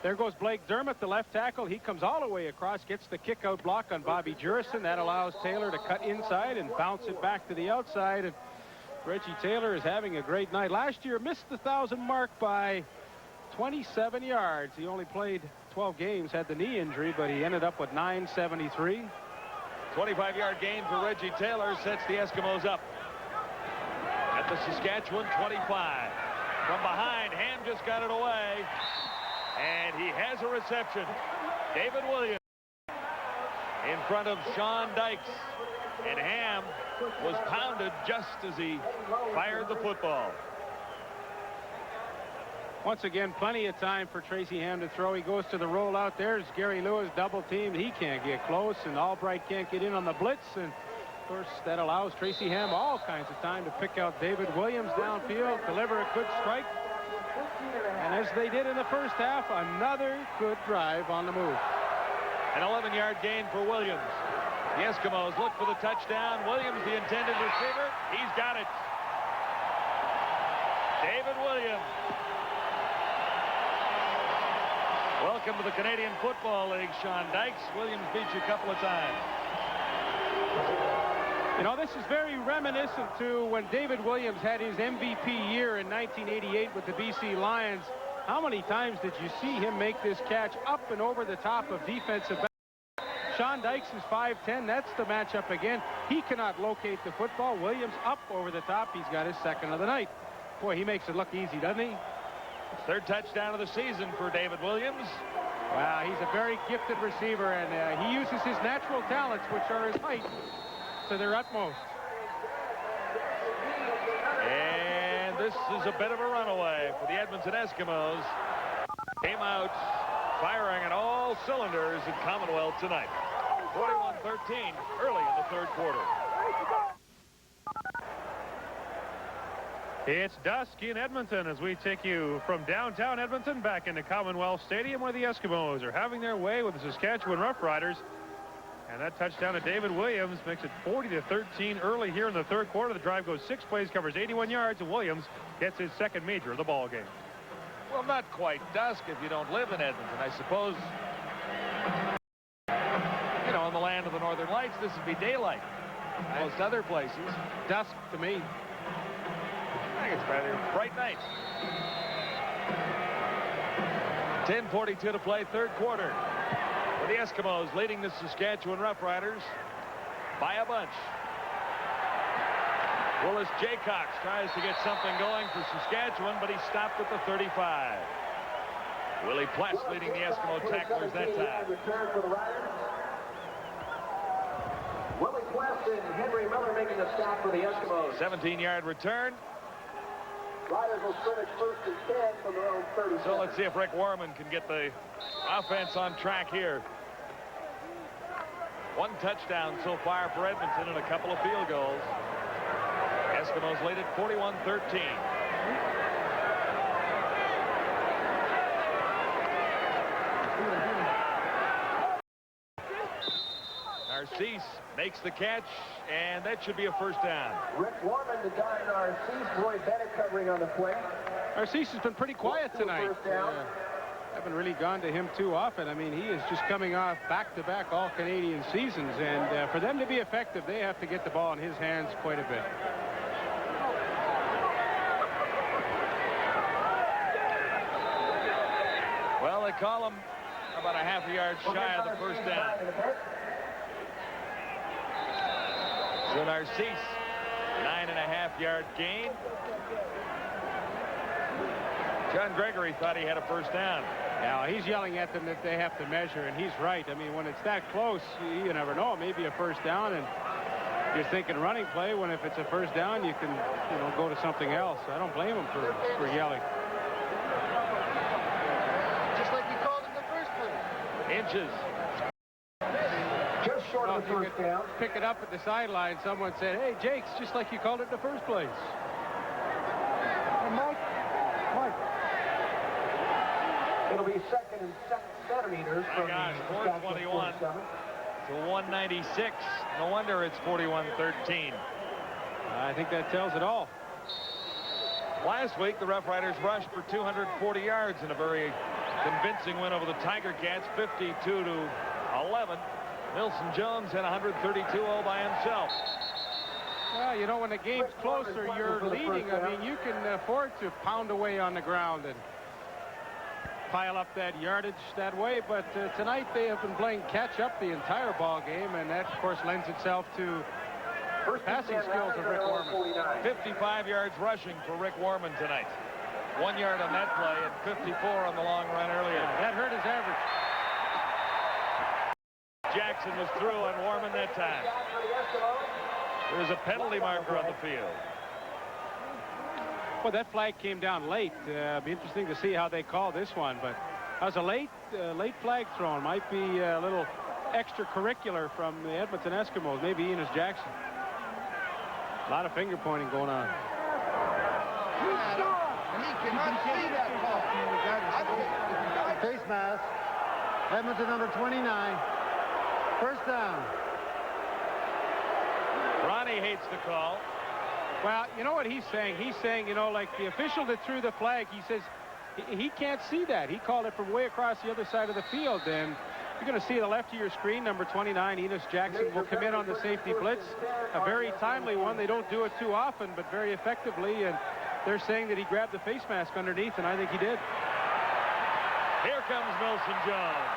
There goes Blake Dermott, the left tackle. He comes all the way across, gets the kick-out block on Bobby Jurison. That allows Taylor to cut inside and bounce it back to the outside. And Reggie Taylor is having a great night. Last year missed the 1,000 mark by 27 yards. He only played 12 games, had the knee injury, but he ended up with 973. 25-yard gain for Reggie Taylor sets the Eskimos up at the Saskatchewan 25. From behind, Ham just got it away, and he has a reception. David Williams in front of Sean Dykes, and Ham was pounded just as he fired the football. Once again, plenty of time for Tracy Ham to throw. He goes to the rollout. There's Gary Lewis double teamed. He can't get close, and Albright can't get in on the blitz. And of course, that allows Tracy Ham all kinds of time to pick out David Williams downfield, deliver a good strike. And as they did in the first half, another good drive on the move. An 11-yard gain for Williams. The Eskimos look for the touchdown. Williams, the intended receiver. He's got it. David Williams. Welcome to the Canadian Football League, Sean Dykes. Williams beat you a couple of times. You know, this is very reminiscent to when David Williams had his MVP year in 1988 with the BC Lions. How many times did you see him make this catch up and over the top of defensive back? Sean Dykes is 5'10". That's the matchup again. He cannot locate the football. Williams up over the top. He's got his second of the night. Boy, he makes it look easy, doesn't he? Third touchdown of the season for David Williams. Wow, he's a very gifted receiver, and he uses his natural talents, which are his height, to their utmost. And this is a bit of a runaway for the Edmonton Eskimos. Came out firing on all cylinders at Commonwealth tonight. 41-13 early in the third quarter. It's dusk in Edmonton as we take you from downtown Edmonton back into Commonwealth Stadium, where the Eskimos are having their way with the Saskatchewan Roughriders. And that touchdown to David Williams makes it 40-13 early here in the third quarter. The drive goes 6 plays, covers 81 yards, and Williams gets his second major of the ball game. Well, not quite dusk if you don't live in Edmonton. I suppose, you know, in the land of the Northern Lights, this would be daylight. Most other places, dusk to me. I think it's rather bright night. 10:42 to play, third quarter. For the Eskimos leading the Saskatchewan Roughriders by a bunch. Willis Jaycox tries to get something going for Saskatchewan, but he stopped at the 35. Willie Pless leading the Eskimo tacklers that time. Willie Pless and Henry Miller making a stop for the Eskimos. 17-yard return. Riders will scrimmage first and 10 from their own 30. So let's see if Rick Warman can get the offense on track here. One touchdown so far for Edmonton and a couple of field goals. Eskimos lead at 41-13. Narcisse makes the catch, and that should be a first down. Rick Warman to Don Narcisse. Roy Bennett covering on the play. Narcisse has been pretty quiet tonight. Haven't really gone to him too often. I mean, he is just coming off back-to-back All-Canadian seasons, and for them to be effective, they have to get the ball in his hands quite a bit. Well, they call him about a half a yard shy of the first down. So Narcisse, 9.5-yard gain. John Gregory thought he had a first down. Now, he's yelling at them that they have to measure, and he's right. I mean, when it's that close, you never know. Maybe a first down, and you're thinking running play, when if it's a first down, you can, you know, go to something else. I don't blame him for yelling. Just like we called it in the first place. Inches. Just short of the first down. Pick it up at the sideline. Someone said, hey, Jakes, just like you called it in the first place. Hey, Mike. It'll be second and 7 centimeters from the 421 to 196. No wonder it's 41-13. I think that tells it all. Last week, the Roughriders rushed for 240 yards in a very convincing win over the Tiger Cats, 52-11. Milson Jones had 132 all by himself. Well, you know, when the game's closer, you're leading. I mean, you can afford to pound away on the ground. And pile up that yardage that way, but tonight they have been playing catch-up the entire ball game, and that, of course, lends itself to passing skills of Rick Warman. 55 yards rushing for Rick Warman tonight. 1 yard on that play and 54 on the long run earlier. Yeah, that hurt his average. Jackson was through on Warman that time. There's a penalty marker on the field. Well, that flag came down late. Be interesting to see how they call this one, but that was a late flag thrown. Might be a little extracurricular from the Edmonton Eskimos. Maybe Enos Jackson. A lot of finger pointing going on. Face mask. Edmonton number 29. First down. Ronnie hates the call. Well, you know what he's saying? He's saying, you know, like the official that threw the flag, he says he can't see that. He called it from way across the other side of the field. And you're going to see the left of your screen, number 29, Enos Jackson, will come in on the safety blitz. A very timely one. They don't do it too often, but very effectively. And they're saying that he grabbed the face mask underneath, and I think he did. Here comes Milson Jones.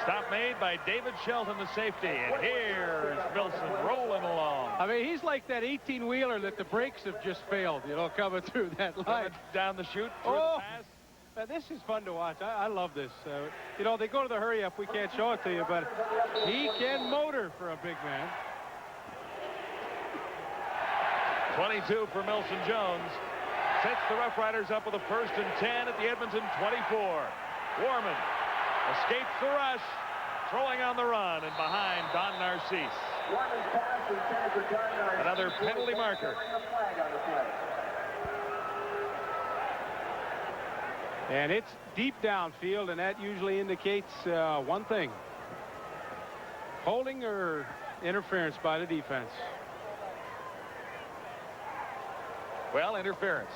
Stop made by David Shelton, the safety. And here's Milson rolling along. I mean, he's like that 18-wheeler that the brakes have just failed, you know, coming through that line. Down the chute, through the pass. This is fun to watch. I love this. You know, they go to the hurry-up. We can't show it to you, but he can motor for a big man. 22 for Milson Jones. Sets the Roughriders up with a 1st and 10 at the Edmonton 24. Warman escapes the rush, throwing on the run, and behind Don Narcisse. Another penalty marker. And it's deep downfield, and that usually indicates one thing: holding or interference by the defense. Well, interference.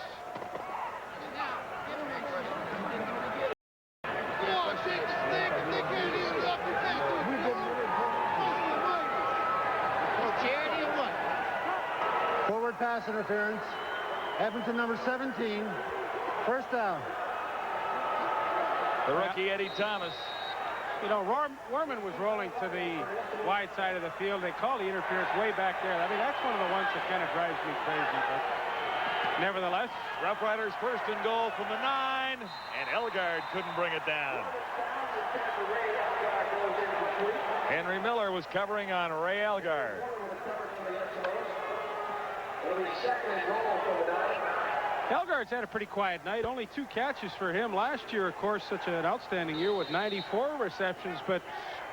Forward pass interference. Edmonton number 17. First down. The rookie Eddie Thomas. You know, Warman was rolling to the wide side of the field. They call the interference way back there. I mean, that's one of the ones that kind of drives me crazy. But nevertheless, Roughriders 1st and goal from the 9, and Elgard couldn't bring it down. Henry Miller was covering on Ray Elgard. Elgard's had a pretty quiet night. Only 2 catches for him. Last year, of course, such an outstanding year with 94 receptions. But,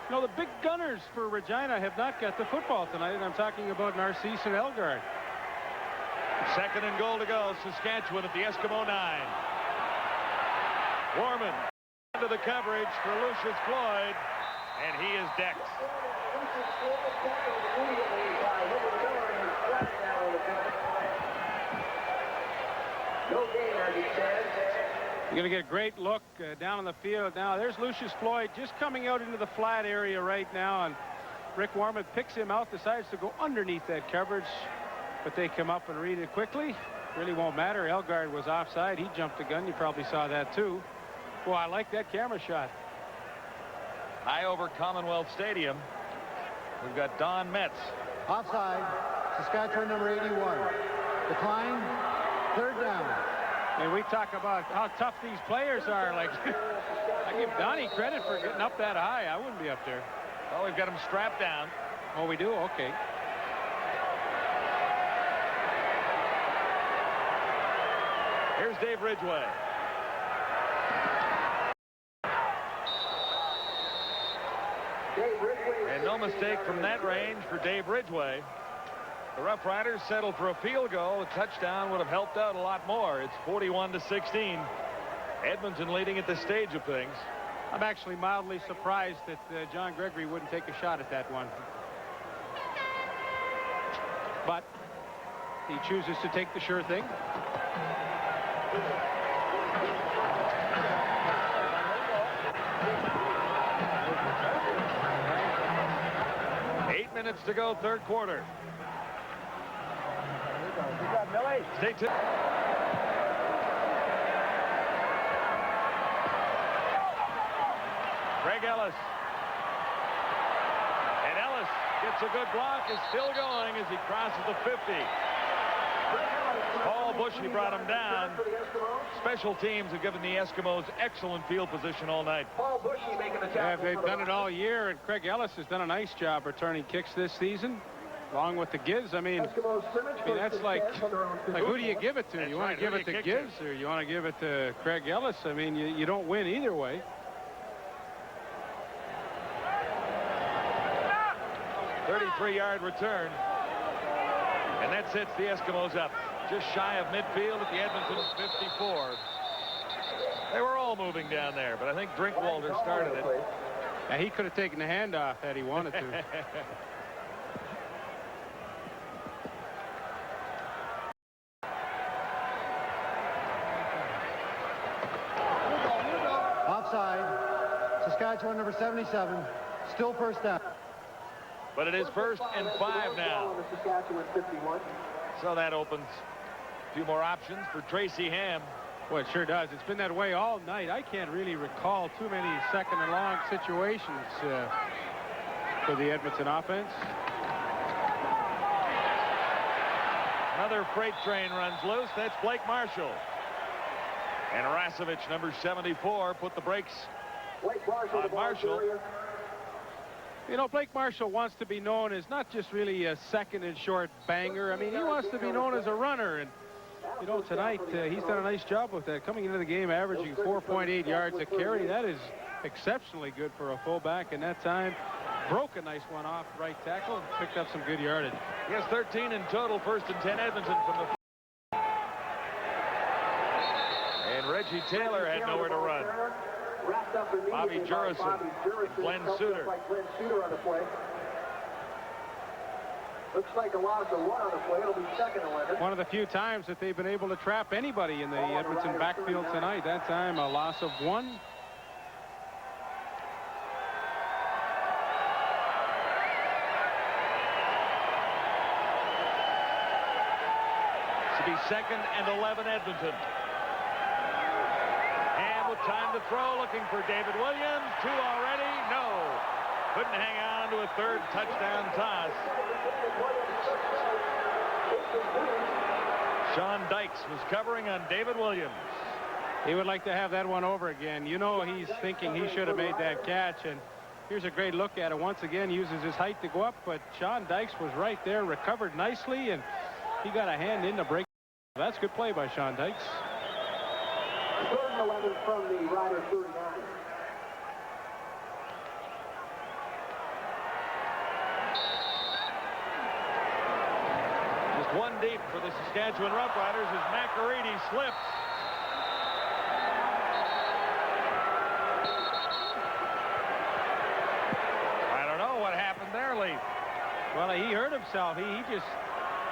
you know, the big gunners for Regina have not got the football tonight. And I'm talking about Narcisse and Elgard. 2nd and goal to go. Saskatchewan at the Eskimo 9. Warman into the coverage for Lucius Floyd, and he is decked. You're going to get a great look down on the field. Now, there's Lucius Floyd just coming out into the flat area right now, and Rick Warman picks him out, decides to go underneath that coverage, but they come up and read it quickly. Really won't matter. Elgard was offside. He jumped the gun. You probably saw that, too. Well, I like that camera shot. High over Commonwealth Stadium. We've got Don Metz. Offside. Saskatchewan number 81. Decline. 3rd down. And we talk about how tough these players are. Like, I give Donnie credit for getting up that high. I wouldn't be up there. Well, we've got him strapped down. Oh, we do? Okay. Here's Dave Ridgway. And no mistake from that range for Dave Ridgway. The Roughriders settled for a field goal. A touchdown would have helped out a lot more. It's 41-16. Edmonton leading at this stage of things. I'm actually mildly surprised that John Gregory wouldn't take a shot at that one. But he chooses to take the sure thing. Minutes to go, 3rd quarter. Stay tuned. Ellis. And Ellis gets a good block, is still going as he crosses the 50. Paul Bushy brought him down. Special teams have given the Eskimos excellent field position all night. Yeah, they've done it all year, and Craig Ellis has done a nice job returning kicks this season, along with the Giz. I mean that's like who do you give it to? You want to give it to Giz, or you want to give it to Craig Ellis? I mean, you don't win either way. A 33-yard return. And that sets the Eskimos up just shy of midfield at the Edmonton 54. They were all moving down there, but I think Drinkwalder started it. And he could have taken the handoff had he wanted to. Offside. Saskatchewan number 77. Still first down. But it is 1st and 5 now. So that opens a few more options for Tracy Ham. Well, it sure does. It's been that way all night. I can't really recall too many second and long situations for the Edmonton offense. Another freight train runs loose. That's Blake Marshall. And Rasevich, number 74, put the brakes on Marshall. You know, Blake Marshall wants to be known as not just really a second and short banger. I mean, he wants to be known as a runner. And, you know, tonight he's done a nice job with that. Coming into the game, averaging 4.8 yards a carry. That is exceptionally good for a fullback. And that time, broke a nice one off right tackle. Picked up some good yardage. He has 13 in total. 1st and 10 Edmonton from the... And Reggie Taylor had nowhere to run. Bobby Jurison, Glenn Suter. Looks like a loss of 1 on the play. It'll be 2nd and 11. One of the few times that they've been able to trap anybody in the Edmonton backfield tonight. That time a loss of 1. This will be 2nd and 11 Edmonton. Time to throw, looking for David Williams. 2 already. No. Couldn't hang on to a 3rd touchdown toss. Sean Dykes was covering on David Williams. He would like to have that one over again. You know, he's thinking he should have made that catch. And here's a great look at it. Once again, uses his height to go up. But Sean Dykes was right there, recovered nicely, and he got a hand in the break. That's a good play by Sean Dykes. 3rd and 11 from the Rider 39. Just 1 deep for the Saskatchewan Roughriders as McAreedy slips. I don't know what happened there, Lee. Well, he hurt himself. He just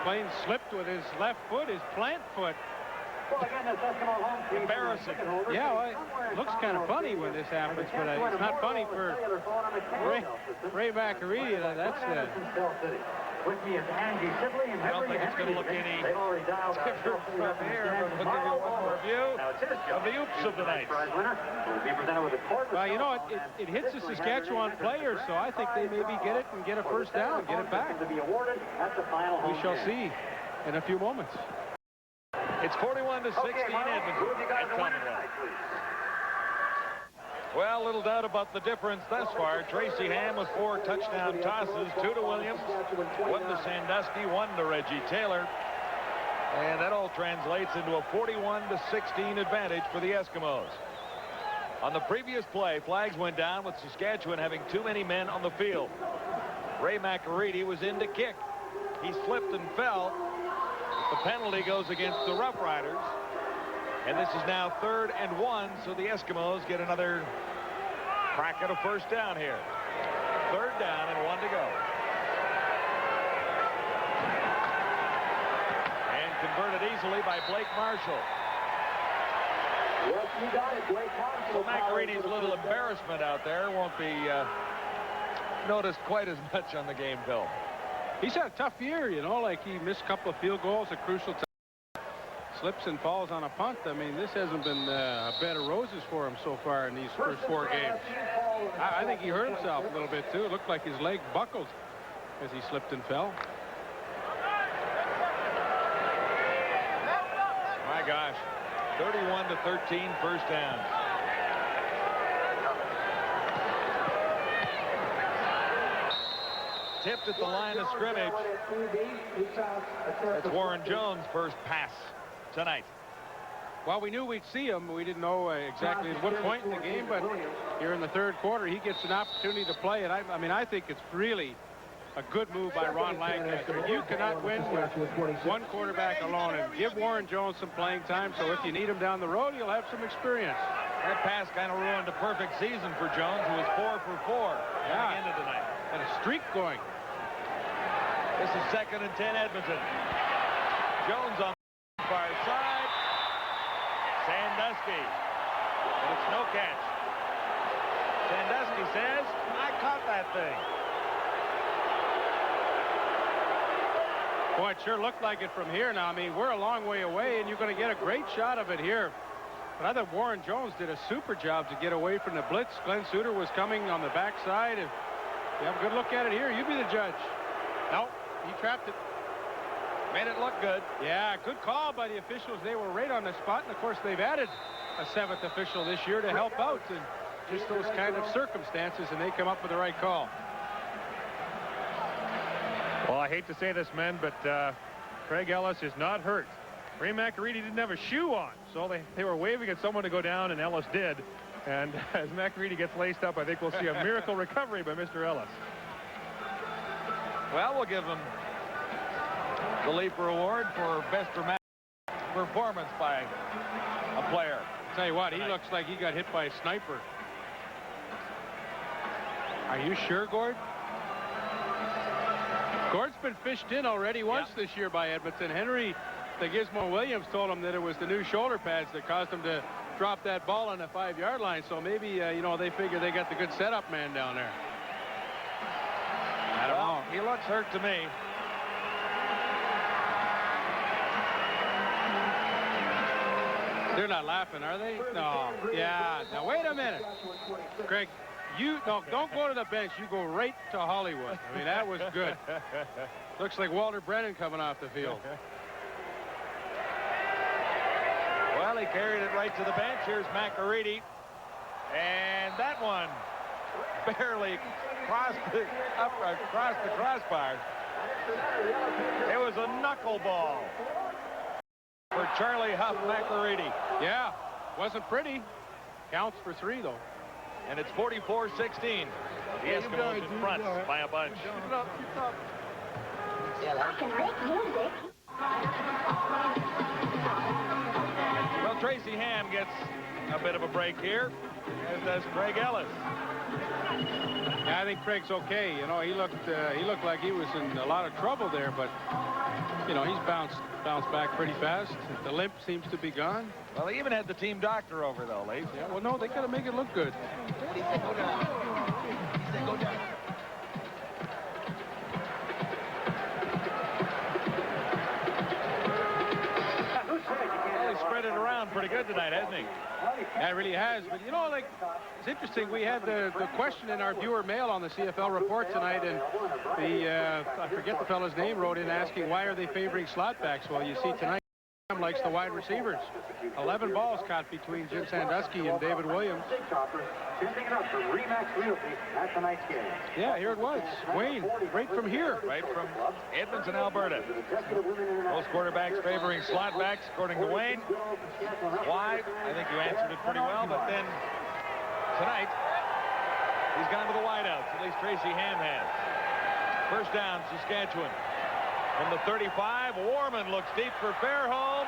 plain slipped with his left foot, his plant foot. Embarrassing. Yeah, well, it looks kind of funny when this happens, but it's not funny for Ray McAreedy. That's I don't think it's going to look any different from here. But looking at one more view of the oops of the night. Well, you know, it hits the Saskatchewan players, so I think they maybe get it and get a 1st down, get it back. We shall see in a few moments. It's 41 to 16 Edmonton at Commonwealth. Well, little doubt about the difference thus far. Tracy Ham with 4 touchdown tosses, 2 to Williams, 1 to Sandusky, 1 to Reggie Taylor. And that all translates into a 41 to 16 advantage for the Eskimos. On the previous play, flags went down with Saskatchewan having too many men on the field. Ray McAreedy was in to kick. He slipped and fell. The penalty goes against the Roughriders. And this is now 3rd and 1, so the Eskimos get another crack at a 1st down here. 3rd down and 1 to go. And converted easily by Blake Marshall. Yes, you got it, Blake Marshall. So McAreedy's little embarrassment out there won't be noticed quite as much on the game film. He's had a tough year, you know, like he missed a couple of field goals at crucial times. slips and falls on a punt. I mean, this hasn't been a bed of roses for him so far in these first 4 games. I think he hurt himself a little bit, too. It looked like his leg buckled as he slipped and fell. My gosh, 31-13, first down. Tipped at the line of scrimmage. It's Warren Jones' first pass tonight. Well, we knew we'd see him. We didn't know exactly at what point in the game, but here in the 3rd quarter, he gets an opportunity to play. And I mean, I think it's really a good move by Ron Lancaster. You cannot win with one quarterback alone, and give Warren Jones some playing time, so if you need him down the road, he'll have some experience. That pass kind of ruined a perfect season for Jones, who was 4 for 4 coming into tonight. And a streak going. This is 2nd and 10, Edmonton. Jones on the far side. Sandusky. But it's no catch. Sandusky says, I caught that thing. Boy, it sure looked like it from here now. I mean, we're a long way away, and you're going to get a great shot of it here. But I thought Warren Jones did a super job to get away from the blitz. Glenn Suter was coming on the backside. If you have a good look at it here, you be the judge. No, he trapped it. Made it look good. Yeah, good call by the officials. They were right on the spot. And, of course, they've added a 7th official this year to help out in just those kind of circumstances, and they come up with the right call. Well, I hate to say this, men, but Craig Ellis is not hurt. Ray McAreedy didn't have a shoe on, so they were waving at someone to go down, and Ellis did. And as McAreedy gets laced up, I think we'll see a miracle recovery by Mr. Ellis. Well, we'll give him the Leaper Award for best performance by a player. Tell you what, he looks like he got hit by a sniper. Are you sure, Gord? Gord's been fished in already once this year by Edmonton. Henry, the Gizmo Williams, told him that it was the new shoulder pads that caused him to drop that ball on the 5-yard line. So maybe, you know, they figure they got the good setup man down there. I don't know. He looks hurt to me. They're not laughing, are they? No. Yeah. Now, wait a minute. Greg, don't go to the bench. You go right to Hollywood. I mean, that was good. Looks like Walter Brennan coming off the field. Well, he carried it right to the bench. Here's McAreedy. And that one barely crossed the crossbar. It was a knuckleball for Charlie Huff McAreedy. Yeah, wasn't pretty. Counts for 3, though. And it's 44-16. The Eskimos in front by a bunch. Well, Tracy Ham gets a bit of a break here, as does Craig Ellis. Yeah, I think Craig's okay. You know, he looked like he was in a lot of trouble there, but you know, he's bounced back pretty fast. The limp seems to be gone. Well, they even had the team doctor over, though, Leif. Yeah, well, no, they got to make it look good. He said go down. He said go down. Well, he spread it around pretty good tonight, hasn't he? Yeah, it really has. But, you know, like, it's interesting. We had the question in our viewer mail on the CFL report tonight, and I forget the fellow's name, wrote in asking why are they favoring slot backs. Well, you see tonight, likes the wide receivers. 11 balls caught between Jim Sandusky and David Williams. Yeah, here it was. Wayne, right from here. Right from Edmonton, Alberta. Most quarterbacks favoring slot backs, according to Wayne. Why? I think you answered it pretty well, but then tonight, he's gone to the wideouts. At least Tracy Ham has. First down, Saskatchewan. From the 35, Warman looks deep for Fairholm.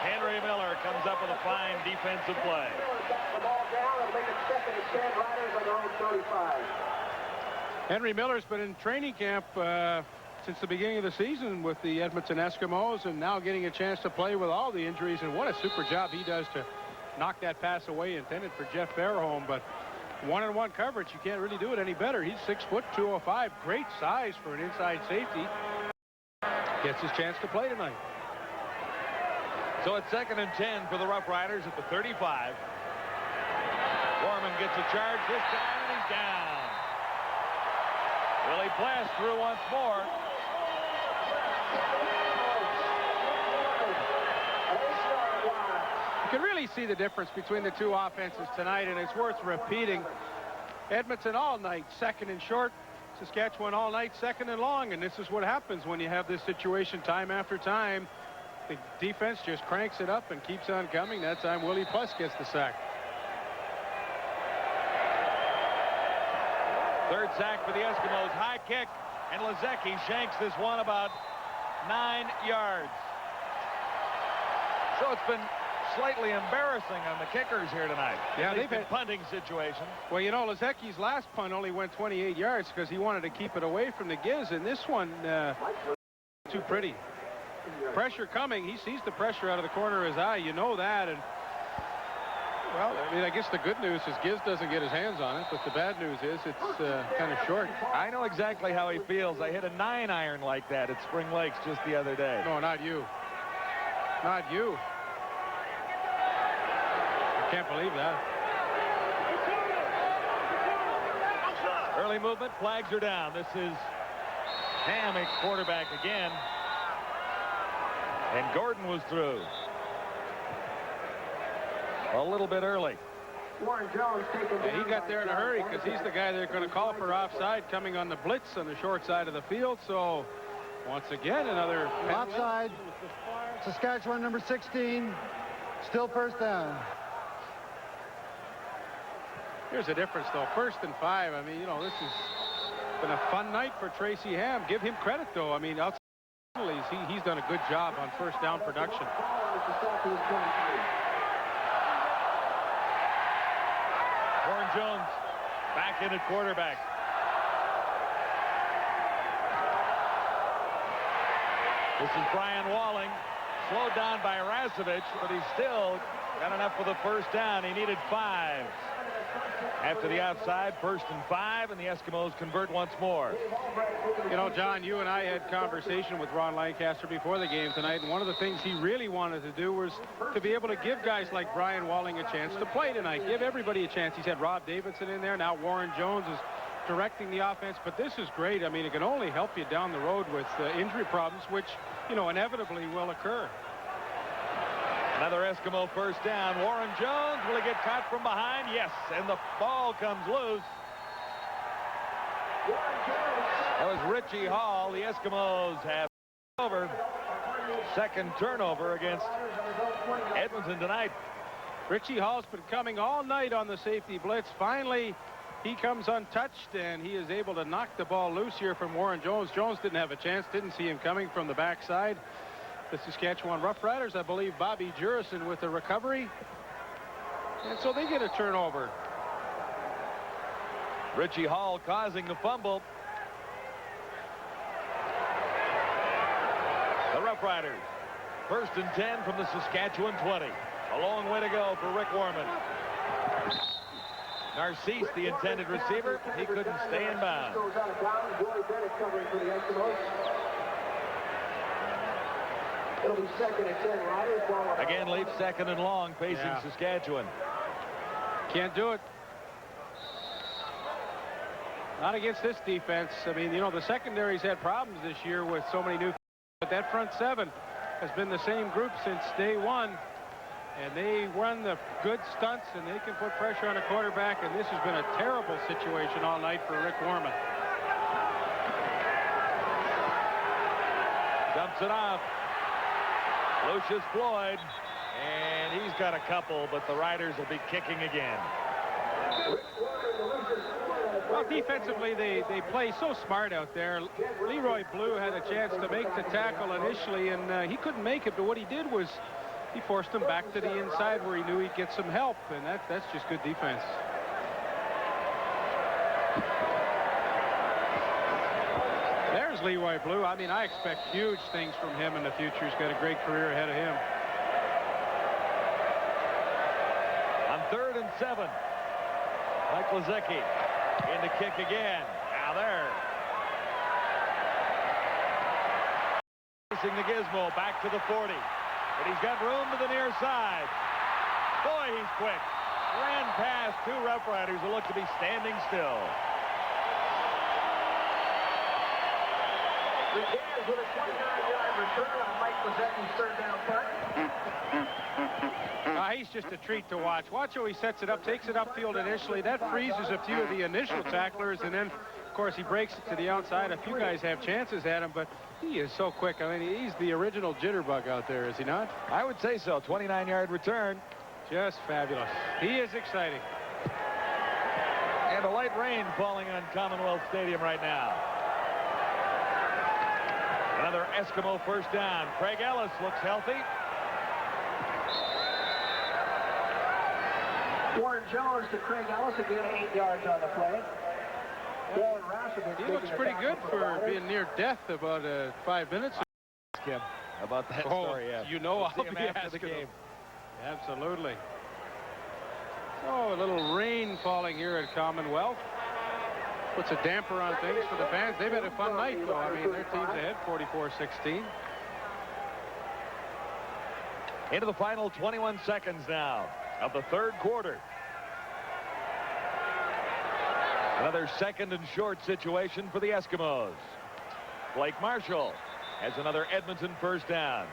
Henry Miller comes up with a fine defensive play. Henry Miller's been in training camp since the beginning of the season with the Edmonton Eskimos, and now getting a chance to play with all the injuries. And what a super job he does to knock that pass away intended for Jeff Fairholm. But one-on-one coverage, you can't really do it any better. He's 6 foot 205, great size for an inside safety. gets his chance to play tonight. So it's 2nd and 10 for the Roughriders at the 35. Gorman gets a charge this time, and he's down. Willie Pless through once more. You can really see the difference between the two offenses tonight, and it's worth repeating. Edmonton all night, 2nd and short. Saskatchewan all night, 2nd and long, and this is what happens when you have this situation time after time. The defense just cranks it up and keeps on coming. That time Willie Pless gets the sack. 3rd sack for the Eskimos. High kick, and Lazecki shanks this one about 9 yards. So it's been slightly embarrassing on the kickers here tonight. Yeah, they've had punting situation. Well, you know, Lazecki's last punt only went 28 yards because he wanted to keep it away from the Giz, and this one too pretty. Pressure coming. He sees the pressure out of the corner of his eye. You know that. And well, I mean, I guess the good news is Giz doesn't get his hands on it, but the bad news is it's kind of short. I know exactly how he feels. I hit a 9-iron like that at Spring Lakes just the other day. No, not you. Not you. I can't believe that. Early movement. Flags are down. This is Hammock, quarterback again. And Gordon was through. A little bit early. Warren Jones taken down. Yeah, he got there in a hurry because he's the guy they're going to call for offside coming on the blitz on the short side of the field. So once again, another offside. Saskatchewan number 16. Still 1st down. Here's the difference, though. 1st and 5. I mean, you know, this has been a fun night for Tracy Ham. Give him credit, though. I mean, outside he's done a good job on 1st down production. Warren Jones back in at quarterback. This is Brian Walling, slowed down by Rasevich, but he's still got enough for the 1st down. He needed 5. After the outside, 1st and 5, and the Eskimos convert once more. You know, John, you and I had conversation with Ron Lancaster before the game tonight, and one of the things he really wanted to do was to be able to give guys like Brian Walling a chance to play tonight. Give everybody a chance. He's had Rob Davidson in there. Now Warren Jones is directing the offense, but this is great. I mean, it can only help you down the road with injury problems, which, you know, inevitably will occur. Another Eskimo 1st down. Warren Jones, will he get caught from behind? Yes, and the ball comes loose. That was Richie Hall. The Eskimos have over. 2nd turnover against Edmonton tonight. Richie Hall's been coming all night on the safety blitz. Finally, he comes untouched, and he is able to knock the ball loose here from Warren Jones. Jones didn't have a chance, didn't see him coming from the backside. The Saskatchewan Roughriders, I believe Bobby Jurison with the recovery. And so they get a turnover. Richie Hall causing the fumble. The Roughriders, 1st and 10 from the Saskatchewan 20. A long way to go for Rick Warman. Narcisse, the intended receiver, he couldn't stay in bounds. It'll be 2nd and 10. Riders ball. Again, leaves 2nd and long facing Saskatchewan. Can't do it. Not against this defense. I mean, you know, the secondary's had problems this year with so many new, but that front 7 has been the same group since day one. And they run the good stunts, and they can put pressure on a quarterback, and this has been a terrible situation all night for Rick Warman. Dumps it off. Lucius Floyd, and he's got a couple, but the Riders will be kicking again. Well, defensively, they play so smart out there. Leroy Blue had a chance to make the tackle initially, and he couldn't make it, but what he did was he forced him back to the inside where he knew he'd get some help, and that's just good defense. There's Leroy Blue. I mean, I expect huge things from him in the future. He's got a great career ahead of him. On 3rd and 7, Mike Lazecki in to kick again. Now there. Passing the Gizmo back to the 40. But he's got room to the near side. Boy, he's quick. Ran past two Roughriders who look to be standing still. Begins with a 29-yard return on Mike Mazzetti's third down punt. He's just a treat to watch. Watch how he sets it up, takes it upfield initially. That freezes a few of the initial tacklers, and then, of course, he breaks it to the outside. A few guys have chances at him, but he is so quick. I mean, he's the original jitterbug out there, is he not? I would say so. 29-yard return. Just fabulous. He is exciting. And a light rain falling on Commonwealth Stadium right now. Another Eskimo first down. Craig Ellis looks healthy. Warren Jones to Craig Ellis, again 8 yards on the play. He looks pretty good for being near death about 5 minutes. Kim, how about that story? Yeah. You know, I'll be after asking the game. him. Absolutely. So a little rain falling here at Commonwealth. Puts a damper on things for the fans. They've had a fun night, though. I mean, their team's ahead 44-16. Into the final 21 seconds now of the third quarter. Another second and short situation for the Eskimos. Blake Marshall has another Edmonton first down.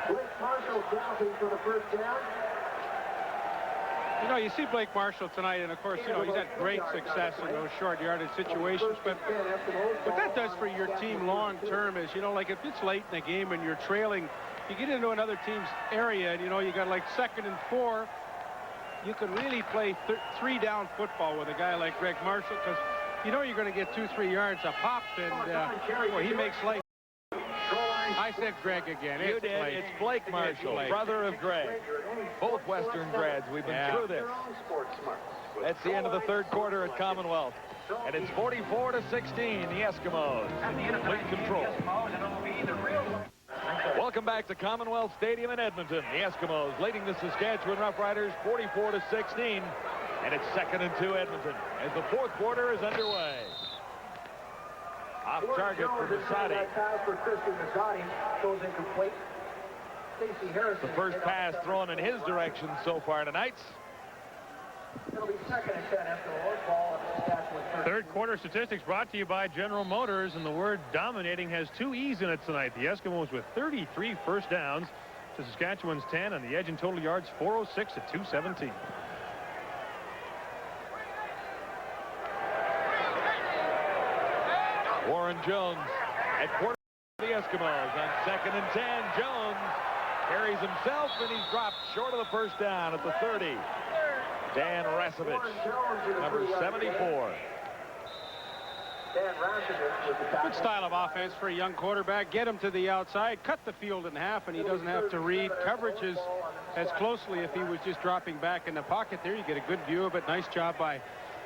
Blake Marshall dropping for the first down. You know, you see Blake Marshall tonight, and of course, you know, he's had great success in those short yardage situations, but what that does for your team long term is, you know, like if it's late in the game and you're trailing, you get into another team's area, and you know, you got like 2nd and 4, you can really play 3-down football with a guy like Greg Marshall, because you know you're going to get 2-3 yards a pop, and boy, he makes life. I said Greg again. You did. Blake. It's Blake Marshall, brother of Greg. Both Western grads. We've been through this. That's the end of the third quarter at Commonwealth. And it's 44-16, the Eskimos in complete control. Welcome back to Commonwealth Stadium in Edmonton. The Eskimos leading the Saskatchewan Roughriders 44-16. And it's 2nd and 2 Edmonton as the fourth quarter is underway. Off target for Mazzetti. Goes incomplete. The first pass thrown in his direction so far tonight. It'll be 2nd and 10 after the Lord ball at Saskatchewan. Third quarter statistics brought to you by General Motors, and the word dominating has 2 E's in it tonight. The Eskimos with 33 first downs to Saskatchewan's 10, and the edge in total yards 406 at 217. Warren Jones at quarterback for the Eskimos on 2nd and 10. Jones carries himself, and he's dropped short of the first down at the 30. Dan Rasevich, number 74. Good style of offense for a young quarterback. Get him to the outside, cut the field in half, and he doesn't have to read coverages as closely if he was just dropping back in the pocket there. You get a good view of it. Nice job by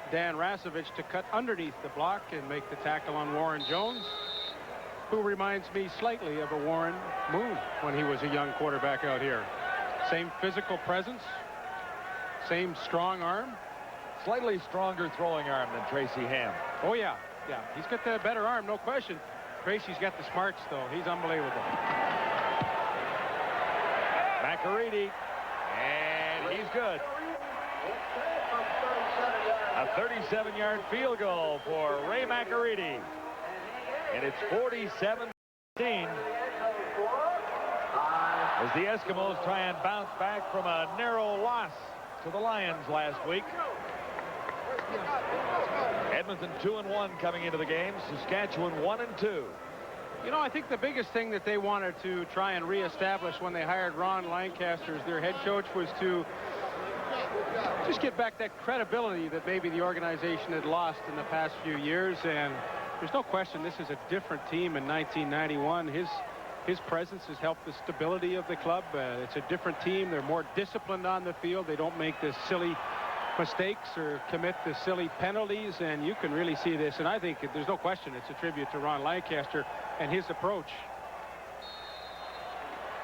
Dan Rasevich to cut underneath the block and make the tackle on Warren Jones, who reminds me slightly of a Warren Moon when he was a young quarterback out here. Same physical presence, same strong arm. Slightly stronger throwing arm than Tracy Ham. Oh, yeah. Yeah, he's got the better arm, no question. Tracy's got the smarts, though. He's unbelievable. McAreedy, and he's good. A 37-yard field goal for Ray McAreedy. And it's 47-16 as the Eskimos try and bounce back from a narrow loss to the Lions last week. Edmonton 2-1 coming into the game. Saskatchewan 1-2. You know, I think the biggest thing that they wanted to try and reestablish when they hired Ron Lancaster as their head coach was to just get back that credibility that maybe the organization had lost in the past few years. And there's no question this is a different team in 1991. His presence has helped the stability of the club. It's a different team. They're more disciplined on the field. They don't make the silly mistakes or commit the silly penalties, and you can really see this. And I think there's no question it's a tribute to Ron Lancaster and his approach.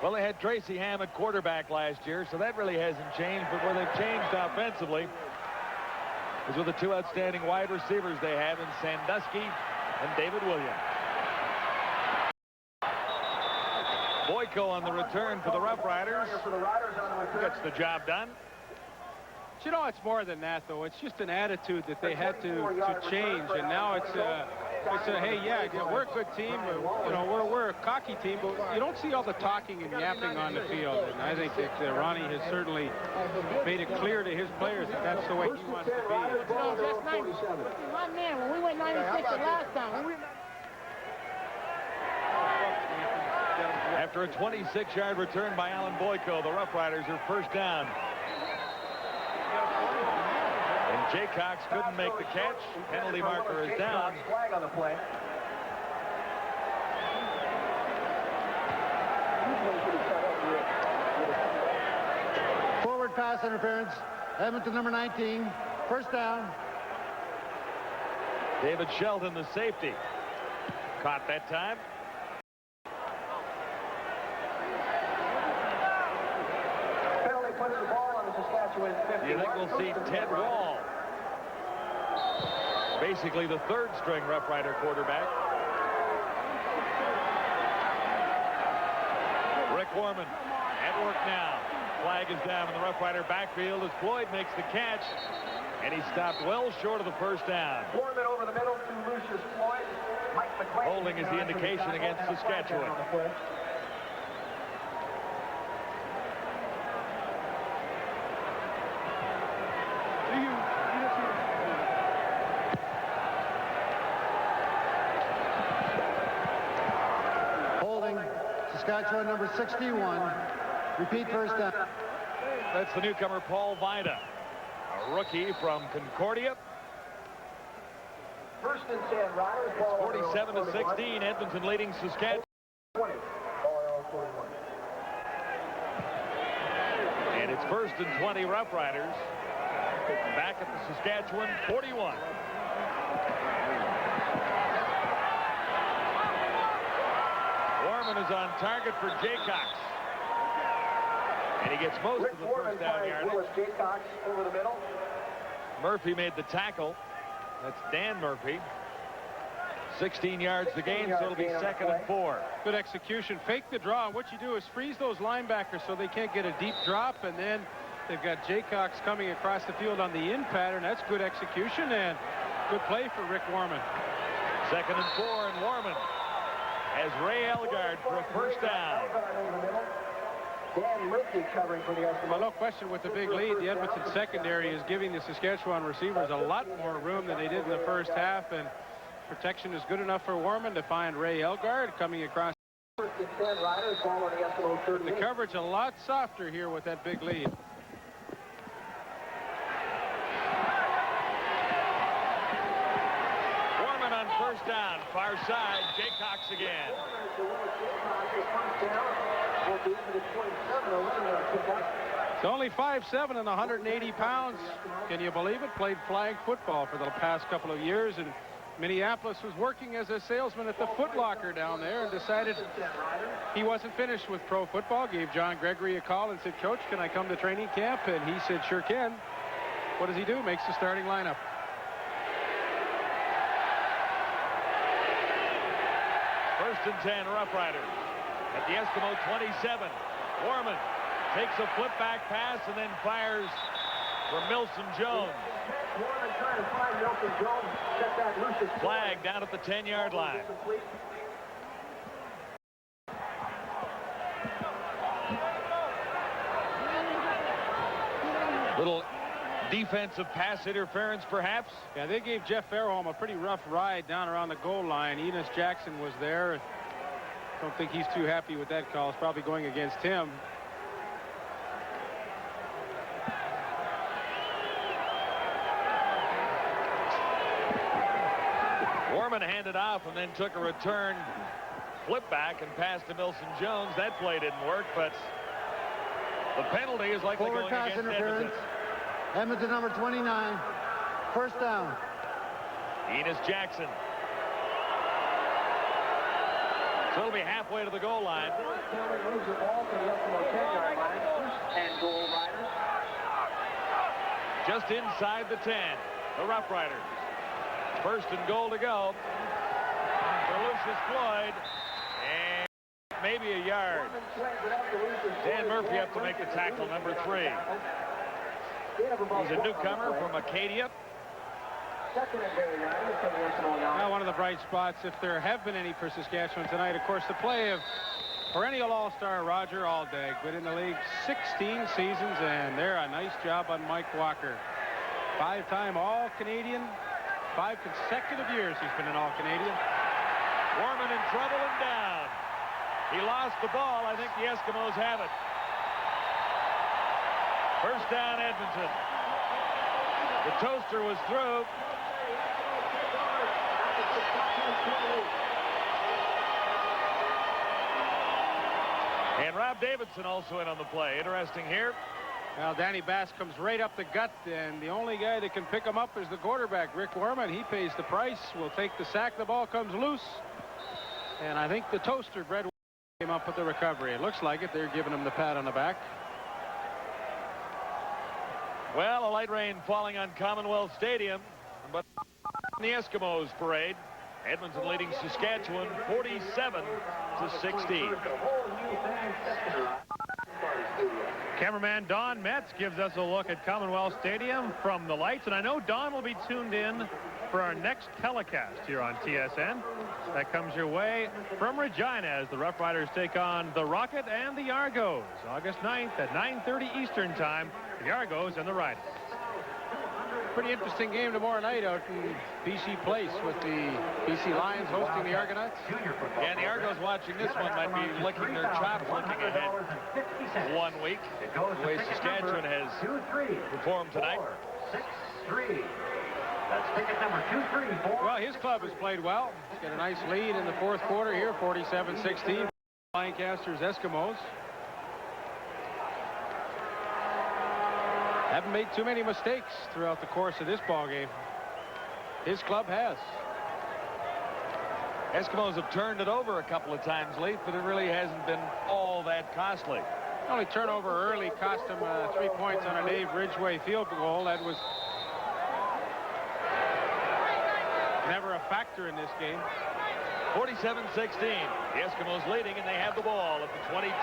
Well, they had Tracy Ham at quarterback last year, so that really hasn't changed. But where they've changed offensively is with the 2 outstanding wide receivers they have in Sandusky and David Williams. Boyko on the return for the Roughriders. Gets the job done. You know, it's more than that, though. It's just an attitude that they had to change, and now it's a hey, yeah, we're a good team, but, you know, we're a cocky team, but you don't see all the talking and yapping on the field. And I think that Ronnie has certainly made it clear to his players that that's the way he wants to be. You know, that's nice. My man, when we went 96 the last time, After a 26-yard return by Alan Boyko, the Roughriders are first down. And Jaycox couldn't make the catch. Penalty marker is down. Flag on the play. Forward pass interference. Edmonton number 19. First down. David Shelton, the safety. Caught that time. Penalty puts the ball on the Saskatchewan 50. You think we'll see Ted Wall, basically the third-string Rough Rider quarterback. Rick Warman at work now. Flag is down in the Rough Rider backfield as Floyd makes the catch, and he stopped well short of the first down. Warman over the middle to Lucius Floyd. Mike McClain. Holding is the indication against Saskatchewan. Holding. Saskatchewan number 61. Repeat first down. That's the newcomer, Paul Vida, a rookie from Concordia. First and 10, Riders. 47-16, Edmonton leading Saskatchewan. 20. And it's first and 20 Rough Riders. Back at the Saskatchewan 41. Warman is on target for Jaycox. And he gets most of the first down yardage. Jaycox over the middle. Murphy made the tackle. That's Dan Murphy. 16 yards the gain, so it'll be second and 4. Good execution. Fake the draw. And what you do is freeze those linebackers so they can't get a deep drop, and then they've got Jaycox coming across the field on the in pattern. That's good execution and good play for Rick Warman. Second and 4, and Warman has Ray Elgard for a first down. Dan Murphy covering for the Eskimos. Well, no question, with the big lead, the Edmonton secondary is giving the Saskatchewan receivers a lot more room than they did in the first half, and protection is good enough for Warman to find Ray Elgard coming across. First and 10, Riders, ball on the Eskimos 38. The coverage a lot softer here with that big lead. Warman on first down, far side, Jaycox again. It's only 5'7" and 180 pounds. Can you believe it? Played flag football for the past couple of years, and Minneapolis was working as a salesman at the Foot Locker down there and decided he wasn't finished with pro football. Gave John Gregory a call and said, "Coach, can I come to training camp?" And he said, "Sure can." What does he do? Makes the starting lineup. First and 10, Rough Riders at the Eskimo 27. Warman takes a flip back pass and then fires for Milson Jones. Warman trying to find Milton Jones. Set that Lucius Flag down at the 10-yard line. Little defensive pass interference, perhaps. Yeah, they gave Jeff Fairholm a pretty rough ride down around the goal line. Enos Jackson was there. Don't think he's too happy with that call. It's probably going against him. Warman handed off and then took a return flip back and passed to Milson Jones. That play didn't work, but the penalty is likely Forward going pass against interference. Edmonton number 29. First down. Enos Jackson. So it'll be halfway to the goal line. Just inside the 10, the Rough Riders. First and goal to go for Lucius Floyd. And maybe a yard. Dan Murphy up to make the tackle, number 3. He's a newcomer from Acadia. Well, one of the bright spots, if there have been any for Saskatchewan tonight, of course, the play of perennial all-star Roger Aldag, been in the league 16 seasons, and there a nice job on Mike Walker. 5-time All-Canadian, 5 consecutive years he's been an All-Canadian. Warman in trouble and down. He lost the ball. I think the Eskimos have it. First down, Edmonton. The toaster was through. And Rob Davidson also in on the play. Interesting here. Well, Danny Bass comes right up the gut, and the only guy that can pick him up is the quarterback, Rick Warman. He pays the price. Will take the sack. The ball comes loose. And I think the toaster, Brett, came up with the recovery. It looks like it. They're giving him the pat on the back. Well, a light rain falling on Commonwealth Stadium, but the Eskimos parade. Edmonton leading Saskatchewan 47-16. Cameraman Don Metz gives us a look at Commonwealth Stadium from the lights, and I know Don will be tuned in for our next telecast here on TSN. That comes your way from Regina as the Roughriders take on the Rocket and the Argos. August 9th at 9:30 Eastern Time, the Argos and the Riders. Pretty interesting game tomorrow night out in BC Place with the BC Lions hosting the Argonauts. Yeah, the Argos watching this one might be licking their chops looking ahead 1 week. The way Saskatchewan has performed tonight. 6-3. That's ticket number 234. Well, his club has played well. He's got a nice lead in the fourth quarter here, 47-16. Lancaster's Eskimos. Haven't made too many mistakes throughout the course of this ball game. His club has. Eskimos have turned it over a couple of times late, but it really hasn't been all that costly. The only turnover early cost him 3 points on a Dave Ridgway field goal. That was never a factor in this game. 47-16. The Eskimos leading, and they have the ball at the 22.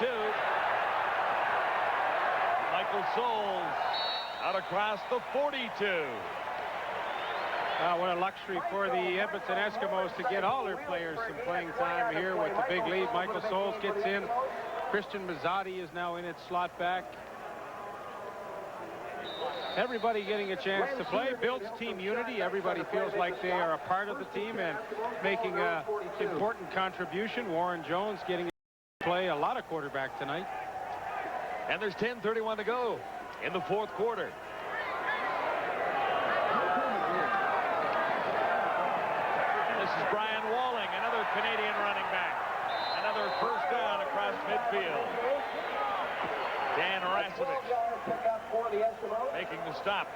Michael Souls out across the 42. What a luxury for the Edmonton Eskimos to get all their players some playing time here with the big lead. Michael Souls gets in. Christian Mazzotti is now in at slot back. Everybody getting a chance to play. Builds team unity. Everybody feels like they are a part of the team and making an important contribution. Warren Jones getting to play a lot of quarterback tonight. And there's 10:31 to go in the fourth quarter. This is Brian Walling, another Canadian running back. Another first down across midfield. Dan Rasevich making the stop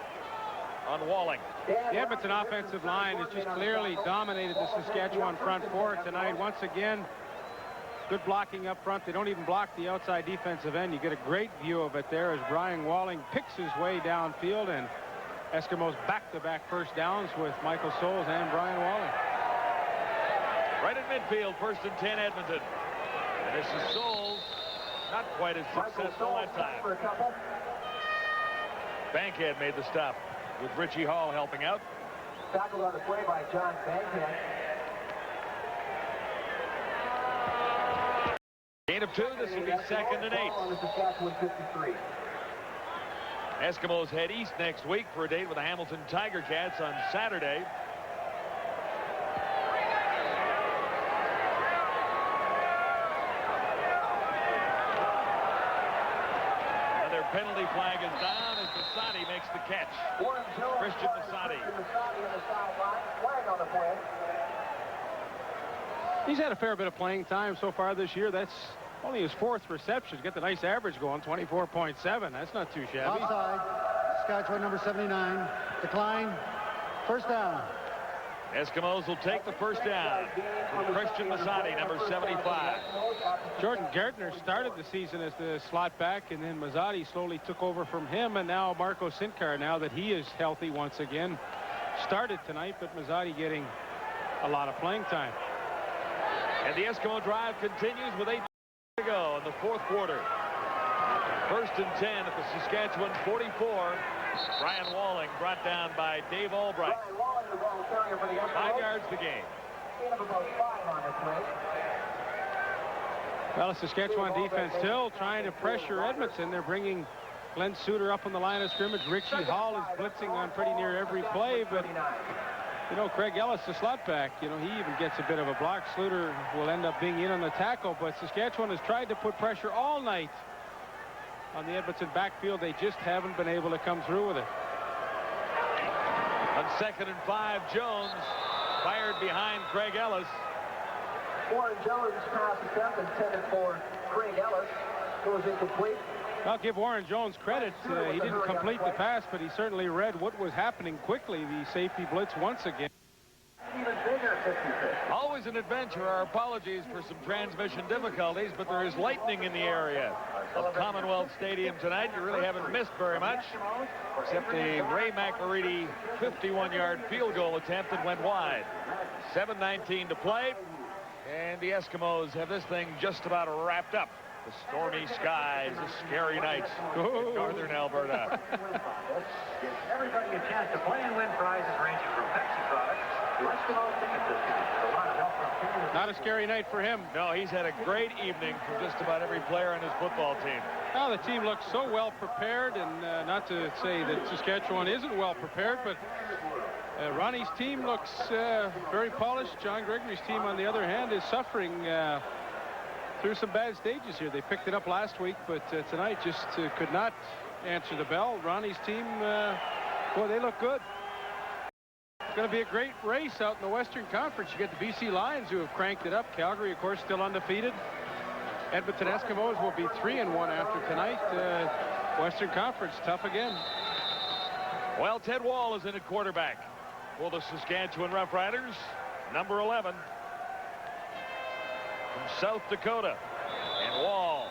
on Walling. The Edmonton offensive line has just clearly dominated the Saskatchewan front four tonight. Once again, good blocking up front. They don't even block the outside defensive end. You get a great view of it there as Brian Walling picks his way downfield, and Eskimos back-to-back first downs with Michael Souls and Brian Walling. Right at midfield, 1st and 10 Edmonton. And this is Souls, not quite as successful that time. Bankhead made the stop with Richie Hall helping out. Tackled on the play by John Bankhead. Gain of 2. This will be 2nd and 8. Eskimos head east next week for a date with the Hamilton Tiger Cats on Saturday. Another penalty flag is down as Masadi makes the catch. Christian Masadi. He's had a fair bit of playing time so far this year. That's only his 4th reception. Get the nice average going, 24.7. That's not too shabby. Offside. Saskatchewan number 79. Decline. First down. Eskimos will take the first down from Christian Masadi, number 75. Jordan Gardner started the season as the slot back, and then Mazzotti slowly took over from him, and now Marco Sincar, now that he is healthy once again, started tonight, but Mazzotti getting a lot of playing time. And the Eskimo drive continues with 8 To go in the fourth quarter. 1st and 10 at the Saskatchewan 44. Brian Walling brought down by Dave Albright. 5 yards the game. Well, the Saskatchewan defense still trying to pressure Edmonton. They're bringing Glenn Suter up on the line of scrimmage. Richie Hall is blitzing on pretty near every play, but you know, Craig Ellis, the slot back, you know, he even gets a bit of a block. Sluter will end up being in on the tackle, but Saskatchewan has tried to put pressure all night on the Edmonton backfield. They just haven't been able to come through with it. On 2nd and 5, Jones fired behind Craig Ellis. Warren Jones pass attempt intended for Craig Ellis goes incomplete. I'll give Warren Jones credit. He didn't complete the pass, but he certainly read what was happening quickly. The safety blitz once again. Always an adventure. Our apologies for some transmission difficulties, but there is lightning in the area of Commonwealth Stadium tonight. You really haven't missed very much, except a Ray McElready 51-yard field goal attempt that went wide. 7:19 to play, and the Eskimos have this thing just about wrapped up. The stormy skies, the scary nights in northern Alberta. Everybody a chance to play and win prizes ranging from Pepsi products to Eskimos ticket discounts. A lot of help from Not a scary night for him. No, he's had a great evening from just about every player on his football team. Well, the team looks so well prepared, and not to say that Saskatchewan isn't well prepared, but Ronnie's team looks very polished. John Gregory's team, on the other hand, is suffering through some bad stages here. They picked it up last week, but tonight just could not answer the bell. Ronnie's team, boy, they look good. It's going to be a great race out in the Western Conference. You get the BC Lions, who have cranked it up. Calgary, of course, still undefeated. Edmonton Eskimos will be 3-1 after tonight. Western Conference, tough again. Well, Ted Wall is in at quarterback for the Saskatchewan Roughriders, number 11. From South Dakota, and Wall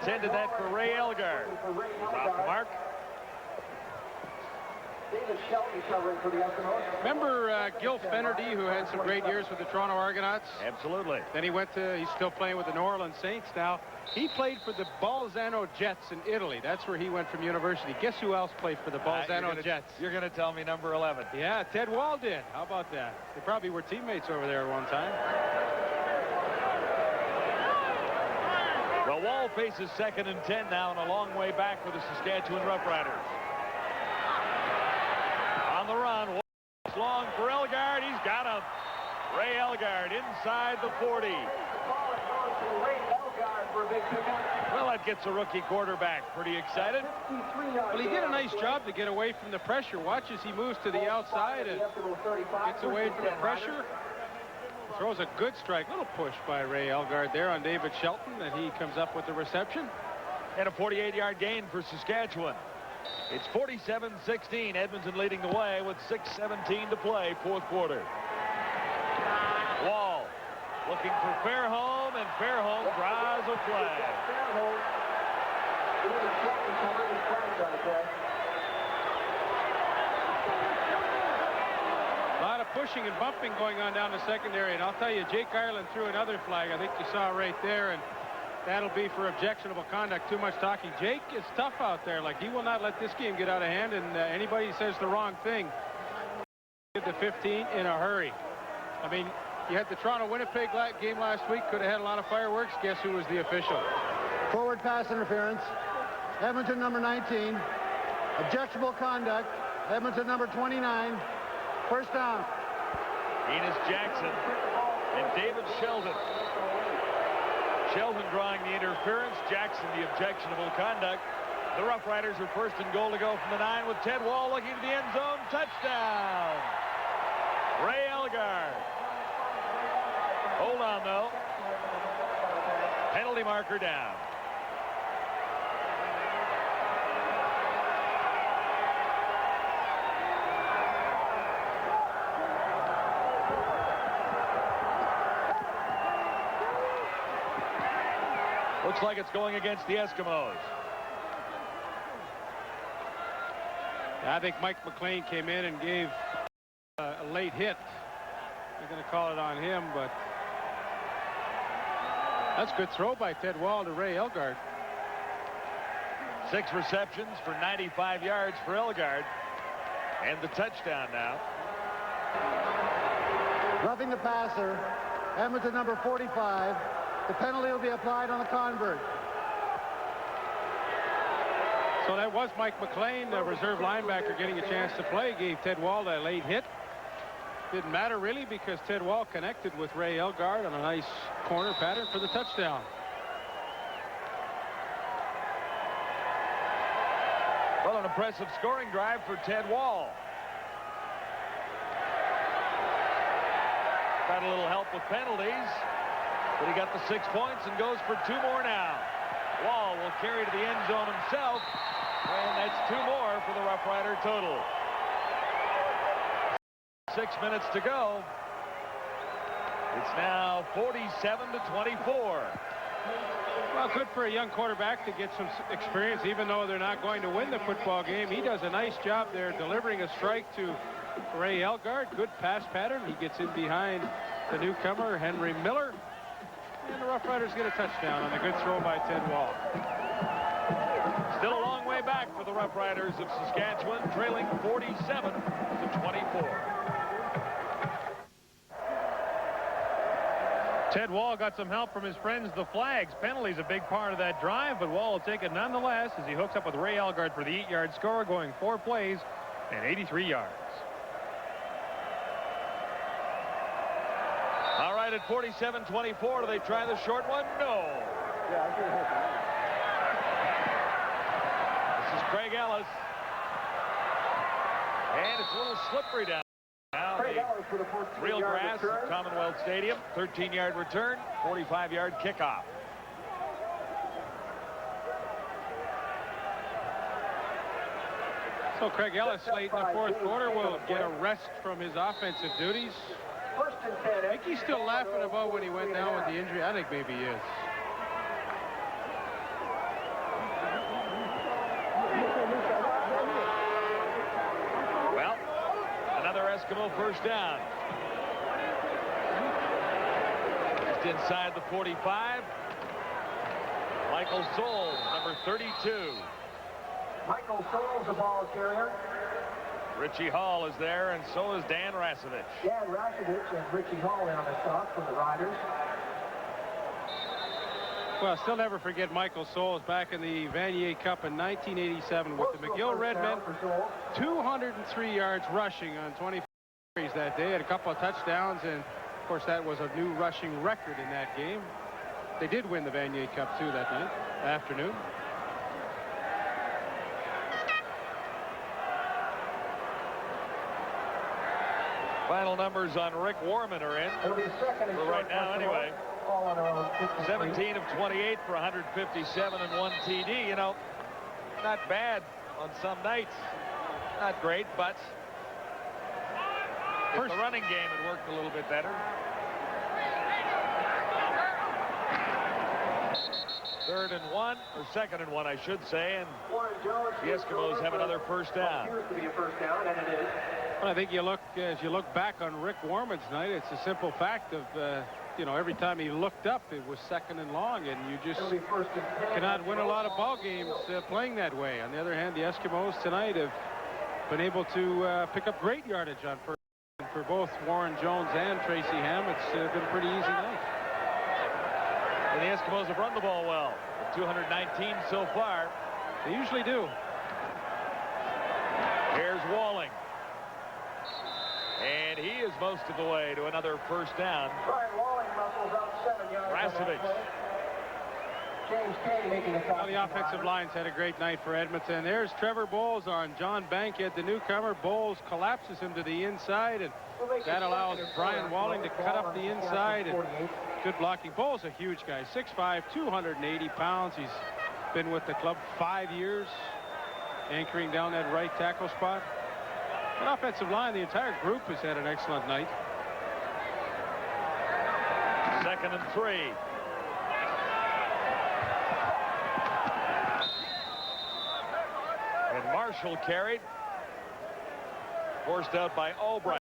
intended that for Ray Elgard. He's off the mark. Remember Gil Fenerty, who had some great years with the Toronto Argonauts? Absolutely. Then he went to, he's still playing with the New Orleans Saints now. He played for the Bolzano Jets in Italy. That's where he went from university. Guess who else played for the Bolzano Jets? You're going to tell me number 11. Yeah, Ted Wall did. How about that? They probably were teammates over there at one time. Well, Wall faces 2nd and 10 now, and a long way back for the Saskatchewan Roughriders. On the run, Wall's long for Elgard. He's got him. Ray Elgard inside the 40. Well, that gets a rookie quarterback pretty excited. Well, he did a nice job to get away from the pressure. Watch as he moves to the outside and gets away from the pressure. Throws a good strike. Little push by Ray Elgard there on David Shelton, and he comes up with the reception. And a 48-yard gain for Saskatchewan. It's 47-16. Edmonton leading the way with 6:17 to play, fourth quarter. Wall looking for Fairholm, and Fairholm draws a flag. A lot of pushing and bumping going on down the secondary, and I'll tell you, Jake Ireland threw another flag. I think you saw right there, and that'll be for objectionable conduct. Too much talking. Jake is tough out there. Like, he will not let this game get out of hand, and anybody says the wrong thing, did the 15 in a hurry. I mean, you had the Toronto-Winnipeg game last week. Could have had a lot of fireworks. Guess who was the official? Forward pass interference. Edmonton number 19. Objectionable conduct. Edmonton number 29. First down. Enos Jackson and David Sheldon. Sheldon drawing the interference. Jackson the objectionable conduct. The Roughriders are 1st and goal to go from the 9 with Ted Wall looking to the end zone. Touchdown. Ray Elgard. Hold on, though. Penalty marker down. Looks like it's going against the Eskimos. I think Mike McLean came in and gave a late hit. They're going to call it on him, but That's a good throw by Ted Wall to Ray Elgard. 6 receptions for 95 yards for Elgard. And the touchdown now. Roughing the passer. Edmonton number 45. The penalty will be applied on the convert. So that was Mike McLean, the reserve linebacker, getting a chance to play. Gave Ted Wall that late hit. Didn't matter really because Ted Wall connected with Ray Elgard on a nice corner pattern for the touchdown. Well, an impressive scoring drive for Ted Wall. Got a little help with penalties, but he got the 6 points and goes for 2 more now. Wall will carry to the end zone himself, and that's 2 more for the Rough Rider total. 6 minutes to go. It's now 47-24. Well, good for a young quarterback to get some experience, even though they're not going to win the football game. He does a nice job there delivering a strike to Ray Elgard. Good pass pattern. He gets in behind the newcomer, Henry Miller. And the Rough Riders get a touchdown on a good throw by Ted Wall. Still a long way back for the Rough Riders of Saskatchewan, trailing 47-24. Ted Wall got some help from his friends, the Flags. Penalty's a big part of that drive, but Wall will take it nonetheless as he hooks up with Ray Elgard for the 8-yard score, going 4 plays and 83 yards. All right, at 47-24, do they try the short one? No. This is Craig Ellis. And it's a little slippery down. Now the real grass at Commonwealth Stadium. 13-yard return, 45-yard kickoff. So Craig Ellis late in the 4th quarter will get a rest from his offensive duties. I think he's still laughing about when he went down with the injury. I think maybe he is. Well, another Eskimo first down. Just inside the 45. Michael Soul, number 32. Michael Souls, the ball carrier. Richie Hall is there, and so is Dan Rasevich. Dan Rasevich and Richie Hall on the stop for the Riders. Well, I'll still never forget Michael Souls back in the Vanier Cup in 1987 with the McGill Redmen. 203 yards rushing on 24 carries that day. Had a couple of touchdowns, and of course that was a new rushing record in that game. They did win the Vanier Cup too that night, afternoon. Final numbers on Rick Warman are in for right now anyway. 17 of 28 for 157 and 1 TD. You know, not bad on some nights. Not great, but if the running game had worked a little bit better. Third and 1, or second and 1, I should say, and the Eskimos have another first down. Well, I think you look as you look back on Rick Warman's night, it's a simple fact of you know, every time he looked up, it was second and long, and you just cannot win a lot of ball games playing that way. On the other hand, the Eskimos tonight have been able to pick up great yardage on first for both Warren Jones and Tracy Ham. It's been a pretty easy night. And the Eskimos have run the ball well. 219 so far. They usually do. Here's Walling. And he is most of the way to another first down. Brian Walling muscles out 7 yards. Rasevich. James Kay making a Well, the offensive line's had a great night for Edmonton. There's Trevor Bowles on John Bankhead, the newcomer. Bowles collapses him to the inside, and that allows Brian Walling to cut up the inside. And good blocking. Bowles a huge guy, 6'5", 280 pounds. He's been with the club 5 years, anchoring down that right tackle spot. That offensive line, the entire group has had an excellent night. 2nd and 3. And Marshall carried. Forced out by Albright.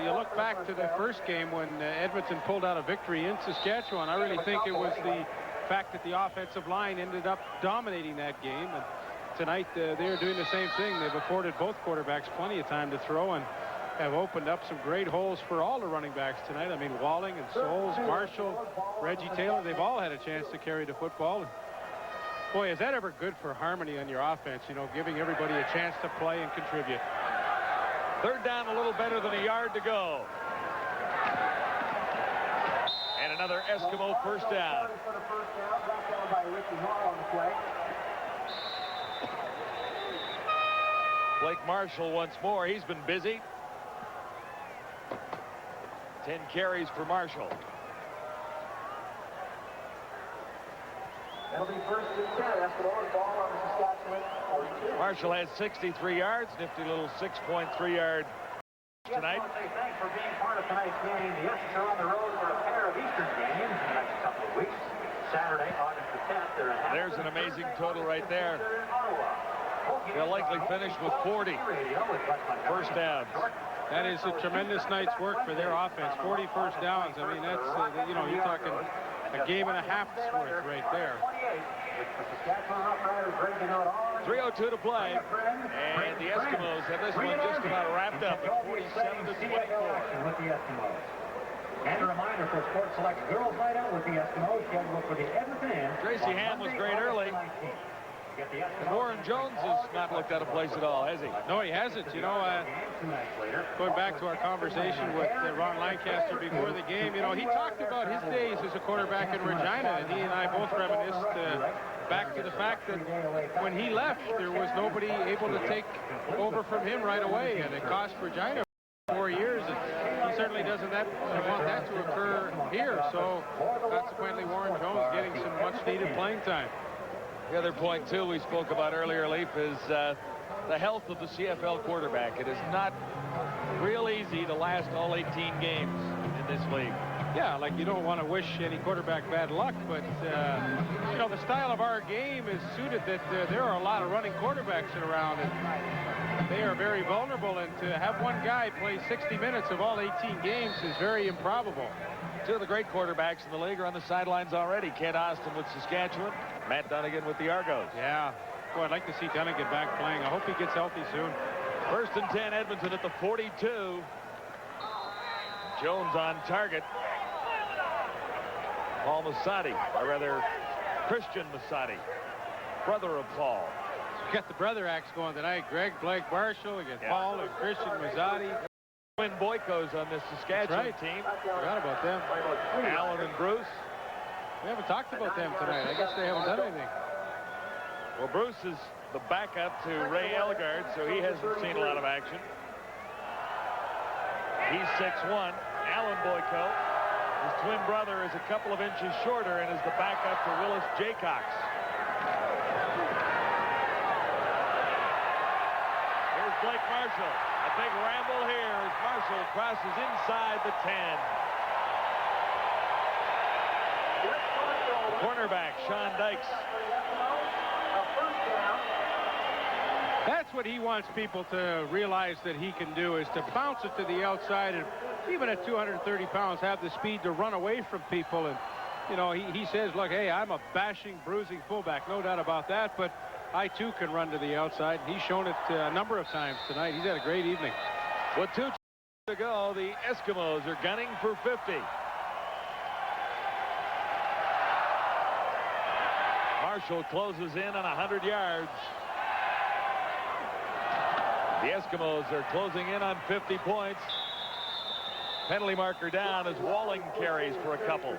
you look back to the first game when Edmonton pulled out a victory in Saskatchewan. I really think it was the fact that the offensive line ended up dominating that game. And tonight, they're doing the same thing. They've afforded both quarterbacks plenty of time to throw and have opened up some great holes for all the running backs tonight. I mean, Walling and Souls, Marshall, Reggie Taylor, they've all had a chance to carry the football. And boy, is that ever good for harmony on your offense, you know, giving everybody a chance to play and contribute. Third down, a little better than a yard to go. And another Eskimo first down. Blake Marshall once more. He's been busy. 10 carries for Marshall. That'll be first and 10. Eskimos ball on the Saskatchewan 42. Marshall has 63 yards. Nifty little 6.3-yard tonight. I want to say thanks for being part of tonight's game. The Eskimos are on the road for a pair of Eastern games in the next couple of weeks. Saturday, August the 10th. There's an amazing total right there. They'll likely finish with 40 first downs. That is a tremendous night's work for their offense. 40 first downs. I mean, that's, you know, you're talking a game and a half's worth right there. 3:02 to play, and the Eskimos have this one just about wrapped up at 47-24. And a reminder for Sports Select Girls Night Out with the Eskimos scheduled for the Edmonton. Tracy Ham was great early. And Warren Jones has not looked out of place at all, has he? No, he hasn't. You know, going back to our conversation with Ron Lancaster before the game, you know, he talked about his days as a quarterback in Regina, and he and I both reminisced back to the fact that when he left, there was nobody able to take over from him right away, and it cost Regina 4 years, and he certainly doesn't want that to occur here. So consequently, Warren Jones getting some much-needed playing time. The other point, too, we spoke about earlier, Leaf, is the health of the CFL quarterback. It is not real easy to last all 18 games in this league. Yeah, like you don't want to wish any quarterback bad luck, but, you know, the style of our game is suited that there are a lot of running quarterbacks around, and they are very vulnerable, and to have one guy play 60 minutes of all 18 games is very improbable. Two of the great quarterbacks in the league are on the sidelines already. Kent Austin with Saskatchewan, Matt Dunnigan with the Argos. Yeah. Boy, I'd like to see Dunnigan back playing. I hope he gets healthy soon. First and 10, Edmonton at the 42. Jones on target. Paul Masadi, or rather Christian Masadi, brother of Paul. You got the brother acts going tonight. Greg, Blake Marshall, again, Paul and Christian Masadi. Twin Boykos on this Saskatchewan team. Forgot about them. Alan and Bruce. We haven't talked about them tonight. I guess they haven't done anything. Well, Bruce is the backup to Ray Elgard, so he hasn't seen a lot of action. He's 6'1". Alan Boyko, his twin brother, is a couple of inches shorter and is the backup to Willis Jaycox. Here's Blake Marshall. A big ramble here as Marshall crosses inside the 10. Cornerback Sean Dykes. That's what he wants people to realize that he can do, is to bounce it to the outside, and even at 230 pounds have the speed to run away from people. And you know, he says, look, hey, I'm a bashing, bruising fullback, no doubt about that, but I too can run to the outside. He's shown it a number of times tonight. He's had a great evening. With 2 to go, the Eskimos are gunning for 50. Marshall closes in on 100 yards. The Eskimos are closing in on 50 points. Penalty marker down as Walling carries for a couple.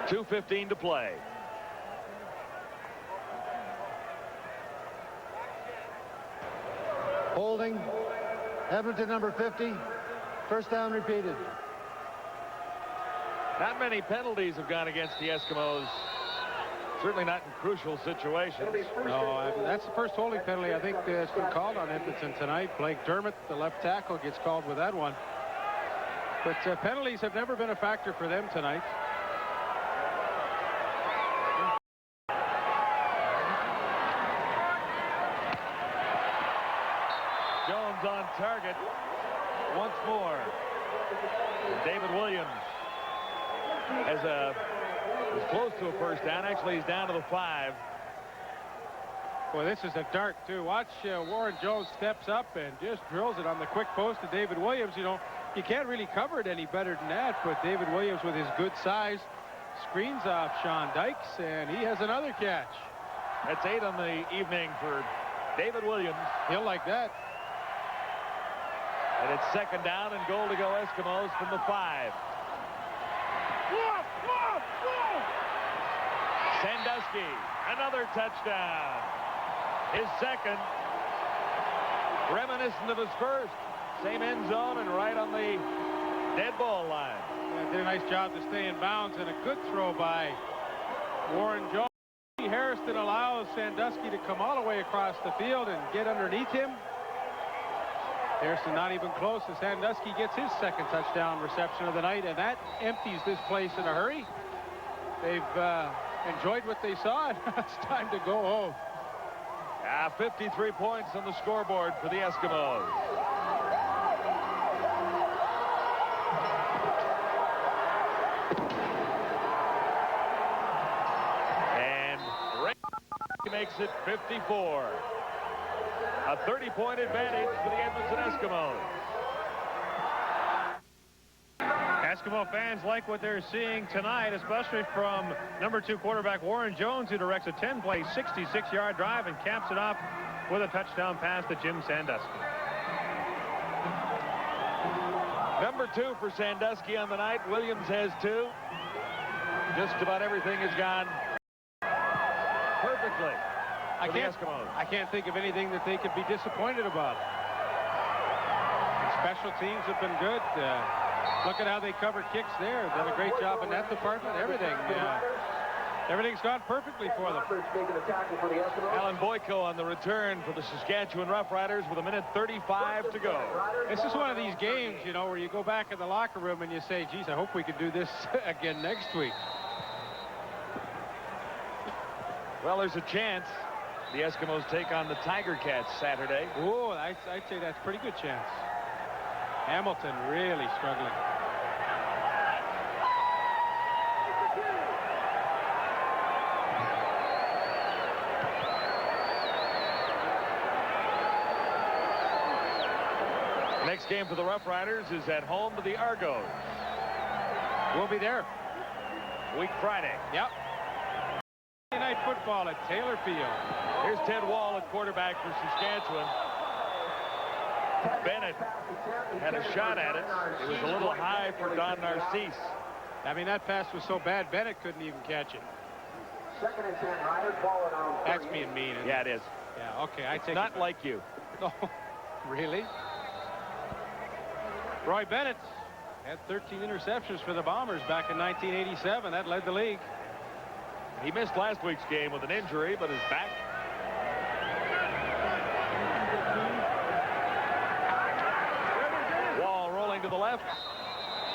2:15 to play. Holding. Edmonton number 50. First down repeated. Not many penalties have gone against the Eskimos. Certainly not in crucial situations. No, that's the first holding penalty I think that's been called on Edmonton tonight. Blake Dermott, the left tackle, gets called with that one. But penalties have never been a factor for them tonight. target once more. David Williams is close to a first down. Actually, he's down to the 5. Boy, this is a dart, too. Watch Warren Jones steps up and just drills it on the quick post to David Williams. You know, you can't really cover it any better than that, but David Williams, with his good size, screens off Sean Dykes, and he has another catch. That's 8 on the evening for David Williams. He'll like that. And it's second down and goal to go Eskimos from the 5. Sandusky, another touchdown. His second, reminiscent of his first. Same end zone and right on the dead ball line. Yeah, did a nice job to stay in bounds, and a good throw by Warren Jones. Harrison allows Sandusky to come all the way across the field and get underneath him. Harrison not even close, and Sandusky gets his second touchdown reception of the night, and that empties this place in a hurry. They've enjoyed what they saw. It's time to go home. 53 points on the scoreboard for the Eskimos. And Ray makes it 54. A 30-point advantage for the Edmonton Eskimos. Eskimo fans like what they're seeing tonight, especially from number 2 quarterback Warren Jones, who directs a 10-play, 66-yard drive and caps it off with a touchdown pass to Jim Sandusky. Number 2 for Sandusky on the night. Williams has 2. Just about everything has gone perfectly for the Eskimos. I can't think of anything that they could be disappointed about. The special teams have been good. Look at how they cover kicks there. Done a great job in that department. Everything's gone perfectly for them. Alan Boyko on the return for the Saskatchewan Roughriders with 1:35 to go. This is one of these games, you know, where you go back in the locker room and you say, geez, I hope we could do this again next week. Well, there's a chance the Eskimos take on the Tiger Cats Saturday. Oh, I'd say that's a pretty good chance. Hamilton really struggling. Next game for the Roughriders is at home to the Argos. We'll be there. Week Friday. Yep. Friday night football at Taylor Field. Here's Ted Wall at quarterback for Saskatchewan. Bennett had a shot at it. It was a little high for Don Narcisse. I mean, that pass was so bad, Bennett couldn't even catch it. Second and 10, Riders, ball at our own. That's being mean. Yeah, it is. Yeah, okay, I take Not it. like you. No, really? Roy Bennett had 13 interceptions for the Bombers back in 1987. That led the league. He missed last week's game with an injury, but is back. Wall rolling to the left.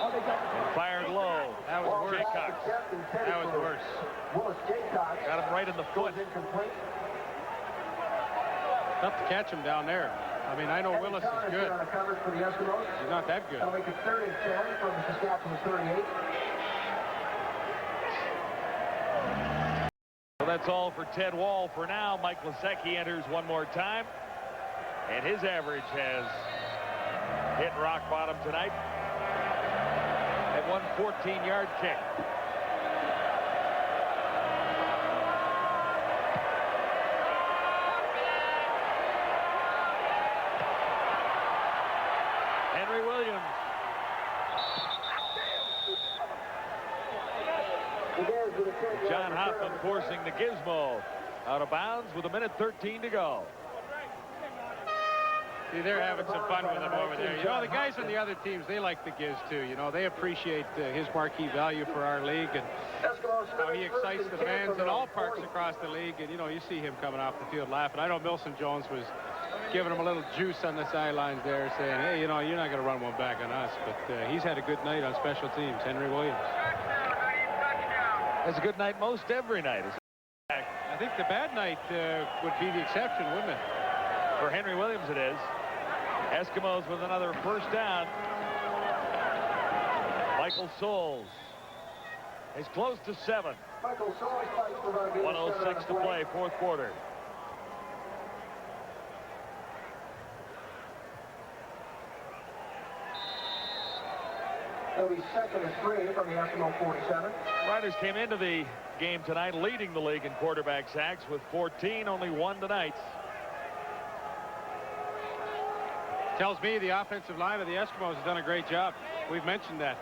And fired low. That was worse. Jaycox. That was worse. Got him right in the foot. Tough to catch him down there. I mean, I know Willis is good. He's not that good. They'll make it 3rd and 10 from the Saskatchewan 38. Well, that's all for Ted Wall for now. Mike Lasecki enters one more time. And his average has hit rock bottom tonight at 114-yard kick. Henry Williams. John Hoffman forcing the gizmo out of bounds with 1:13 to go. See, they're having some fun with him over there. You know, the guys on the other teams, they like the Giz, too. You know, they appreciate his marquee value for our league, and how he excites the fans in all parks across the league. And, you know, you see him coming off the field laughing. I know Milson Jones was giving him a little juice on the sidelines there, saying, hey, you know, you're not going to run one back on us. But he's had a good night on special teams, Henry Williams. Has a good night most every night. I think the bad night would be the exception, wouldn't it? For Henry Williams, it is. Eskimos with another first down. Michael Souls is close to 7. 1:06 to play, fourth quarter. It'll be 2nd and 3 from the Eskimo 47. Riders came into the game tonight leading the league in quarterback sacks with 14, only 1 tonight. Tells me the offensive line of the Eskimos has done a great job. We've mentioned that.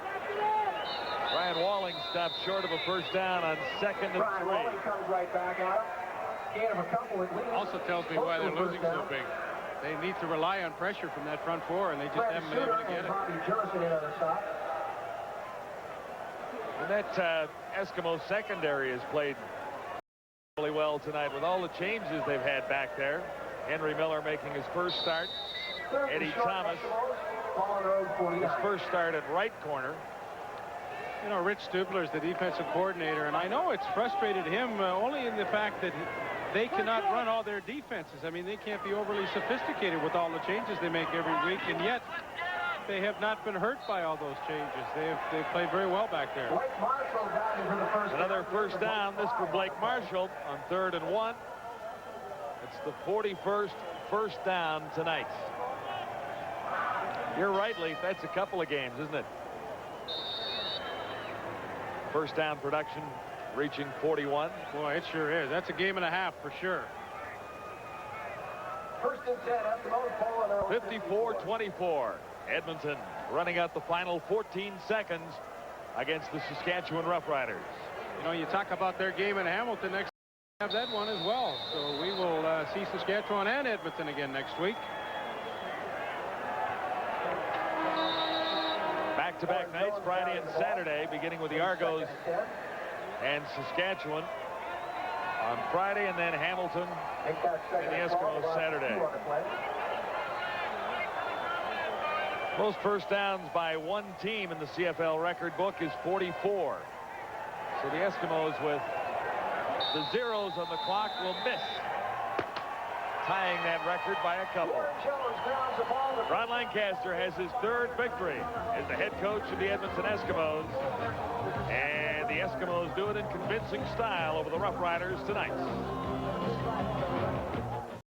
Ryan Walling stopped short of a first down on 2nd and 3. Walling comes right back at him. Gain of a couple at least. Also tells me why they're losing so big. They need to rely on pressure from that front four, and they just haven't been able to get it. And that Eskimo secondary has played really well tonight with all the changes they've had back there. Henry Miller making his first start. Eddie Thomas, his first start at right corner. You know, Rich Stubler is the defensive coordinator, and I know it's frustrated him only in the fact that they cannot run all their defenses. I mean, they can't be overly sophisticated with all the changes they make every week, and yet they have not been hurt by all those changes. They've played very well back there. Another first down, this for Blake Marshall on 3rd and 1. It's the 41st first down tonight. You're right, Leaf. That's a couple of games, isn't it? First down production reaching 41. Boy, it sure is. That's a game and a half for sure. 1st and 10. 54-24. Edmonton running out the final 14 seconds against the Saskatchewan Roughriders. You know, you talk about their game in Hamilton next. Have that one as well. So we will see Saskatchewan and Edmonton again next week. Back-to-back nights, Friday and Saturday, beginning with the Argos and Saskatchewan on Friday, and then Hamilton and the Eskimos Saturday. Most first downs by one team in the CFL record book is 44. So the Eskimos with the zeros on the clock will miss tying that record by a couple. Ron Lancaster has his 3rd victory as the head coach of the Edmonton Eskimos, and the Eskimos do it in convincing style over the Roughriders tonight.